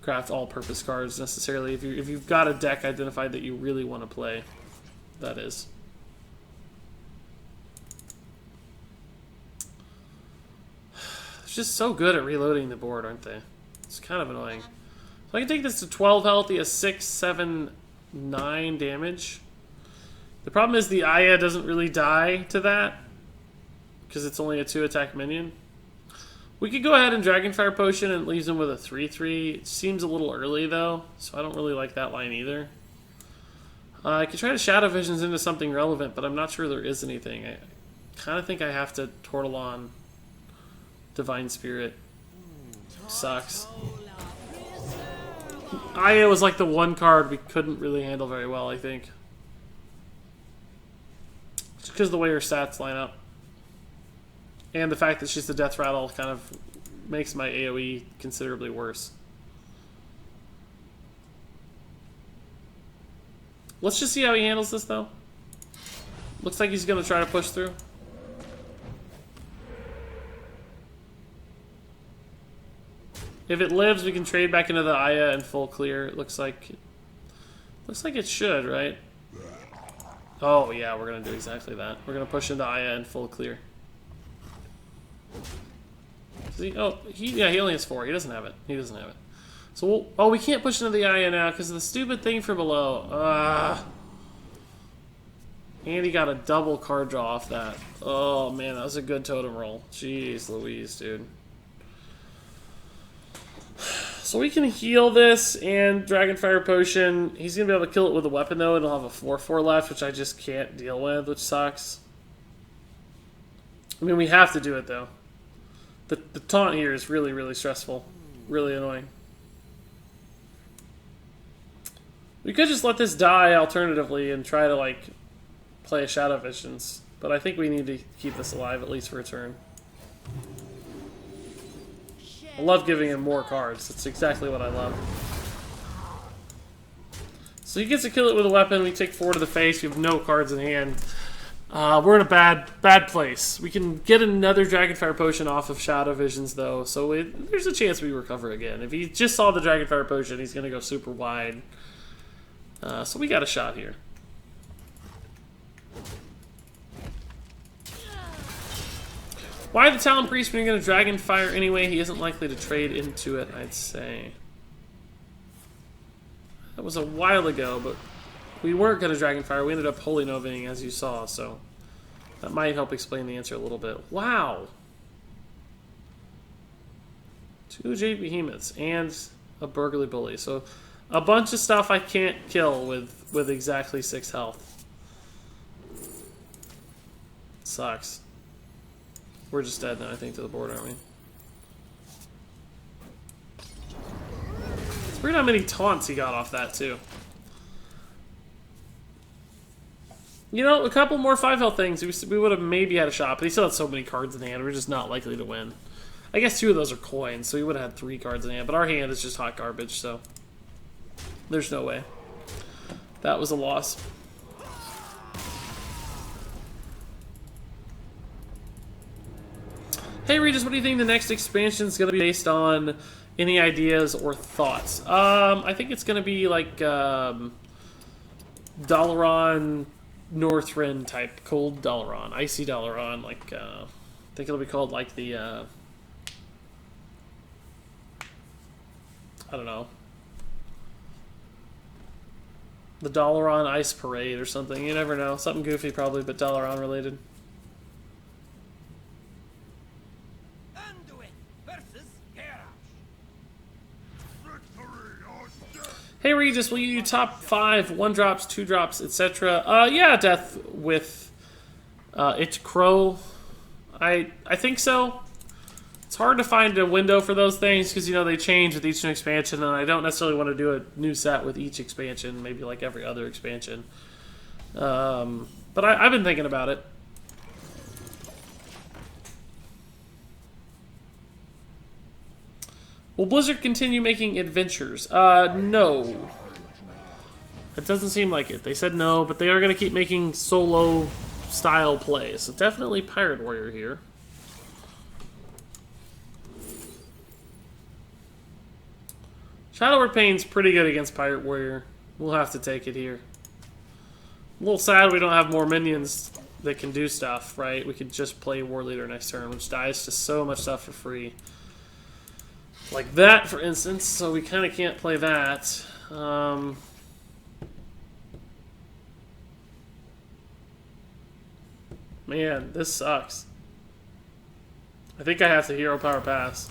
craft all-purpose cards necessarily. If you've got a deck identified that you really want to play, that is. Just so good at reloading the board, aren't they? It's kind of annoying. So I can take this to 12 health. He has 6, 7, 9 damage. The problem is the Aya doesn't really die to that because it's only a 2-attack minion. We could go ahead and Dragonfire Potion and leaves him with a 3/3. It seems a little early though, so I don't really like that line either. I could try to Shadow Visions into something relevant, but I'm not sure there is anything. I kind of think I have to Tortolon Divine Spirit. Sucks. Aya was like the one card we couldn't really handle very well, I think. Just because of the way her stats line up. And the fact that she's the Death Rattle kind of makes my AoE considerably worse. Let's just see how he handles this, though. Looks like he's going to try to push through. If it lives, we can trade back into the Aya and full clear. It looks like it should, right? Oh yeah, we're gonna do exactly that. We're gonna push into Aya and full clear. He only has 4. He doesn't have it. He doesn't have it. So we can't push into the Aya now because of the stupid thing from below. And he got a double card draw off that. Oh man, that was a good totem roll. Jeez Louise, dude. So we can heal this and Dragonfire Potion. He's going to be able to kill it with a weapon, though, and he'll have a 4/4 left, which I just can't deal with, which sucks. I mean, we have to do it, though. The taunt here is really, really stressful. Really annoying. We could just let this die alternatively and try to, like, play a Shadow Visions. But I think we need to keep this alive, at least for a turn. I love giving him more cards. That's exactly what I love. So he gets to kill it with a weapon. We take 4 to the face. We have no cards in hand. We're in a bad place. We can get another Dragonfire Potion off of Shadow Visions, though. So there's a chance we recover again. If he just saw the Dragonfire Potion, he's going to go super wide. So we got a shot here. Why the Talon Priest when you're going to Dragonfire anyway? He isn't likely to trade into it, I'd say. That was a while ago, but we weren't going to Dragonfire. We ended up Holy Novaing, as you saw, so that might help explain the answer a little bit. Wow! 2 Jade Behemoths and a Burgly Bully. So a bunch of stuff I can't kill with exactly 6 health. Sucks. We're just dead now, I think, to the board, aren't we? It's weird how many taunts he got off that, too. You know, a couple more 5 health things, we would have maybe had a shot, but he still had so many cards in hand, we're just not likely to win. I guess 2 of those are coins, so we would have had 3 cards in hand, but our hand is just hot garbage, so there's no way. That was a loss. Hey Regis, what do you think the next expansion is going to be based on? Any ideas or thoughts? I think it's going to be like Dalaran, Northrend type, cold Dalaran, icy Dalaran. Like I think it'll be called like the I don't know, the Dalaran Ice Parade or something. You never know, something goofy probably, but Dalaran related. Hey Regis, will you do top 5, 1-drops, 2-drops, etc.? Yeah, Death with It's Crow. I think so. It's hard to find a window for those things because, you know, they change with each new expansion, and I don't necessarily want to do a new set with each expansion, maybe like every other expansion. But I've been thinking about it. Will Blizzard continue making adventures? No. It doesn't seem like it. They said no, but they are going to keep making solo-style plays. So definitely Pirate Warrior here. Shadowward Pain's pretty good against Pirate Warrior. We'll have to take it here. A little sad we don't have more minions that can do stuff, right? We could just play War Leader next turn, which dies to so much stuff for free. Like that, for instance, so we kind of can't play that. Man, this sucks. I think I have to Hero Power Pass.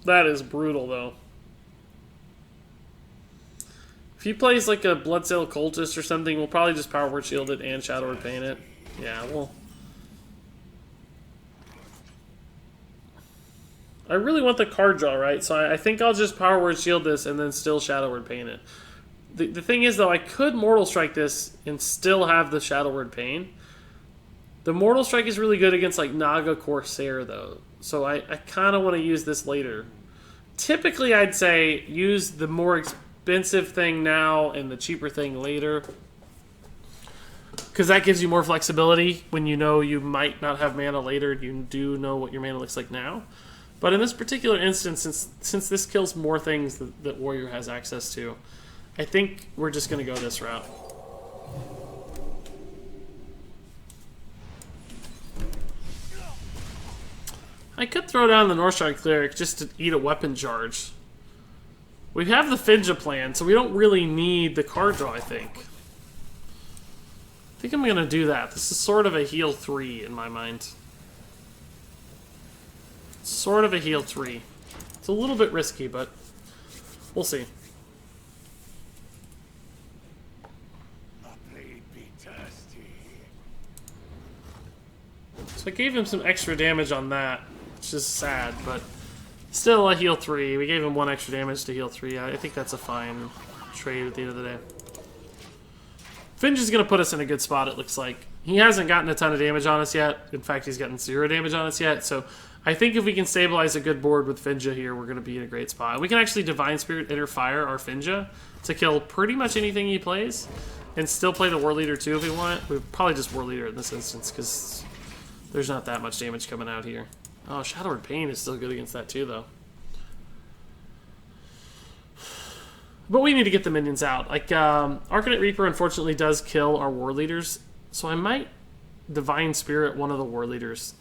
That is brutal, though. If he plays like a Bloodsail Cultist or something, we'll probably just Power Word Shield it and Shadow Word Paint it. Yeah, well... I really want the card draw, right? So I think I'll just Power Word Shield this and then still Shadow Word Paint it. The thing is, though, I could Mortal Strike this and still have the Shadow Word Paint. The Mortal Strike is really good against, like, Naga Corsair, though. So I kind of want to use this later. Typically, I'd say use the more expensive thing now and the cheaper thing later. Because that gives you more flexibility when you know you might not have mana later. You do know what your mana looks like now. But in this particular instance, since this kills more things that Warrior has access to, I think we're just going to go this route. I could throw down the Northshire Cleric just to eat a weapon charge. We have the Finja plan, so we don't really need the card draw, I think. I think I'm going to do that. This is sort of a heal 3 in my mind. Sort of a heal 3. It's a little bit risky, but we'll see. So I gave him some extra damage on that, which is sad, but still a heal 3. We gave him 1 extra damage to heal 3. I think that's a fine trade at the end of the day. Finge is going to put us in a good spot, it looks like. He hasn't gotten a ton of damage on us yet. In fact, he's gotten 0 damage on us yet. So I think if we can stabilize a good board with Finge here, we're going to be in a great spot. We can actually Divine Spirit Inner Fire our Finge to kill pretty much anything he plays and still play the War Leader too if we want. We'd probably just War Leader in this instance because there's not that much damage coming out here. Oh, Shadowward Pain is still good against that too, though. But we need to get the minions out. Like, Arcanite Reaper unfortunately does kill our War Leaders, so I might Divine Spirit one of the War Leaders.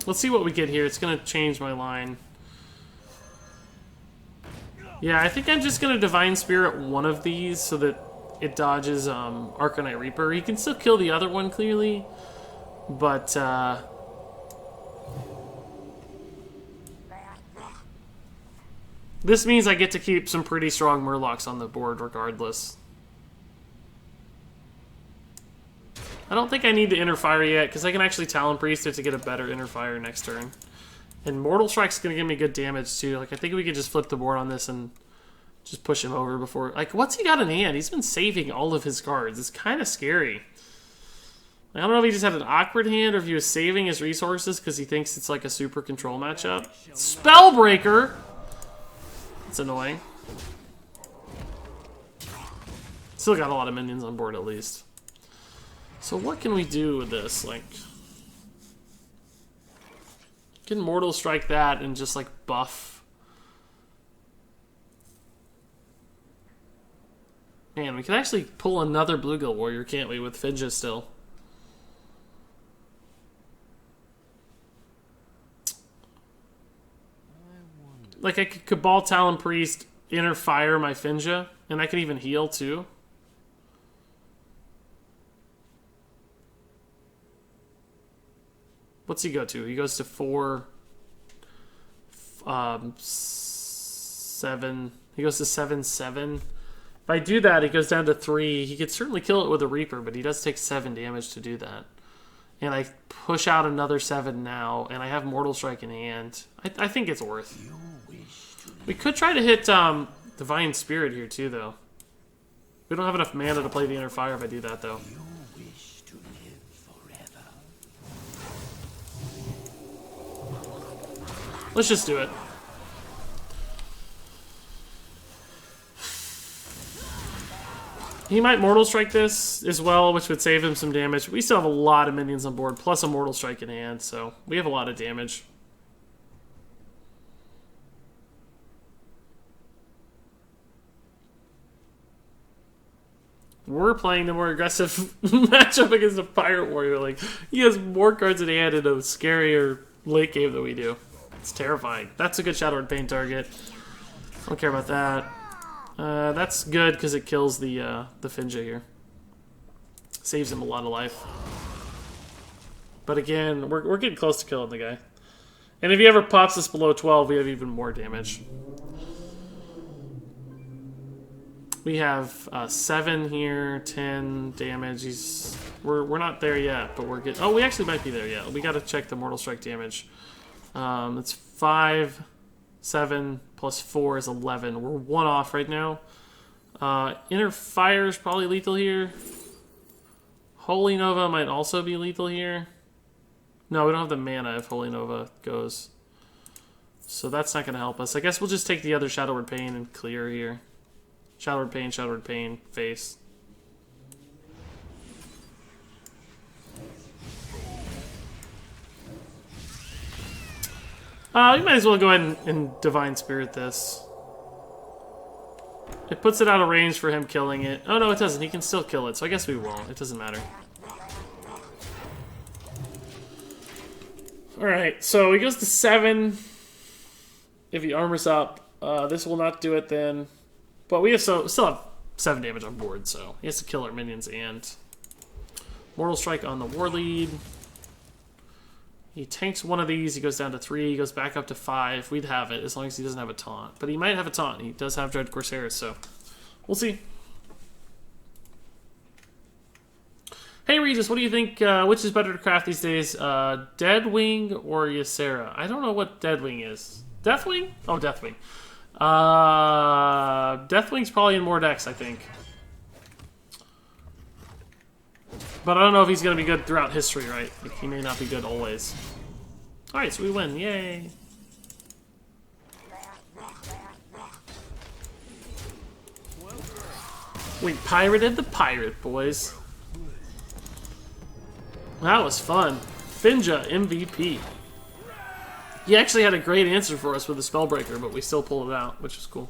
Let's see what we get here. It's going to change my line. Yeah, I think I'm just going to Divine Spirit one of these so that it dodges Arcanite Reaper. He can still kill the other one, clearly. But, this means I get to keep some pretty strong Murlocs on the board regardless. I don't think I need to Inner Fire yet, because I can actually Talon Priest it to get a better Inner Fire next turn. And Mortal Strike's going to give me good damage, too. Like, I think we could just flip the board on this and just push him over before... Like, what's he got in hand? He's been saving all of his cards. It's kind of scary. I don't know if he just had an awkward hand or if he was saving his resources because he thinks it's like a super control matchup. Spellbreaker! That's annoying. Still got a lot of minions on board, at least. So what can we do with this? Like, can Mortal Strike that and just like buff? Man, we can actually pull another Bluegill Warrior, can't we, with Finja still? Like, I could Cabal Talon Priest, Inner Fire my Finja, and I could even heal too. What's he go to? He goes to 4, 7. He goes to 7, 7. If I do that, he goes down to 3. He could certainly kill it with a Reaper, but he does take 7 damage to do that. And I push out another 7 now, and I have Mortal Strike in hand. I think it's worth. We could try to hit Divine Spirit here too, though. We don't have enough mana to play the Inner Fire if I do that, though. Let's just do it. He might Mortal Strike this as well, which would save him some damage. We still have a lot of minions on board, plus a Mortal Strike in hand, so we have a lot of damage. We're playing the more aggressive matchup against a Pirate Warrior. Like, he has more cards in hand in a scarier late game than we do. It's terrifying. That's a good Shadowward Pain target. Don't care about that. That's good because it kills the Finja here. Saves him a lot of life. But again, we're getting close to killing the guy. And if he ever pops us below 12, we have even more damage. We have 7 here, 10 damage. We're not there yet, but we're getting... Oh, we actually might be there yet. We got to check the Mortal Strike damage. It's 5, 7 plus 4 is 11. We're 1 off right now. Inner Fire is probably lethal here. Holy Nova might also be lethal here. No, we don't have the mana if Holy Nova goes. So that's not going to help us. I guess we'll just take the other Shadowward Pain and clear here. Shadowward Pain, face. You might as well go ahead and Divine Spirit this. It puts it out of range for him killing it. Oh no, it doesn't. He can still kill it, so I guess we won't. It doesn't matter. Alright, so he goes to 7. If he armors up, this will not do it then. But we still have 7 damage on board, so he has to kill our minions and Mortal Strike on the War Lead. He tanks one of these, he goes down to 3, he goes back up to 5. We'd have it as long as he doesn't have a taunt. But he might have a taunt. He does have Dread Corsairs, so we'll see. Hey Regis, what do you think? Which is better to craft these days? Deadwing or Ysera? I don't know what Deadwing is. Deathwing? Oh, Deathwing. Deathwing's probably in more decks, I think. But I don't know if he's going to be good throughout history, right? Like, he may not be good always. Alright, so we win. Yay. We pirated the pirate, boys. That was fun. Finja, MVP. He actually had a great answer for us with the Spellbreaker, but we still pulled it out, which is cool.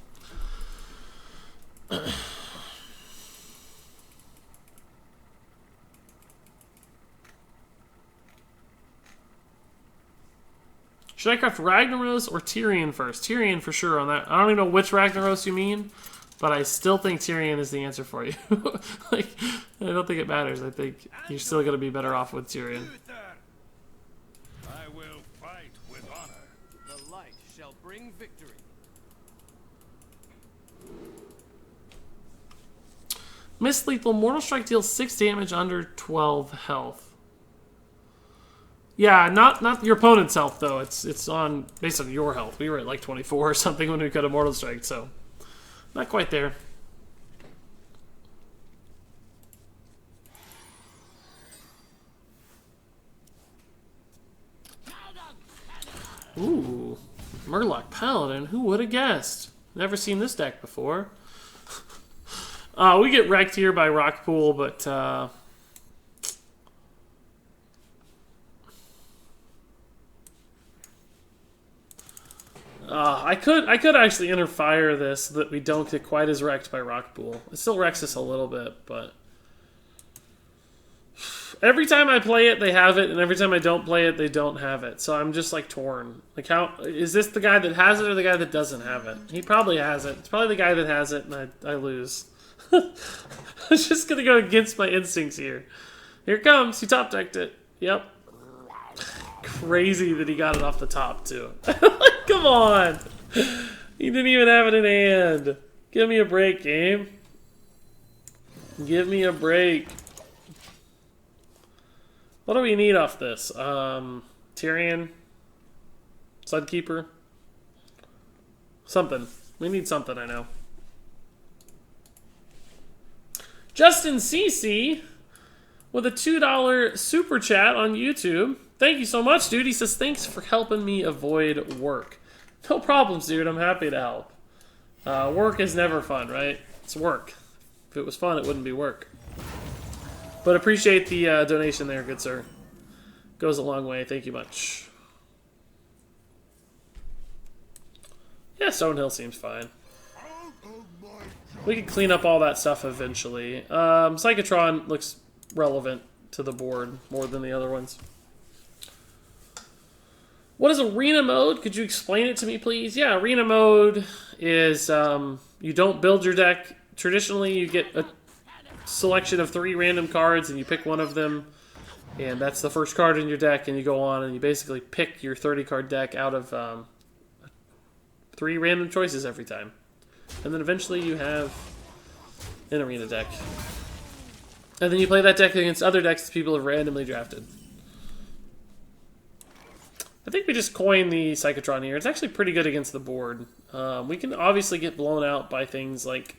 Should I craft Ragnaros or Tyrion first? Tyrion for sure on that. I don't even know which Ragnaros you mean, but I still think Tyrion is the answer for you. Like, I don't think it matters. I think you're still going to be better off with Tyrion. I will fight with honor. The light shall bring victory. Miss Lethal, Mortal Strike deals 6 damage under 12 health. Yeah, not your opponent's health though. It's on based on your health. We were at like 24 or something when we got a Mortal Strike, so not quite there. Ooh, Murloc Paladin. Who would have guessed? Never seen this deck before. We get wrecked here by Rockpool, but I could actually interfire this so that we don't get quite as wrecked by Rockpool. It still wrecks us a little bit, but every time I play it, they have it, and every time I don't play it, they don't have it. So I'm just like torn. Like, how is this the guy that has it or the guy that doesn't have it? He probably has it. It's probably the guy that has it, and I lose. I'm just gonna go against my instincts here. Here it comes. He top decked it. Yep. Crazy that he got it off the top too. Come on. He didn't even have it in hand. Give me a break, game. Give me a break. What do we need off this? Tyrion? Sunkeeper? Something. We need something, I know. Justin CC with a $2 super chat on YouTube. Thank you so much, dude. He says, thanks for helping me avoid work. No problems, dude. I'm happy to help. Work is never fun, right? It's work. If it was fun, it wouldn't be work. But appreciate the donation there, good sir. Goes a long way. Thank you much. Yeah, Stonehill seems fine. We can clean up all that stuff eventually. Psychotron looks relevant to the board more than the other ones. What is arena mode? Could you explain it to me, please? Yeah, arena mode is you don't build your deck. Traditionally, you get a selection of 3 random cards, and you pick one of them, and that's the first card in your deck, and you go on, and you basically pick your 30-card deck out of 3 random choices every time. And then eventually you have an arena deck. And then you play that deck against other decks that people have randomly drafted. I think we just coined the Psychotron here. It's actually pretty good against the board. We can obviously get blown out by things like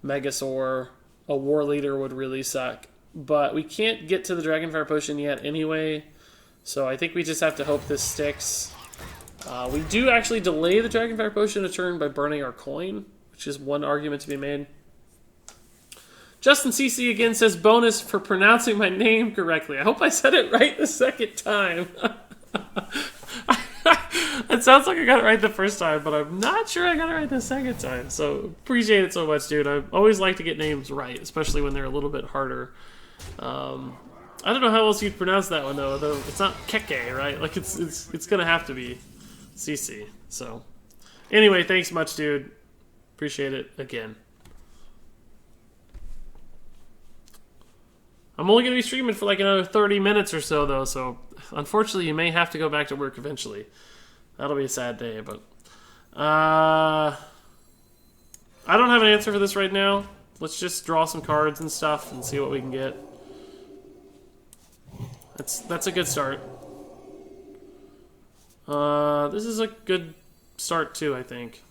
Megasaur. A War Leader would really suck. But we can't get to the Dragonfire Potion yet anyway. So I think we just have to hope this sticks. We do actually delay the Dragonfire Potion a turn by burning our coin, which is one argument to be made. Justin CC again says, bonus for pronouncing my name correctly. I hope I said it right the second time. It sounds like I got it right the first time, but I'm not sure I got it right the second time. So appreciate it so much, dude. I always like to get names right, especially when they're a little bit harder. I don't know how else you'd pronounce that one though. It's not Keke, right? Like it's gonna have to be CC. So anyway, thanks much, dude. Appreciate it again. I'm only going to be streaming for like another 30 minutes or so, though, so unfortunately you may have to go back to work eventually. That'll be a sad day, but... I don't have an answer for this right now. Let's just draw some cards and stuff and see what we can get. That's a good start. This is a good start, too, I think.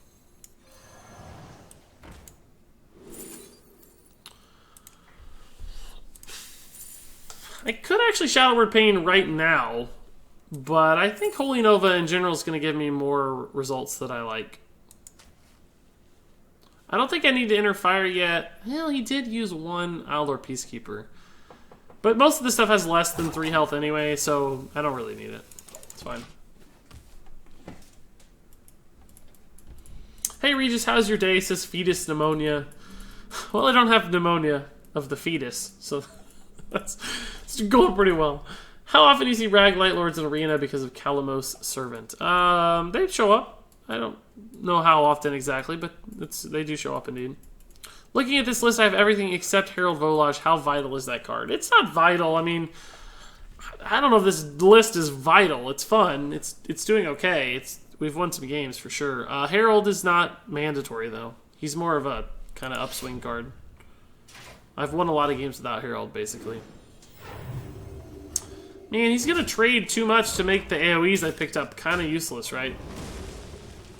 I could actually Shadow Word Pain right now, but I think Holy Nova in general is going to give me more results that I like. I don't think I need to enter fire yet. Well, he did use one Aldor Peacekeeper. But most of this stuff has less than 3 health anyway, so I don't really need it. It's fine. Hey Regis, how's your day? Says fetus pneumonia. Well, I don't have pneumonia of the fetus, so it's going pretty well. How often do you see Rag Light Lords in Arena because of Calamos Servant? They show up. I don't know how often exactly, but they do show up indeed. Looking at this list, I have everything except Herald Volage. How vital is that card? It's not vital. I mean, I don't know if this list is vital. It's fun. It's doing okay. We've won some games for sure. Herald is not mandatory though. He's more of a kind of upswing card. I've won a lot of games without Herald, basically. Man, he's gonna trade too much to make the AoEs I picked up kind of useless, right?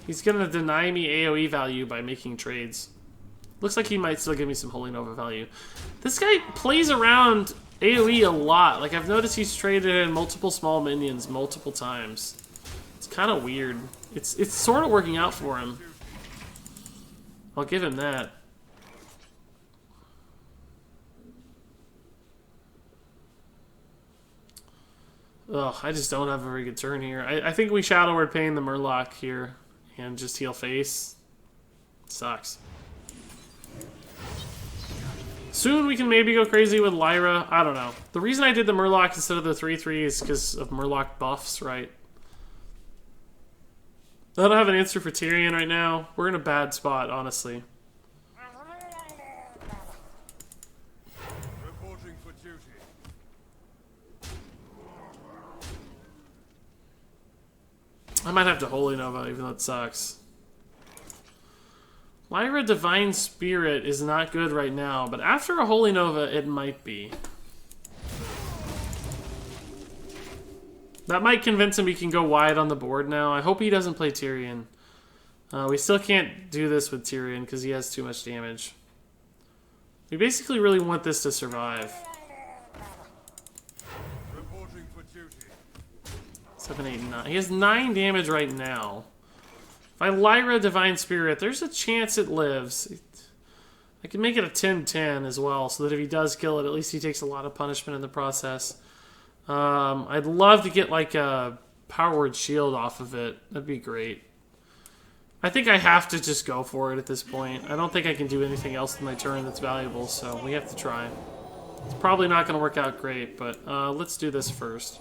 He's gonna deny me AoE value by making trades. Looks like he might still give me some Holy Nova value. This guy plays around AoE a lot. Like, I've noticed he's traded in multiple small minions multiple times. It's kind of weird. It's sort of working out for him. I'll give him that. Ugh, I just don't have a very good turn here. I think we Shadow Word Pain the Murloc here and just heal face. Sucks. Soon we can maybe go crazy with Lyra. I don't know. The reason I did the Murloc instead of the 3/3 is because of Murloc buffs, right? I don't have an answer for Tyrion right now. We're in a bad spot, honestly. Reporting for duty. I might have to Holy Nova, even though it sucks. Lyra Divine Spirit is not good right now, but after a Holy Nova, it might be. That might convince him he can go wide on the board now. I hope he doesn't play Tyrion. We still can't do this with Tyrion because he has too much damage. We basically really want this to survive. Reporting for duty. 7, 8, 9. He has 9 damage right now. If I Lyra Divine Spirit, there's a chance it lives. I can make it a 10-10 as well, so that if he does kill it, at least he takes a lot of punishment in the process. I'd love to get like a Power Word Shield off of it. That'd be great. I think I have to just go for it at this point. I don't think I can do anything else in my turn that's valuable, so we have to try. It's probably not going to work out great, but let's do this first.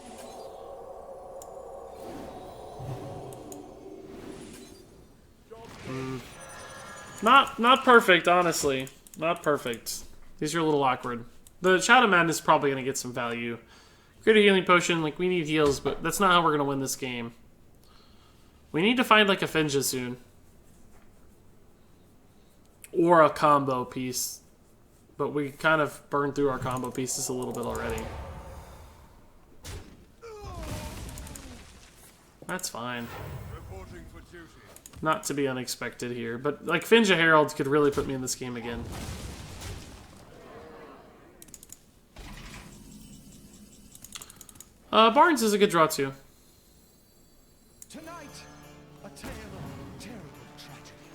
Not perfect, honestly. Not perfect. These are a little awkward. The Shadow Madness is probably going to get some value. Create a healing potion, like, we need heals, but that's not how we're going to win this game. We need to find, like, a Finja soon. Or a combo piece. But we kind of burned through our combo pieces a little bit already. That's fine. Reporting for duty. Not to be unexpected here, but, like, Finja Herald could really put me in this game again. Barnes is a good draw, too. Tonight, a tale of terrible tragedy.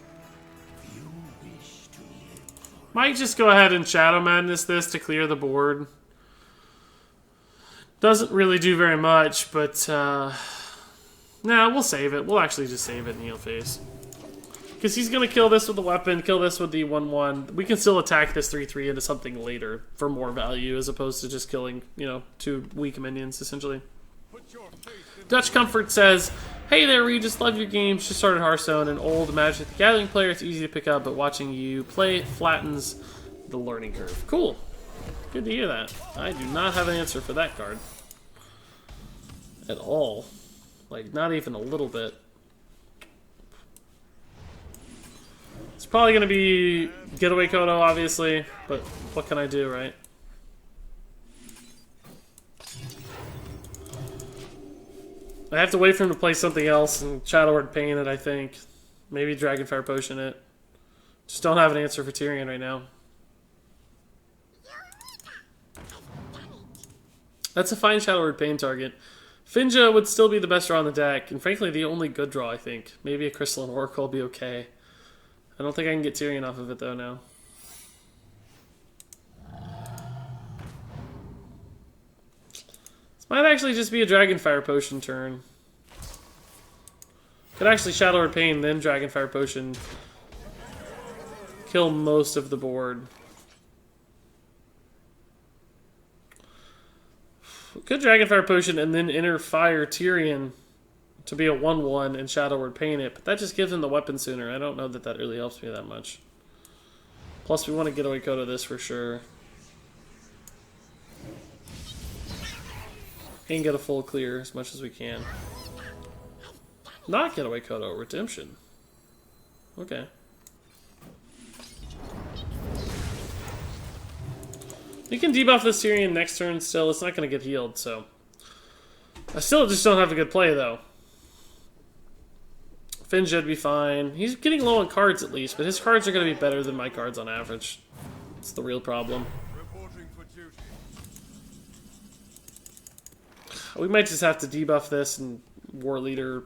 You wish to live. Might just go ahead and Shadow Madness this to clear the board. Doesn't really do very much, but, nah, we'll save it. We'll actually just save it and heal face. Because he's going to kill this with the weapon, kill this with the 1/1. We can still attack this 3/3 into something later for more value, as opposed to just killing, you know, 2 weak minions, essentially. Put your faith in Dutch Comfort says, hey there, Regis, love your games. Just started Hearthstone, an old Magic the Gathering player. It's easy to pick up, but watching you play flattens the learning curve. Cool. Good to hear that. I do not have an answer for that card. At all. Like, not even a little bit. It's probably going to be Getaway Kodo, obviously, but what can I do, right? I have to wait for him to play something else and Shadow Word Pain it, I think. Maybe Dragonfire Potion it. Just don't have an answer for Tyrion right now. That's a fine Shadow Word Pain target. Finja would still be the best draw on the deck, and frankly the only good draw, I think. Maybe a Crystalline Oracle will be okay. I don't think I can get Tyrion off of it, though, now. This might actually just be a Dragonfire Potion turn. Could actually Shadow Word Pain, then Dragonfire Potion. Kill most of the board. Could Dragonfire Potion and then Inner Fire Tyrion to be a 1/1 and Shadow Word Pain it, but that just gives him the weapon sooner. I don't know that that really helps me that much. Plus, we want to get away Kodo this for sure. And get a full clear as much as we can. Not Getaway Kodo, Redemption. Okay. We can debuff this Tyrion next turn still. It's not going to get healed, so... I still just don't have a good play, though. Finja would be fine. He's getting low on cards, at least, but his cards are going to be better than my cards on average. That's the real problem. Reporting for duty. We might just have to debuff this and War Leader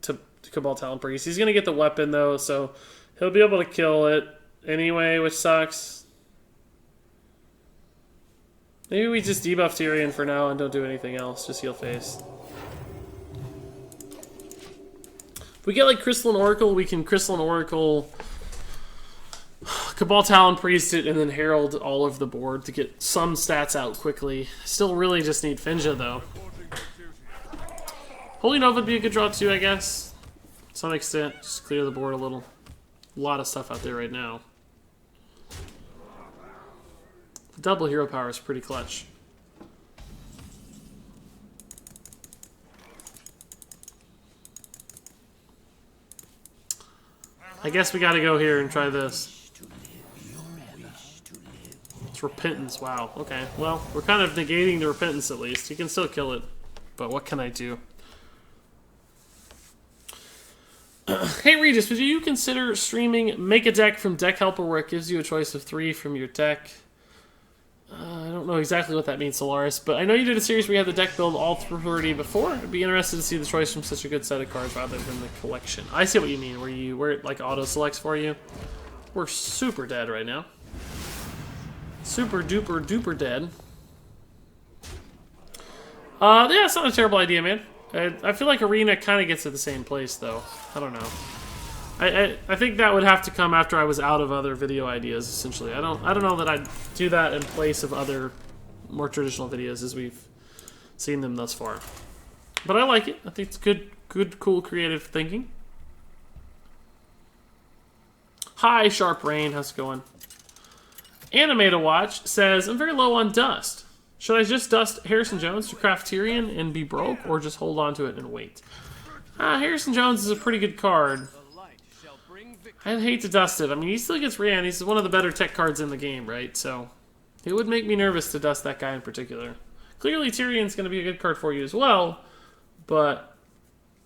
to Cabal Talon Priest. He's going to get the weapon, though, so he'll be able to kill it anyway, which sucks. Maybe we just debuff Tyrion for now and don't do anything else. Just heal face. If we get like Crystalline Oracle, we can Crystalline Oracle, Cabal Talon Priest it, and then Herald all over the board to get some stats out quickly. Still really just need Finja, though. Reporting for duty. Holy Nova would be a good draw, too, I guess. To some extent. Just clear the board a little. A lot of stuff out there right now. The double hero power is pretty clutch. I guess we gotta go here and try this. It's Repentance, wow. Okay, well, we're kind of negating the Repentance at least. You can still kill it, but what can I do? Hey Regis, would you consider streaming Make a Deck from Deck Helper where it gives you a choice of 3 from your deck? I don't know exactly what that means, Solaris, but I know you did a series where you had the deck build all 30 before. I'd be interested to see the choice from such a good set of cards rather than the collection. I see what you mean, where it like auto selects for you. We're super dead right now. Super duper duper dead. Yeah, it's not a terrible idea, man. I feel like Arena kind of gets to the same place, though. I don't know. I think that would have to come after I was out of other video ideas, essentially. I don't know that I'd do that in place of other more traditional videos as we've seen them thus far. But I like it. I think it's good, cool, creative thinking. Hi, Sharp Rain. How's it going? Anime to Watch says, I'm very low on dust. Should I just dust Harrison Jones to craft Tyrion and be broke, or just hold on to it and wait? Harrison Jones is a pretty good card. I'd hate to dust it. I mean, he still gets ran. He's one of the better tech cards in the game, right? So it would make me nervous to dust that guy in particular. Clearly, Tyrion's going to be a good card for you as well, but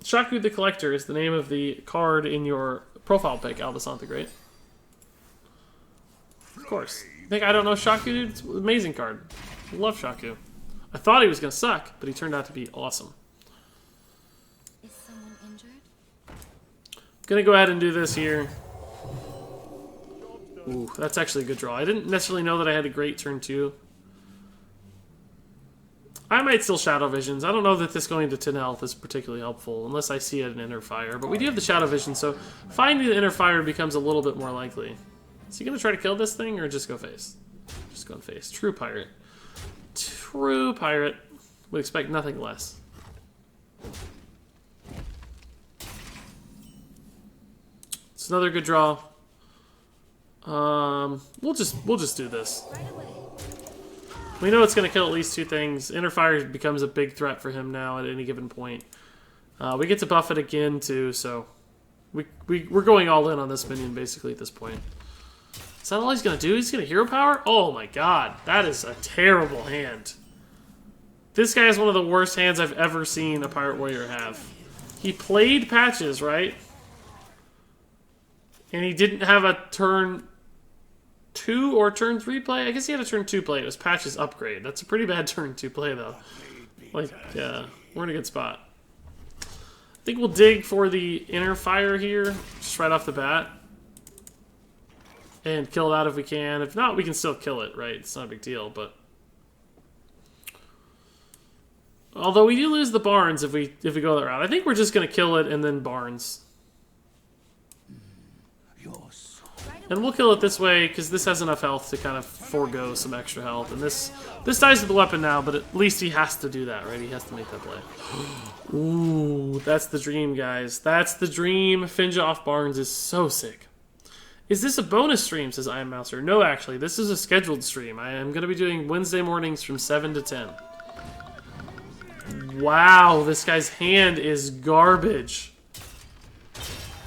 Shaku the Collector is the name of the card in your profile pic, Albasant the Great. Of course. You think I don't know Shaku, dude? It's an amazing card. I love Shaku. I thought he was going to suck, but he turned out to be awesome. Is someone injured? Gonna go ahead and do this here. Ooh, that's actually a good draw. I didn't necessarily know that I had a great turn 2. I might still Shadow Visions. I don't know that this going to 10 health is particularly helpful, unless I see it in Inner Fire. But we do have the Shadow Vision, so finding the Inner Fire becomes a little bit more likely. Is he gonna try to kill this thing, or just go face? Just going face. True Pirate. True Pirate. Would expect nothing less. It's another good draw. We'll just do this. Right away. We know it's going to kill at least 2 things. Inner Fire becomes a big threat for him now at any given point. We get to buff it again, too, so... We're going all in on this minion, basically, at this point. Is that all he's going to do? He's going to hero power? Oh my god. That is a terrible hand. This guy is one of the worst hands I've ever seen a Pirate Warrior have. He played Patches, right? And he didn't have a turn 2 or turn 3 play? I guess he had a turn 2 play. It was Patches upgrade. That's a pretty bad turn 2 play, though. Like, we're in a good spot. I think we'll dig for the Inner Fire here, just right off the bat. And kill it out if we can. If not, we can still kill it, right? It's not a big deal, but... Although we do lose the Barnes if we go that route. I think we're just going to kill it and then Barnes. And we'll kill it this way, because this has enough health to kind of forego some extra health. And this dies with the weapon now, but at least he has to do that, right? He has to make that play. Ooh, that's the dream, guys. That's the dream. Finja off Barnes is so sick. Is this a bonus stream, says I Am Mouser? No, actually. This is a scheduled stream. I am going to be doing Wednesday mornings from 7 to 10. Wow, this guy's hand is garbage.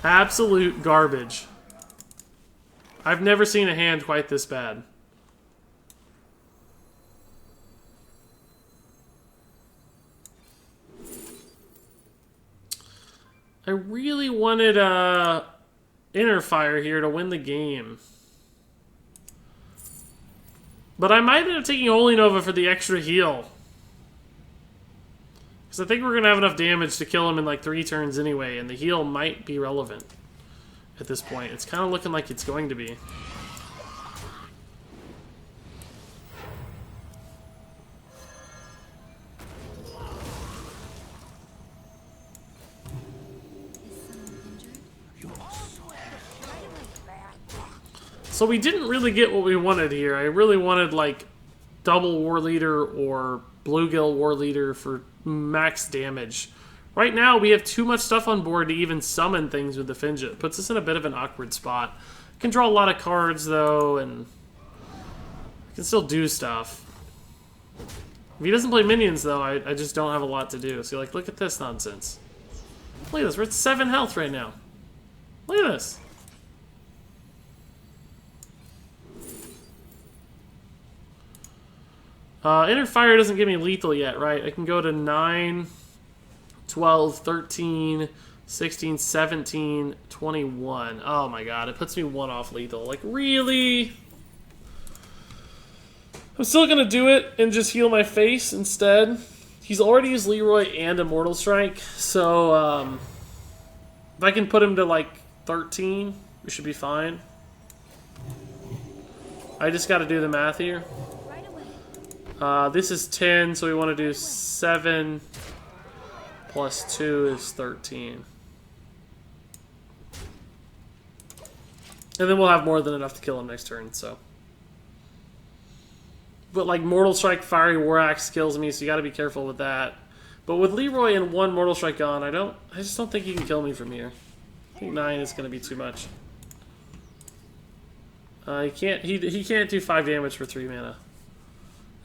Absolute garbage. I've never seen a hand quite this bad. I really wanted Inner Fire here to win the game. But I might end up taking Holy Nova for the extra heal. Because I think we're going to have enough damage to kill him in like 3 turns anyway, and the heal might be relevant at this point. It's kind of looking like it's going to be. So we didn't really get what we wanted here. I really wanted like double War Leader or Bluegill War Leader for max damage. Right now we have too much stuff on board to even summon things with the Finja. It puts us in a bit of an awkward spot. Can draw a lot of cards though, and can still do stuff. If he doesn't play minions though, I just don't have a lot to do. So like, look at this nonsense. Look at this, we're at 7 health right now. Look at this. Inner Fire doesn't give me lethal yet, right? I can go to 9, 12, 13, 16, 17, 21. Oh my god, it puts me 1 off lethal. Like, really? I'm still gonna do it and just heal my face instead. He's already used Leroy and Immortal Strike, so if I can put him to like 13, we should be fine. I just gotta do the math here. This is 10, so we want to do 7 plus 2 is 13. And then we'll have more than enough to kill him next turn, so. But like Mortal Strike, Fiery War Axe kills me, so you gotta be careful with that. But with Leroy and 1 Mortal Strike gone, I just don't think he can kill me from here. I think 9 is gonna be too much. He can't do 5 damage for 3 mana.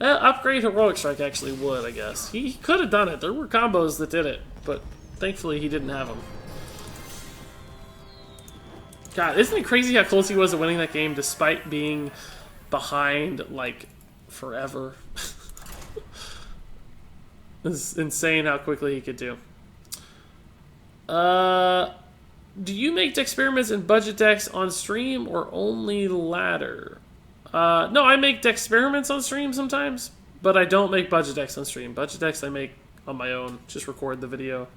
Upgrade Heroic Strike actually would, I guess. He could have done it. There were combos that did it, but thankfully he didn't have them. God, isn't it crazy how close he was to winning that game despite being behind, like, forever? It's insane how quickly he could do. Do you make Dexperiments and budget decks on stream or only ladder? No, I make Dexperiments on stream sometimes, but I don't make budget decks on stream. Budget decks I make on my own, just record the video,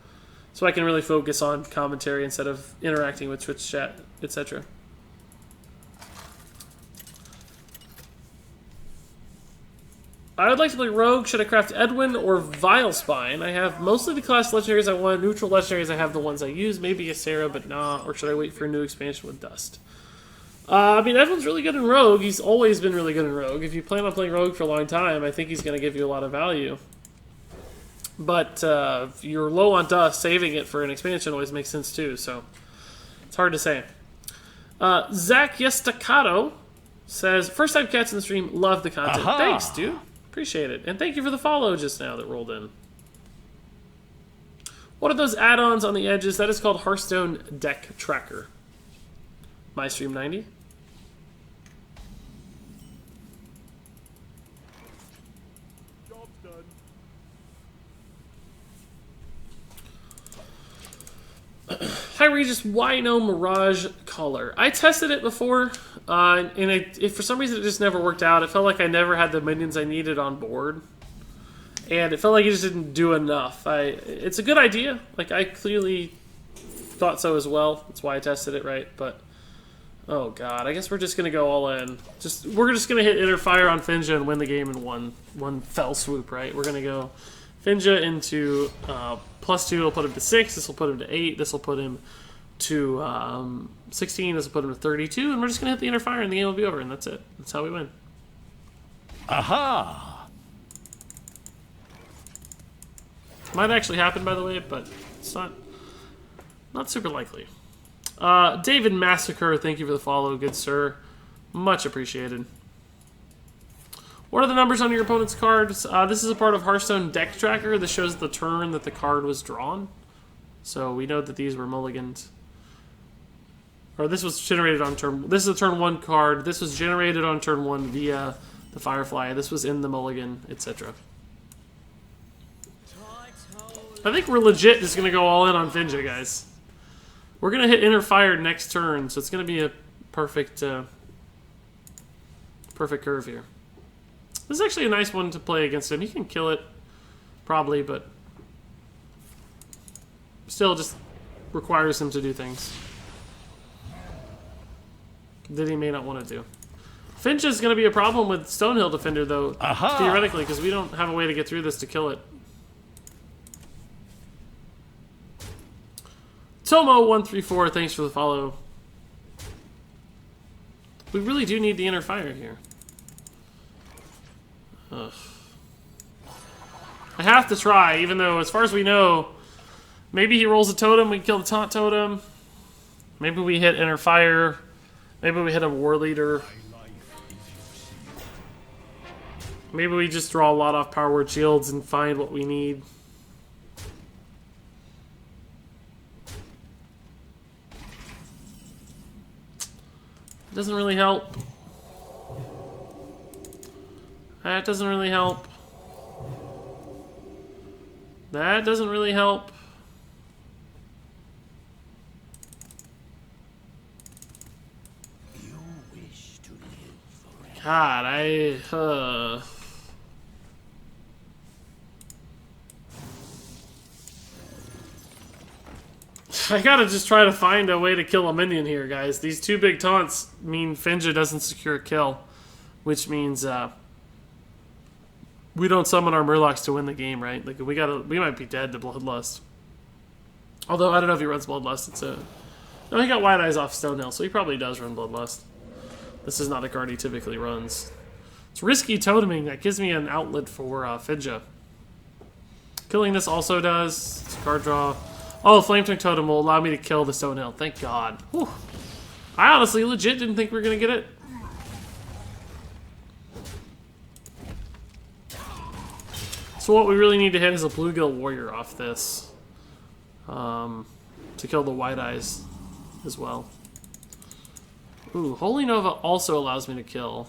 so I can really focus on commentary instead of interacting with Twitch chat, etc. I would like to play Rogue. Should I craft Edwin or Vilespine? I have mostly the class legendaries I want. Neutral legendaries I have the ones I use. Maybe a Sarah, but nah. Or should I wait for a new expansion with Dust? I mean, Edwin's really good in Rogue. He's always been really good in Rogue. If you plan on playing Rogue for a long time, I think he's going to give you a lot of value. But if you're low on Dust, saving it for an expansion always makes sense too, so it's hard to say. Zach Yestaccato says, first time cats in the stream, love the content. Aha! Thanks, dude. Appreciate it. And thank you for the follow just now that rolled in. What are those add-ons on the edges? That is called Hearthstone Deck Tracker. MyStream90. Job's done. Hi Regis, why no Mirage Collar? I tested it before, and it for some reason it just never worked out. It felt like I never had the minions I needed on board, and it felt like it just didn't do enough. It's a good idea. Like, I clearly thought so as well. That's why I tested it, right? But oh god, I guess we're just gonna go all in. We're just gonna hit Inner Fire on Finja and win the game in one fell swoop, right? We're gonna go Finja into +2 will put him to 6. This will put him to 8. This will put him to 16. This will put him to 32. And we're just going to hit the Inner Fire and the game will be over. And that's it. That's how we win. Aha! Might actually happen, by the way, but it's not super likely. David Massacre, thank you for the follow, good sir. Much appreciated. What are the numbers on your opponent's cards? This is a part of Hearthstone Deck Tracker. This shows the turn that the card was drawn. So we know that these were mulligans. Or this was generated on turn... This is a turn 1 card. This was generated on turn 1 via the Firefly. This was in the mulligan, etc. I think we're legit just going to go all in on Finja, guys. We're going to hit Inner Fire next turn, so it's going to be a perfect perfect curve here. This is actually a nice one to play against him. He can kill it, probably, but still just requires him to do things that he may not want to do. Finch is going to be a problem with Stonehill Defender, though, theoretically, because we don't have a way to get through this to kill it. Tomo134, thanks for the follow. We really do need the Inner Fire here. Ugh. I have to try, even though, as far as we know, maybe he rolls a totem, we kill the taunt totem. Maybe we hit Inner Fire. Maybe we hit a War Leader. Maybe we just draw a lot off Power Word Shields and find what we need. It doesn't really help. That doesn't really help. That doesn't really help. You wish to live forever. God, I gotta just try to find a way to kill a minion here, guys. These two big taunts mean Finja doesn't secure a kill, which means we don't summon our Murlocs to win the game, right? Like we might be dead to Bloodlust. Although I don't know if he runs Bloodlust. No, he got Wide Eyes off Stonehill, so he probably does run Bloodlust. This is not a card he typically runs. It's risky toteming. That gives me an outlet for Finja. Killing this also does. It's a card draw. Oh, Flame Tongue Totem will allow me to kill the Stonehill. Thank God. Whew. I honestly legit didn't think we were going to get it. So what we really need to hit is a Bluegill Warrior off this. To kill the White Eyes as well. Ooh, Holy Nova also allows me to kill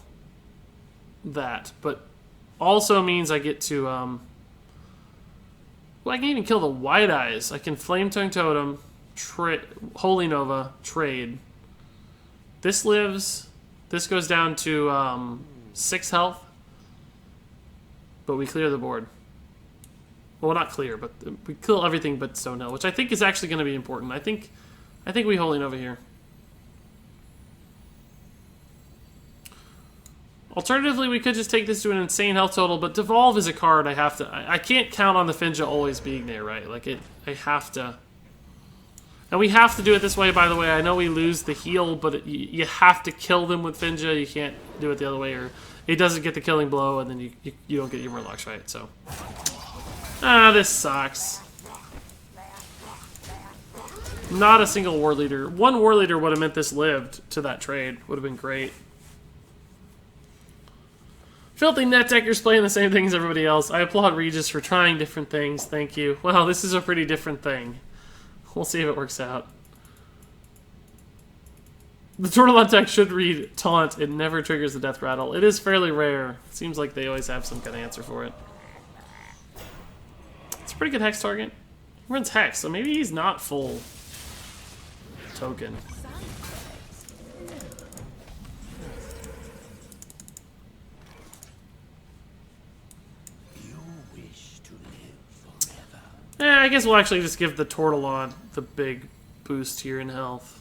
that, but also means I get to, well, I can even kill the White Eyes. I can Flame Tongue Totem, Holy Nova, trade. This lives. This goes down to 6 health. But we clear the board. Well, not clear, but we kill everything but Stonehill, which I think is actually going to be important. I think we Holy Nova here. Alternatively, we could just take this to an insane health total, but Devolve is a card I can't count on the Finja always being there, right? Like, I have to. And we have to do it this way, by the way. I know we lose the heal, but you have to kill them with Finja. You can't do it the other way, or it doesn't get the killing blow, and then you don't get your Murlocs right, so. This sucks. Not a single War Leader. One War Leader would have meant this lived to that trade. Would have been great. Filthy Netdecker's playing the same thing as everybody else. I applaud Regis for trying different things. Thank you. Well, this is a pretty different thing. We'll see if it works out. The Turtle on Tech should read Taunt. It never triggers the death rattle. It is fairly rare. It seems like they always have some kind of answer for it. It's a pretty good Hex target. He runs Hex, so maybe he's not full token. I guess we'll actually just give the Tortolon the big boost here in health.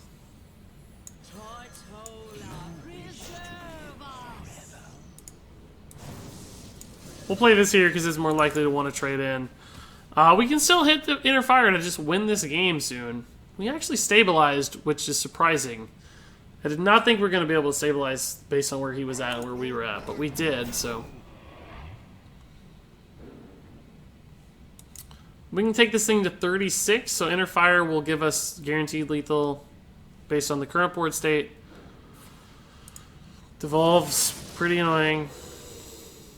We'll play this here because it's more likely to want to trade in. We can still hit the Inner Fire to just win this game soon. We actually stabilized, which is surprising. I did not think we were going to be able to stabilize based on where he was at and where we were at, but we did, so... We can take this thing to 36, so Inner Fire will give us guaranteed lethal based on the current board state. Devolves, pretty annoying.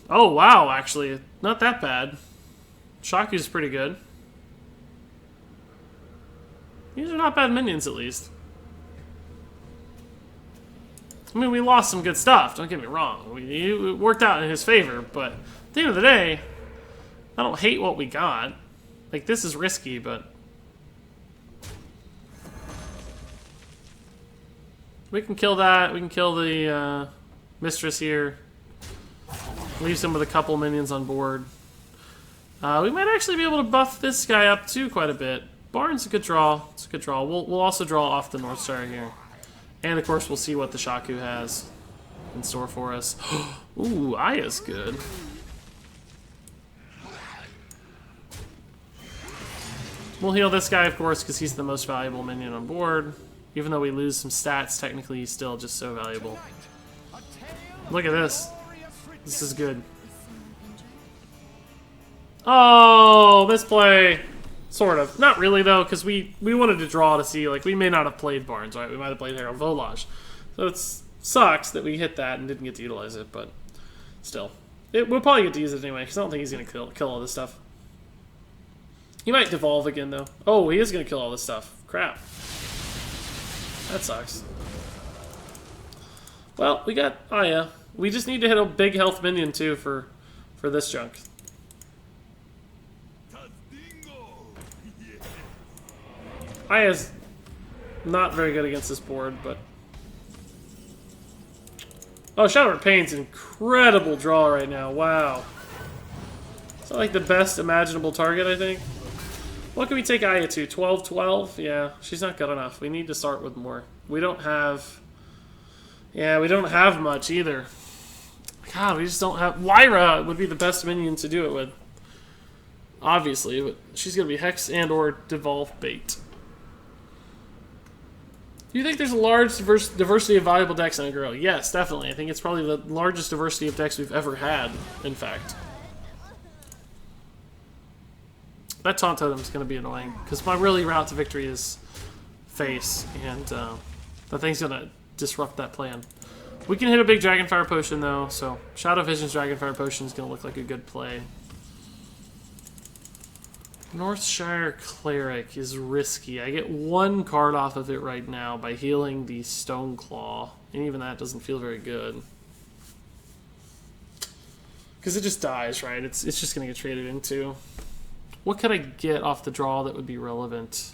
Oh, wow, actually. Not that bad. Shaku's pretty good. These are not bad minions, at least. I mean, we lost some good stuff, don't get me wrong. It worked out in his favor, but at the end of the day, I don't hate what we got. Like, this is risky, but... we can kill that. We can kill the Mistress here. Leave some with a couple minions on board. We might actually be able to buff this guy up, too, quite a bit. Barn's a good draw. It's a good draw. We'll also draw off the Northstar here. And, of course, we'll see what the Shaku has in store for us. Ooh, Aya's good. We'll heal this guy, of course, because he's the most valuable minion on board. Even though we lose some stats, technically he's still just so valuable. Look at this. This is good. Oh, misplay. Sort of. Not really, though, because we wanted to draw to see, like, we may not have played Barnes, right? We might have played Herald Volage. So it sucks that we hit that and didn't get to utilize it, but still. We'll probably get to use it anyway, because I don't think he's going to kill all this stuff. He might devolve again, though. Oh, he is going to kill all this stuff. Crap. That sucks. Well, we got Aya. We just need to hit a big health minion, too, for this junk. Aya's not very good against this board, but... oh, Shadow of Pain's an incredible draw right now. Wow. It's like the best imaginable target, I think. What can we take Aya to? 12-12? Yeah, she's not good enough. We need to start with more. We don't have... yeah, we don't have much either. God, we just don't have... Lyra would be the best minion to do it with. Obviously, but she's going to be Hex and or Devolve Bait. Do you think there's a large diversity of valuable decks in a girl? Yes, definitely. I think it's probably the largest diversity of decks we've ever had, in fact. That Taunt Totem is going to be annoying, because my really route to victory is face, and that thing's going to disrupt that plan. We can hit a big Dragonfire Potion, though, so Shadow Vision's Dragonfire Potion is going to look like a good play. Northshire Cleric is risky. I get one card off of it right now by healing the Stoneclaw, and even that doesn't feel very good. Because it just dies, right? It's just going to get traded into. What could I get off the draw that would be relevant?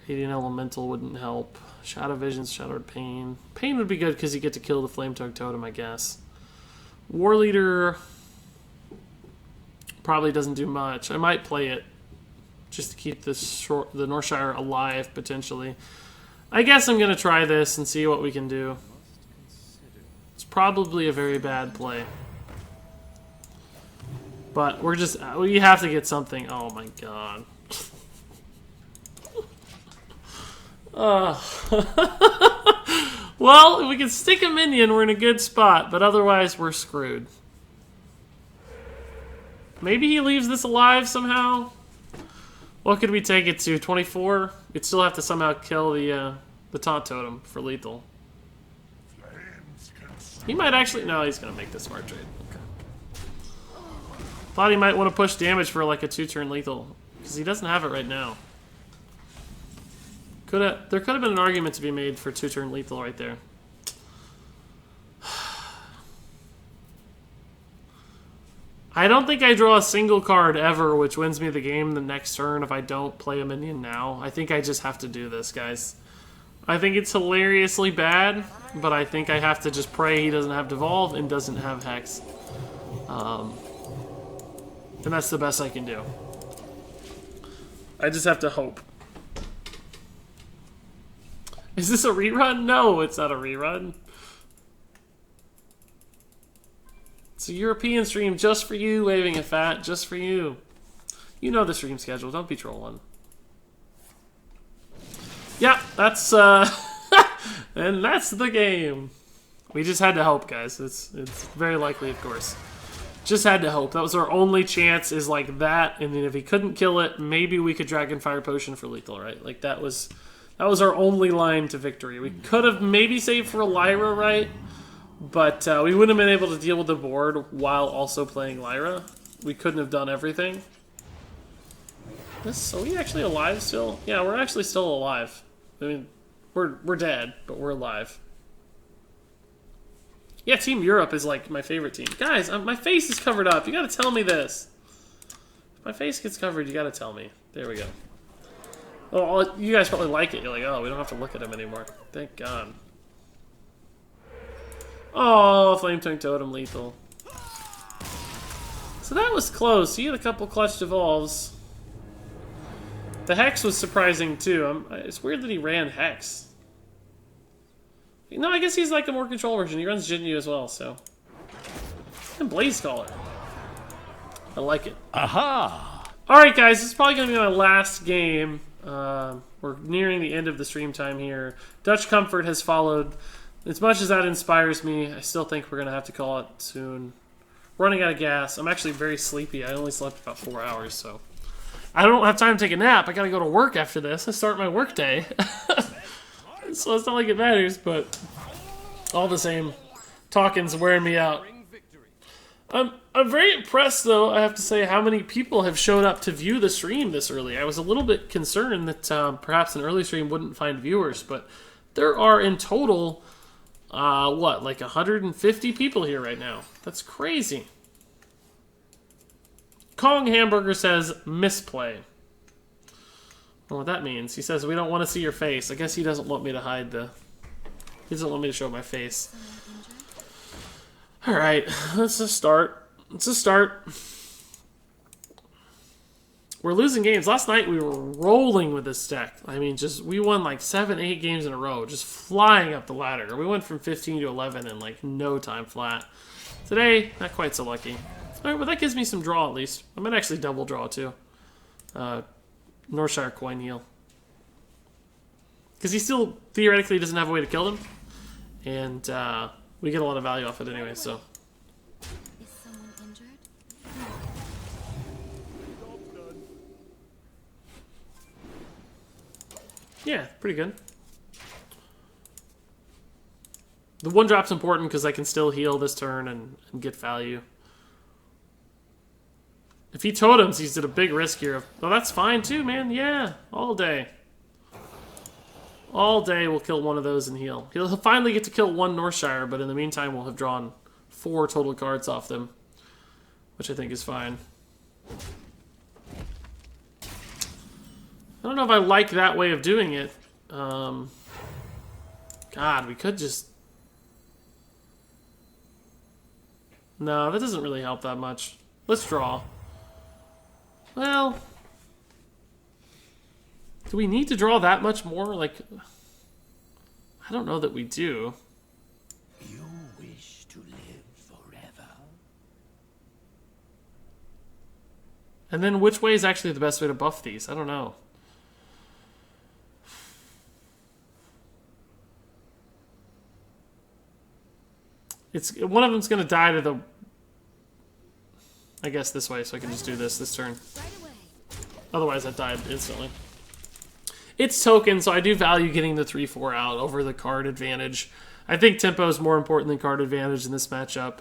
Radiant Elemental wouldn't help. Shadow Vision's Shadowed Pain. Pain would be good because you get to kill the Flametug Totem, I guess. War Leader probably doesn't do much. I might play it just to keep the Northshire alive, potentially. I guess I'm going to try this and see what we can do. It's probably a very bad play. But we have to get something. Oh my god. Well, if we can stick a minion, we're in a good spot, but otherwise we're screwed. Maybe he leaves this alive somehow? What could we take it to? 24? We'd still have to somehow kill the Taunt Totem for lethal. Flames consume. He might actually... No, he's going to make the smart trade. Okay. Thought he might want to push damage for like a 2-turn lethal. Because he doesn't have it right now. There could have been an argument to be made for 2-turn lethal right there. I don't think I draw a single card ever which wins me the game the next turn if I don't play a minion now. I think I just have to do this, guys. I think it's hilariously bad, but I think I have to just pray he doesn't have Devolve and doesn't have Hex. And that's the best I can do. I just have to hope. Is this a rerun? No, it's not a rerun. It's a European stream just for you, waving a fat, just for you. You know the stream schedule, don't be trolling. Yeah, that's and that's the game. We just had to hope, guys. It's very likely, of course. Just had to hope. That was our only chance, is like that, and then if he couldn't kill it, maybe we could Dragonfire Potion for lethal, right? Like that was our only line to victory. We could have maybe saved for a Lyra, right? But we wouldn't have been able to deal with the board while also playing Lyra. We couldn't have done everything. Are we actually alive still? Yeah, we're actually still alive. I mean, we're dead, but we're alive. Yeah, Team Europe is like my favorite team. Guys, my face is covered up. You gotta tell me this. If my face gets covered, you gotta tell me. There we go. Oh, you guys probably like it. You're like, oh, we don't have to look at him anymore. Thank God. Oh, Flame Tongue Totem lethal. So that was close. He had a couple clutch devolves. The Hex was surprising too. It's weird that he ran Hex. No, I guess he's like a more control version. He runs Jinyu as well, so. And Blaze Caller. I like it. Aha! Alright guys, this is probably going to be my last game. We're nearing the end of the stream time here. Dutch Comfort has followed. As much as that inspires me, I still think we're going to have to call it soon. Running out of gas. I'm actually very sleepy. I only slept about 4 hours, so. I don't have time to take a nap. I got to go to work after this. I start my work day. So it's not like it matters, but all the same, talking's wearing me out. I'm very impressed, though, I have to say, how many people have showed up to view the stream this early. I was a little bit concerned that perhaps an early stream wouldn't find viewers, but there are in total, like 150 people here right now. That's crazy. Kong Hamburger says, misplay. I don't know what that means. He says, we don't want to see your face. I guess he doesn't want me to hide the... He doesn't want me to show my face. Alright, let's just start. We're losing games. Last night we were rolling with this deck. I mean, we won like 7, 8 games in a row, just flying up the ladder. We went from 15 to 11 in like no time flat. Today, not quite so lucky. Alright, well that gives me some draw at least. I might actually double draw too. Northshire Coin Heal. Because he still theoretically doesn't have a way to kill them. And we get a lot of value off it anyway, so. Is someone injured? Job's done. Yeah, pretty good. The 1-drop's important because I can still heal this turn and get value. If he totems, he's at a big risk here. Oh, that's fine too, man. Yeah, all day. All day we'll kill one of those and heal. He'll finally get to kill one Northshire, but in the meantime we'll have drawn 4 total cards off them, which I think is fine. I don't know if I like that way of doing it. God, we could just... No, that doesn't really help that much. Let's draw. Well, do we need to draw that much more? Like, I don't know that we do. You wish to live forever? And then which way is actually the best way to buff these? I don't know. One of them's going to die to the... I guess this way, so I can just do this turn. Otherwise, I died instantly. It's token, so I do value getting the 3-4 out over the card advantage. I think tempo is more important than card advantage in this matchup.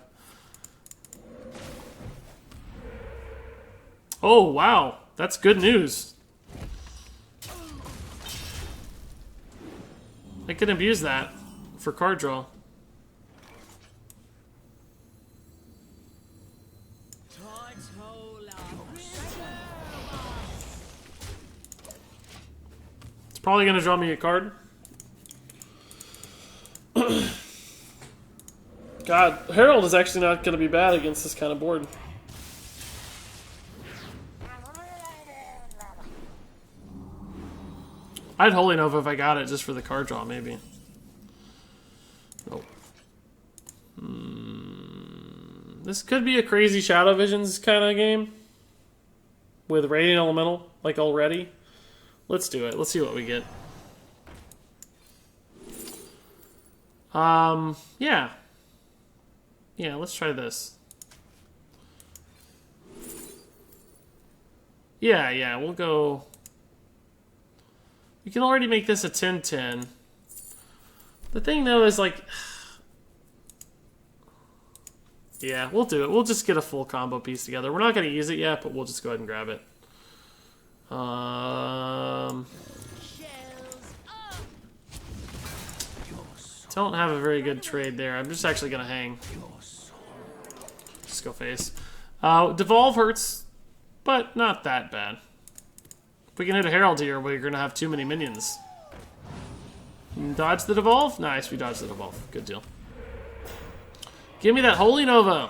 Oh, wow. That's good news. I can abuse that for card draw. It's probably going to draw me a card. God, Herald is actually not going to be bad against this kind of board. I'd Holy Nova if I got it just for the card draw, maybe. Nope. This could be a crazy Shadow Visions kind of game. With Radiant Elemental, like already. Let's do it. Let's see what we get. Yeah. Yeah, let's try this. Yeah, we'll go... We can already make this a 10-10. The thing, though, is like... Yeah, we'll do it. We'll just get a full combo piece together. We're not going to use it yet, but we'll just go ahead and grab it. Don't have a very good trade there. I'm just actually going to hang. Just go face. Devolve hurts, but not that bad. If we can hit a Herald here, we're going to have too many minions. Dodge the Devolve? Nice, we dodged the Devolve. Good deal. Give me that Holy Nova!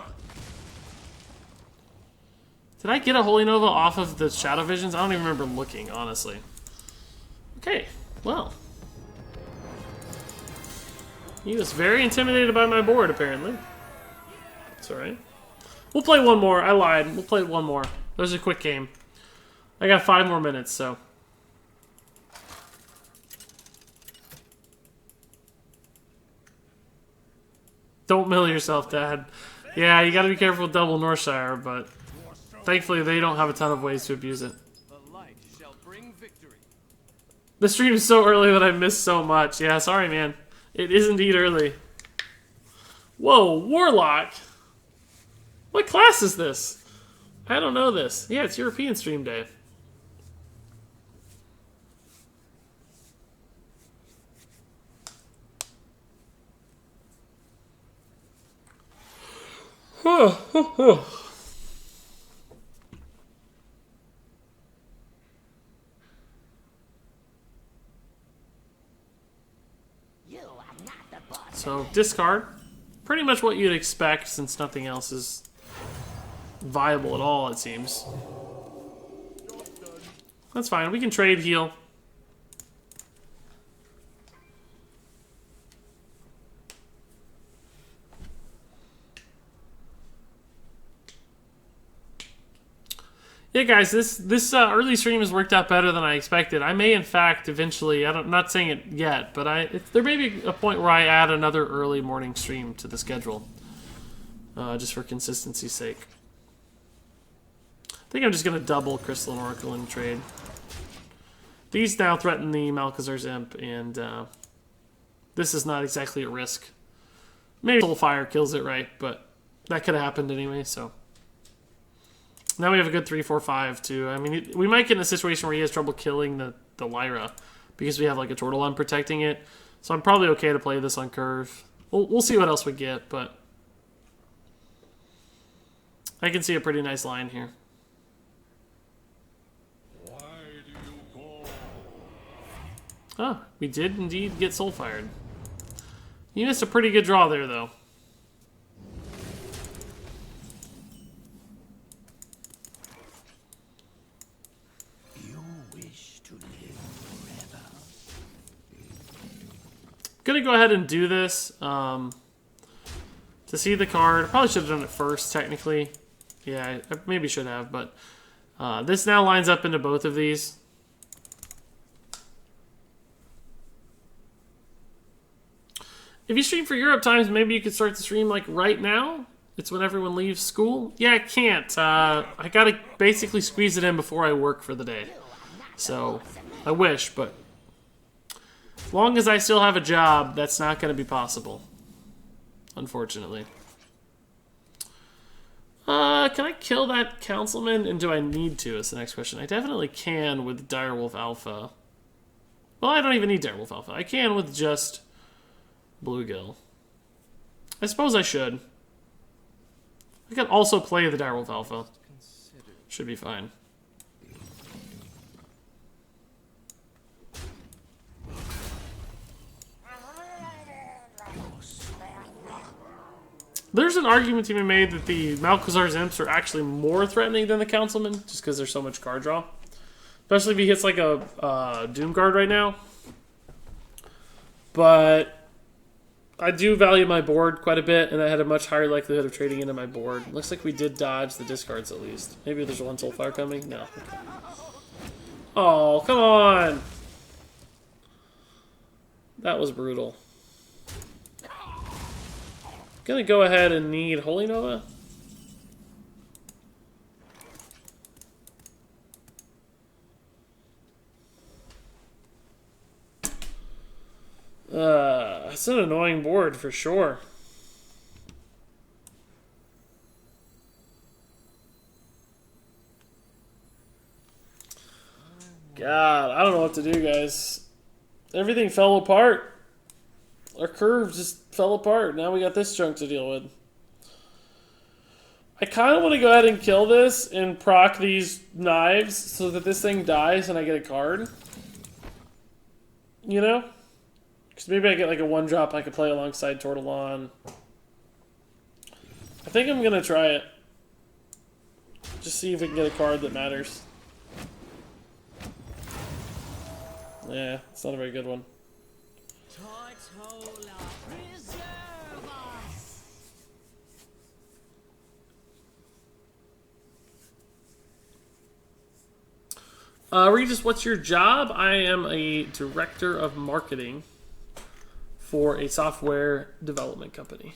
Did I get a Holy Nova off of the Shadow Visions? I don't even remember looking, honestly. Okay, well. He was very intimidated by my board, apparently. It's alright. We'll play one more. I lied. We'll play one more. That was a quick game. I got 5 more minutes, so. Don't mill yourself, Dad. Yeah, you gotta be careful with double Northshire, but thankfully they don't have a ton of ways to abuse it. The stream is so early that I missed so much. Yeah, sorry, man. It is indeed early. Whoa, Warlock! What class is this? I don't know this. Yeah, it's European stream day. So, discard. Pretty much what you'd expect since nothing else is viable at all, it seems. That's fine. We can trade heal. Yeah, guys, this early stream has worked out better than I expected. I may, in fact, eventually, I'm not saying it yet, but there may be a point where I add another early morning stream to the schedule, just for consistency's sake. I think I'm just going to double Crystalline Oracle in trade. These now threaten the Malchezaar's Imp, and this is not exactly a risk. Maybe Soulfire kills it, right? But that could have happened anyway, so... Now we have a good 3-4-5 too. I mean, we might get in a situation where he has trouble killing the Lyra because we have like a Tortillon protecting it. So I'm probably okay to play this on curve. We'll see what else we get, but I can see a pretty nice line here. Why do you call? Oh, we did indeed get Soulfired. You missed a pretty good draw there, though. Gonna go ahead and do this to see the card. I probably should have done it first, technically. Yeah, I maybe should have, but this now lines up into both of these. If you stream for Europe times, maybe you could start the stream like right now. It's when everyone leaves school. Yeah, I can't. I gotta basically squeeze it in before I work for the day. So, I wish, but As long as I still have a job, that's not going to be possible. Unfortunately. Can I kill that councilman? And do I need to? Is the next question. I definitely can with Direwolf Alpha. Well, I don't even need Direwolf Alpha. I can with just Bluegill. I suppose I should. I can also play the Direwolf Alpha. Should be fine. There's an argument to be made that the Malquazar's Imps are actually more threatening than the Councilman, just because there's so much card draw. Especially if he hits like a Doomguard right now. But I do value my board quite a bit, and I had a much higher likelihood of trading into my board. Looks like we did dodge the discards at least. Maybe there's one Soulfire coming? No. Okay. Oh, come on! That was brutal. Gonna go ahead and need Holy Nova. It's an annoying board for sure. God, I don't know what to do, guys. Everything fell apart. Our curve just fell apart. Now we got this junk to deal with. I kind of want to go ahead and kill this and proc these knives so that this thing dies and I get a card. You know? Because maybe I get like a 1-drop I could play alongside Tortillon. I think I'm going to try it. Just see if we can get a card that matters. Yeah, it's not a very good one. Regis, what's your job? I am a director of marketing for a software development company.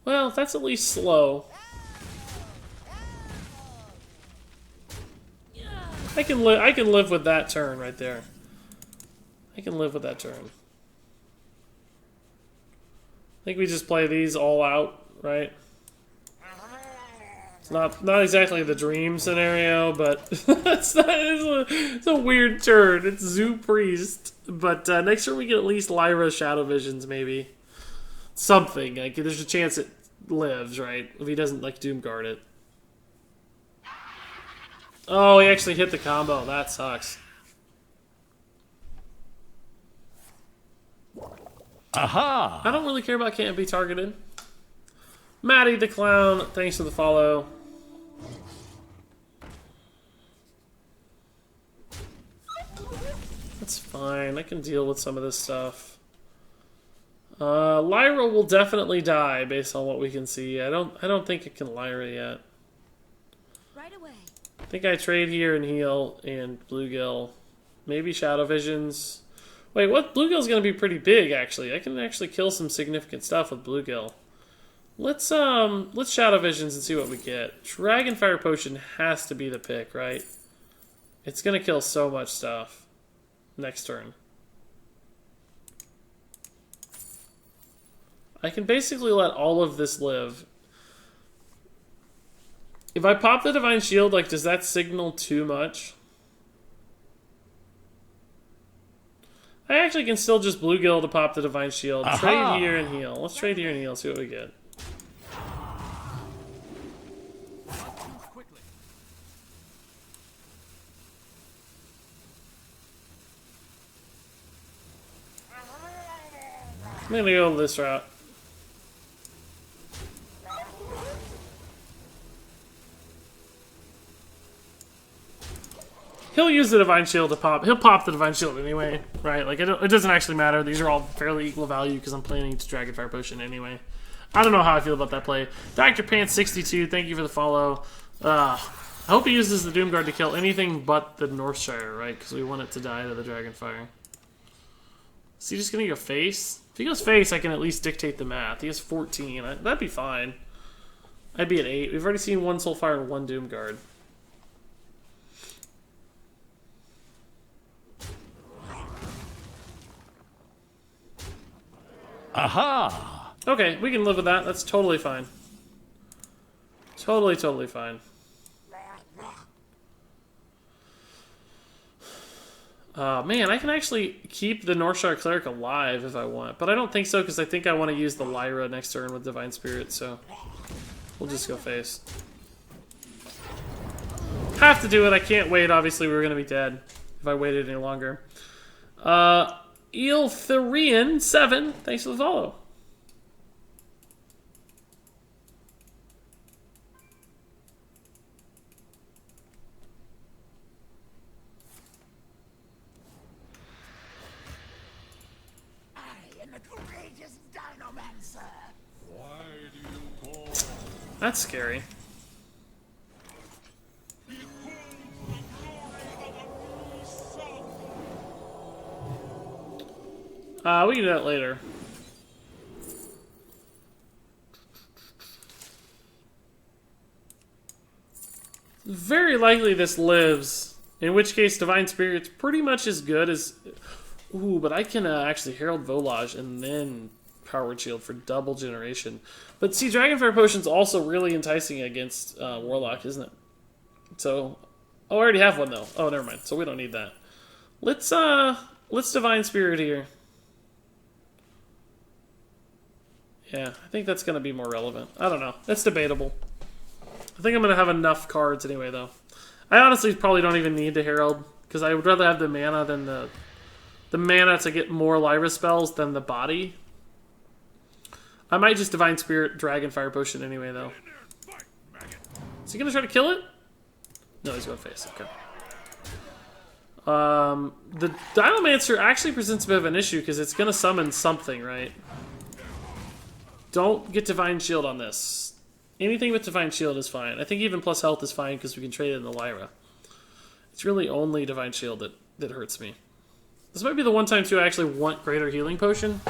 Well, that's at least slow. I can live with that turn right there. I can live with that turn. I think we just play these all out, right? It's not exactly the dream scenario, but it's a weird turn. It's Zoo Priest, but next turn we get at least Lyra Shadow Visions, maybe something. Like there's a chance it lives, right? If he doesn't like Doomguard it. Oh, he actually hit the combo. That sucks. Aha! I don't really care about can't be targeted. Maddie the Clown, thanks for the follow. That's fine. I can deal with some of this stuff. Lyra will definitely die based on what we can see. I don't think it can Lyra yet. Right away. I think I trade here and heal and Bluegill. Maybe Shadow Visions. Wait, what? Bluegill's gonna be pretty big, actually. I can actually kill some significant stuff with Bluegill. Let's Shadow Visions and see what we get. Dragonfire Potion has to be the pick, right? It's gonna kill so much stuff. Next turn. I can basically let all of this live. If I pop the Divine Shield, like, does that signal too much? I actually can still just Bluegill to pop the Divine Shield. Aha! Trade here and heal. Let's trade here and heal, see what we get. I'm gonna go this route. He'll use the Divine Shield to pop. He'll pop the Divine Shield anyway, right? Like, it doesn't actually matter. These are all fairly equal value because I'm planning to Dragonfire Potion anyway. I don't know how I feel about that play. Dr. Pants62, thank you for the follow. I hope he uses the Doomguard to kill anything but the Northshire, right? Because we want it to die to the Dragonfire. Is he just gonna go face? If he goes face, I can at least dictate the math. He has 14. That'd be fine. I'd be at 8. We've already seen 1 Soulfire and 1 Doom Guard. Aha! Okay, we can live with that. That's totally fine. Totally fine. Man, I can actually keep the Northshire Cleric alive if I want, but I don't think so because I think I want to use the Lyra next turn with Divine Spirit, so we'll just go face. Have to do it. I can't wait. Obviously, we're going to be dead if I waited any longer. Eeltherian 7, thanks for the follow. That's scary. We can do that later. Very likely this lives, in which case Divine Spirit's pretty much as good as... Ooh, but I can actually Herald Volage and then Power Word Shield for double generation. But see, Dragonfire Potion's also really enticing against Warlock, isn't it? So... Oh, I already have one, though. Oh, never mind. So we don't need that. Let's Divine Spirit here. Yeah, I think that's going to be more relevant. I don't know. That's debatable. I think I'm going to have enough cards anyway, though. I honestly probably don't even need to Herald, because I would rather have the mana than the mana to get more Lyra spells than the body. I might just Divine Spirit Dragonfire Potion anyway, though. Is he going to try to kill it? No, he's going face. Okay. The Dialmancer actually presents a bit of an issue, because it's going to summon something, right? Don't get Divine Shield on this. Anything with Divine Shield is fine. I think even plus health is fine because we can trade it in the Lyra. It's really only Divine Shield that hurts me. This might be the one time, too, I actually want Greater Healing Potion.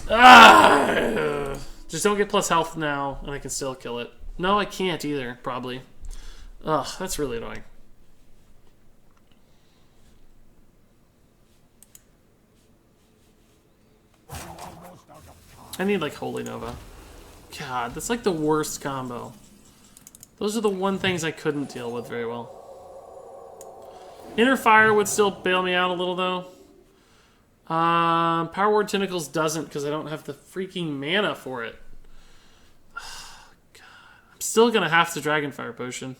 Just don't get plus health now, and I can still kill it. No, I can't either, probably. Ugh, that's really annoying. I need, like, Holy Nova. God, that's, like, the worst combo. Those are the one things I couldn't deal with very well. Inner Fire would still bail me out a little, though. Power Word Tentacles doesn't, because I don't have the freaking mana for it. God. I'm still going to have to Dragonfire Potion.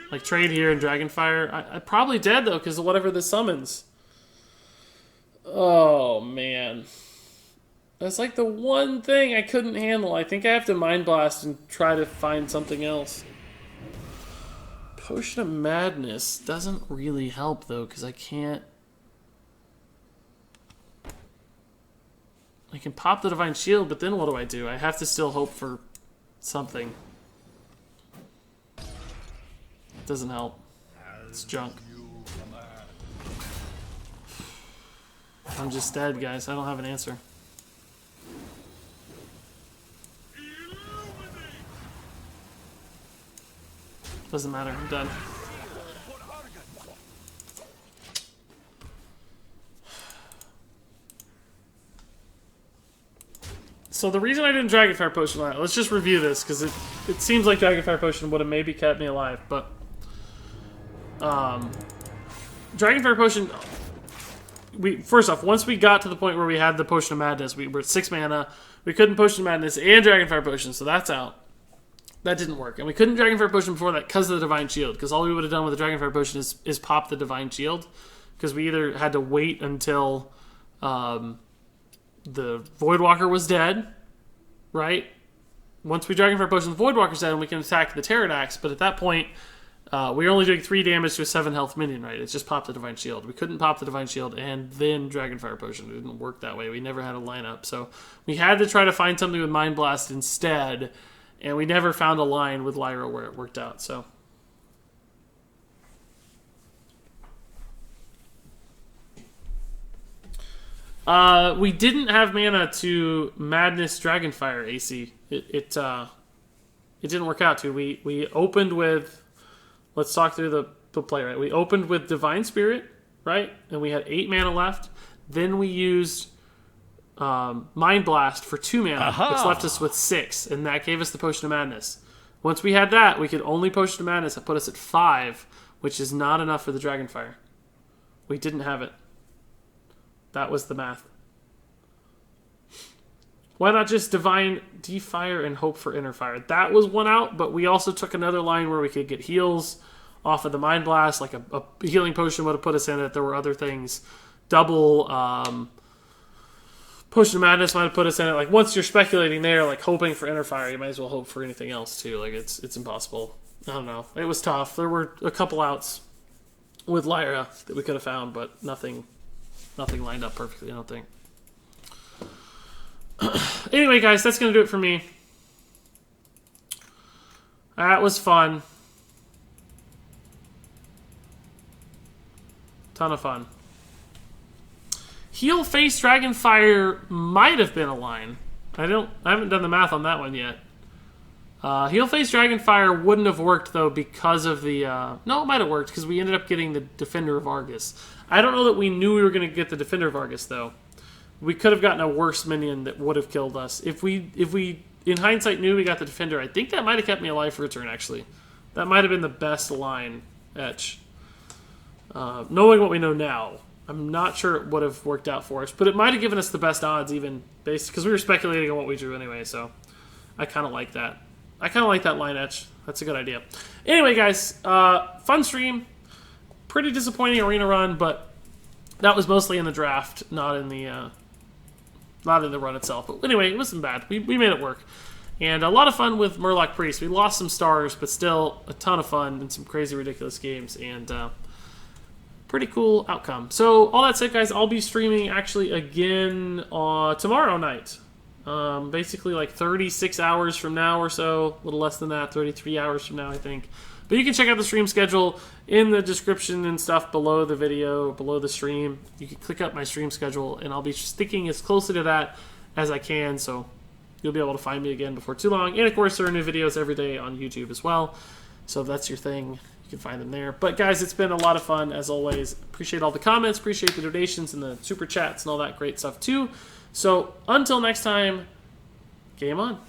Like, trade here and Dragonfire. I'm probably dead, though, because of whatever this summons. Oh, man. That's like the one thing I couldn't handle. I think I have to Mind Blast and try to find something else. Potion of Madness doesn't really help, though, because I can't... I can pop the Divine Shield, but then what do? I have to still hope for something. Doesn't help. It's junk. I'm just dead, guys. I don't have an answer. Doesn't matter. I'm done. So the reason I didn't Dragonfire Potion last, let's just review this, because it seems like Dragonfire Potion would have maybe kept me alive, but... Dragonfire Potion... First off, once we got to the point where we had the Potion of Madness, we were at 6 mana, we couldn't Potion of Madness and Dragonfire Potion, so that's out. That didn't work. And we couldn't Dragonfire Potion before that because of the Divine Shield, because all we would have done with the Dragonfire Potion is pop the Divine Shield, because we either had to wait until... the Voidwalker was dead, right? Once we Dragonfire Potion, the Voidwalker's dead, and we can attack the Pterodax, but at that point, we're only doing 3 damage to a 7 health minion, right? It's just pop the Divine Shield. We couldn't pop the Divine Shield and then Dragonfire Potion. It didn't work that way. We never had a lineup, so we had to try to find something with Mind Blast instead, and we never found a line with Lyra where it worked out, so... We didn't have mana to Madness Dragonfire AC. It didn't work out, dude. We opened with... Let's talk through the play, right? We opened with Divine Spirit, right? And we had 8 mana left. Then we used Mind Blast for 2 mana, which left us with 6. And that gave us the Potion of Madness. Once we had that, we could only Potion of Madness. That put us at 5, which is not enough for the Dragonfire. We didn't have it. That was the math. Why not just Divine Defire and hope for Inner Fire? That was one out, but we also took another line where we could get heals off of the Mind Blast. Like a healing potion would have put us in it. There were other things. Double Potion of Madness might have put us in it. Like, once you're speculating there, like hoping for Inner Fire, you might as well hope for anything else too. Like, it's impossible. I don't know. It was tough. There were a couple outs with Lyra that we could have found, but nothing lined up perfectly, I don't think. Anyway, guys, that's going to do it for me. That was fun. Ton of fun. Heal Face Dragonfire might have been a line. I haven't done the math on that one yet. Heal Face Dragonfire wouldn't have worked, though, because of the... no, it might have worked, because we ended up getting the Defender of Argus. I don't know that we knew we were going to get the Defender of Argus, though. We could have gotten a worse minion that would have killed us. If we, in hindsight, knew we got the Defender, I think that might have kept me alive for a turn, actually. That might have been the best line, Etch. Knowing what we know now, I'm not sure it would have worked out for us, but it might have given us the best odds, even, based because we were speculating on what we drew anyway, so I kind of like that. I kind of like that line, Etch. That's a good idea. Anyway, guys, fun stream. Pretty disappointing arena run, but that was mostly in the draft, not in the run itself. But anyway, it wasn't bad. We made it work. And a lot of fun with Murloc Priest. We lost some stars, but still a ton of fun and some crazy, ridiculous games. And pretty cool outcome. So all that said, guys, I'll be streaming actually again tomorrow night. Basically like 36 hours from now or so. A little less than that, 33 hours from now, I think. But you can check out the stream schedule in the description and stuff below the video, below the stream. You can click up my stream schedule, and I'll be sticking as closely to that as I can, so you'll be able to find me again before too long. And, of course, there are new videos every day on YouTube as well. So if that's your thing, you can find them there. But, guys, it's been a lot of fun, as always. Appreciate all the comments, appreciate the donations and the super chats and all that great stuff, too. So until next time, game on.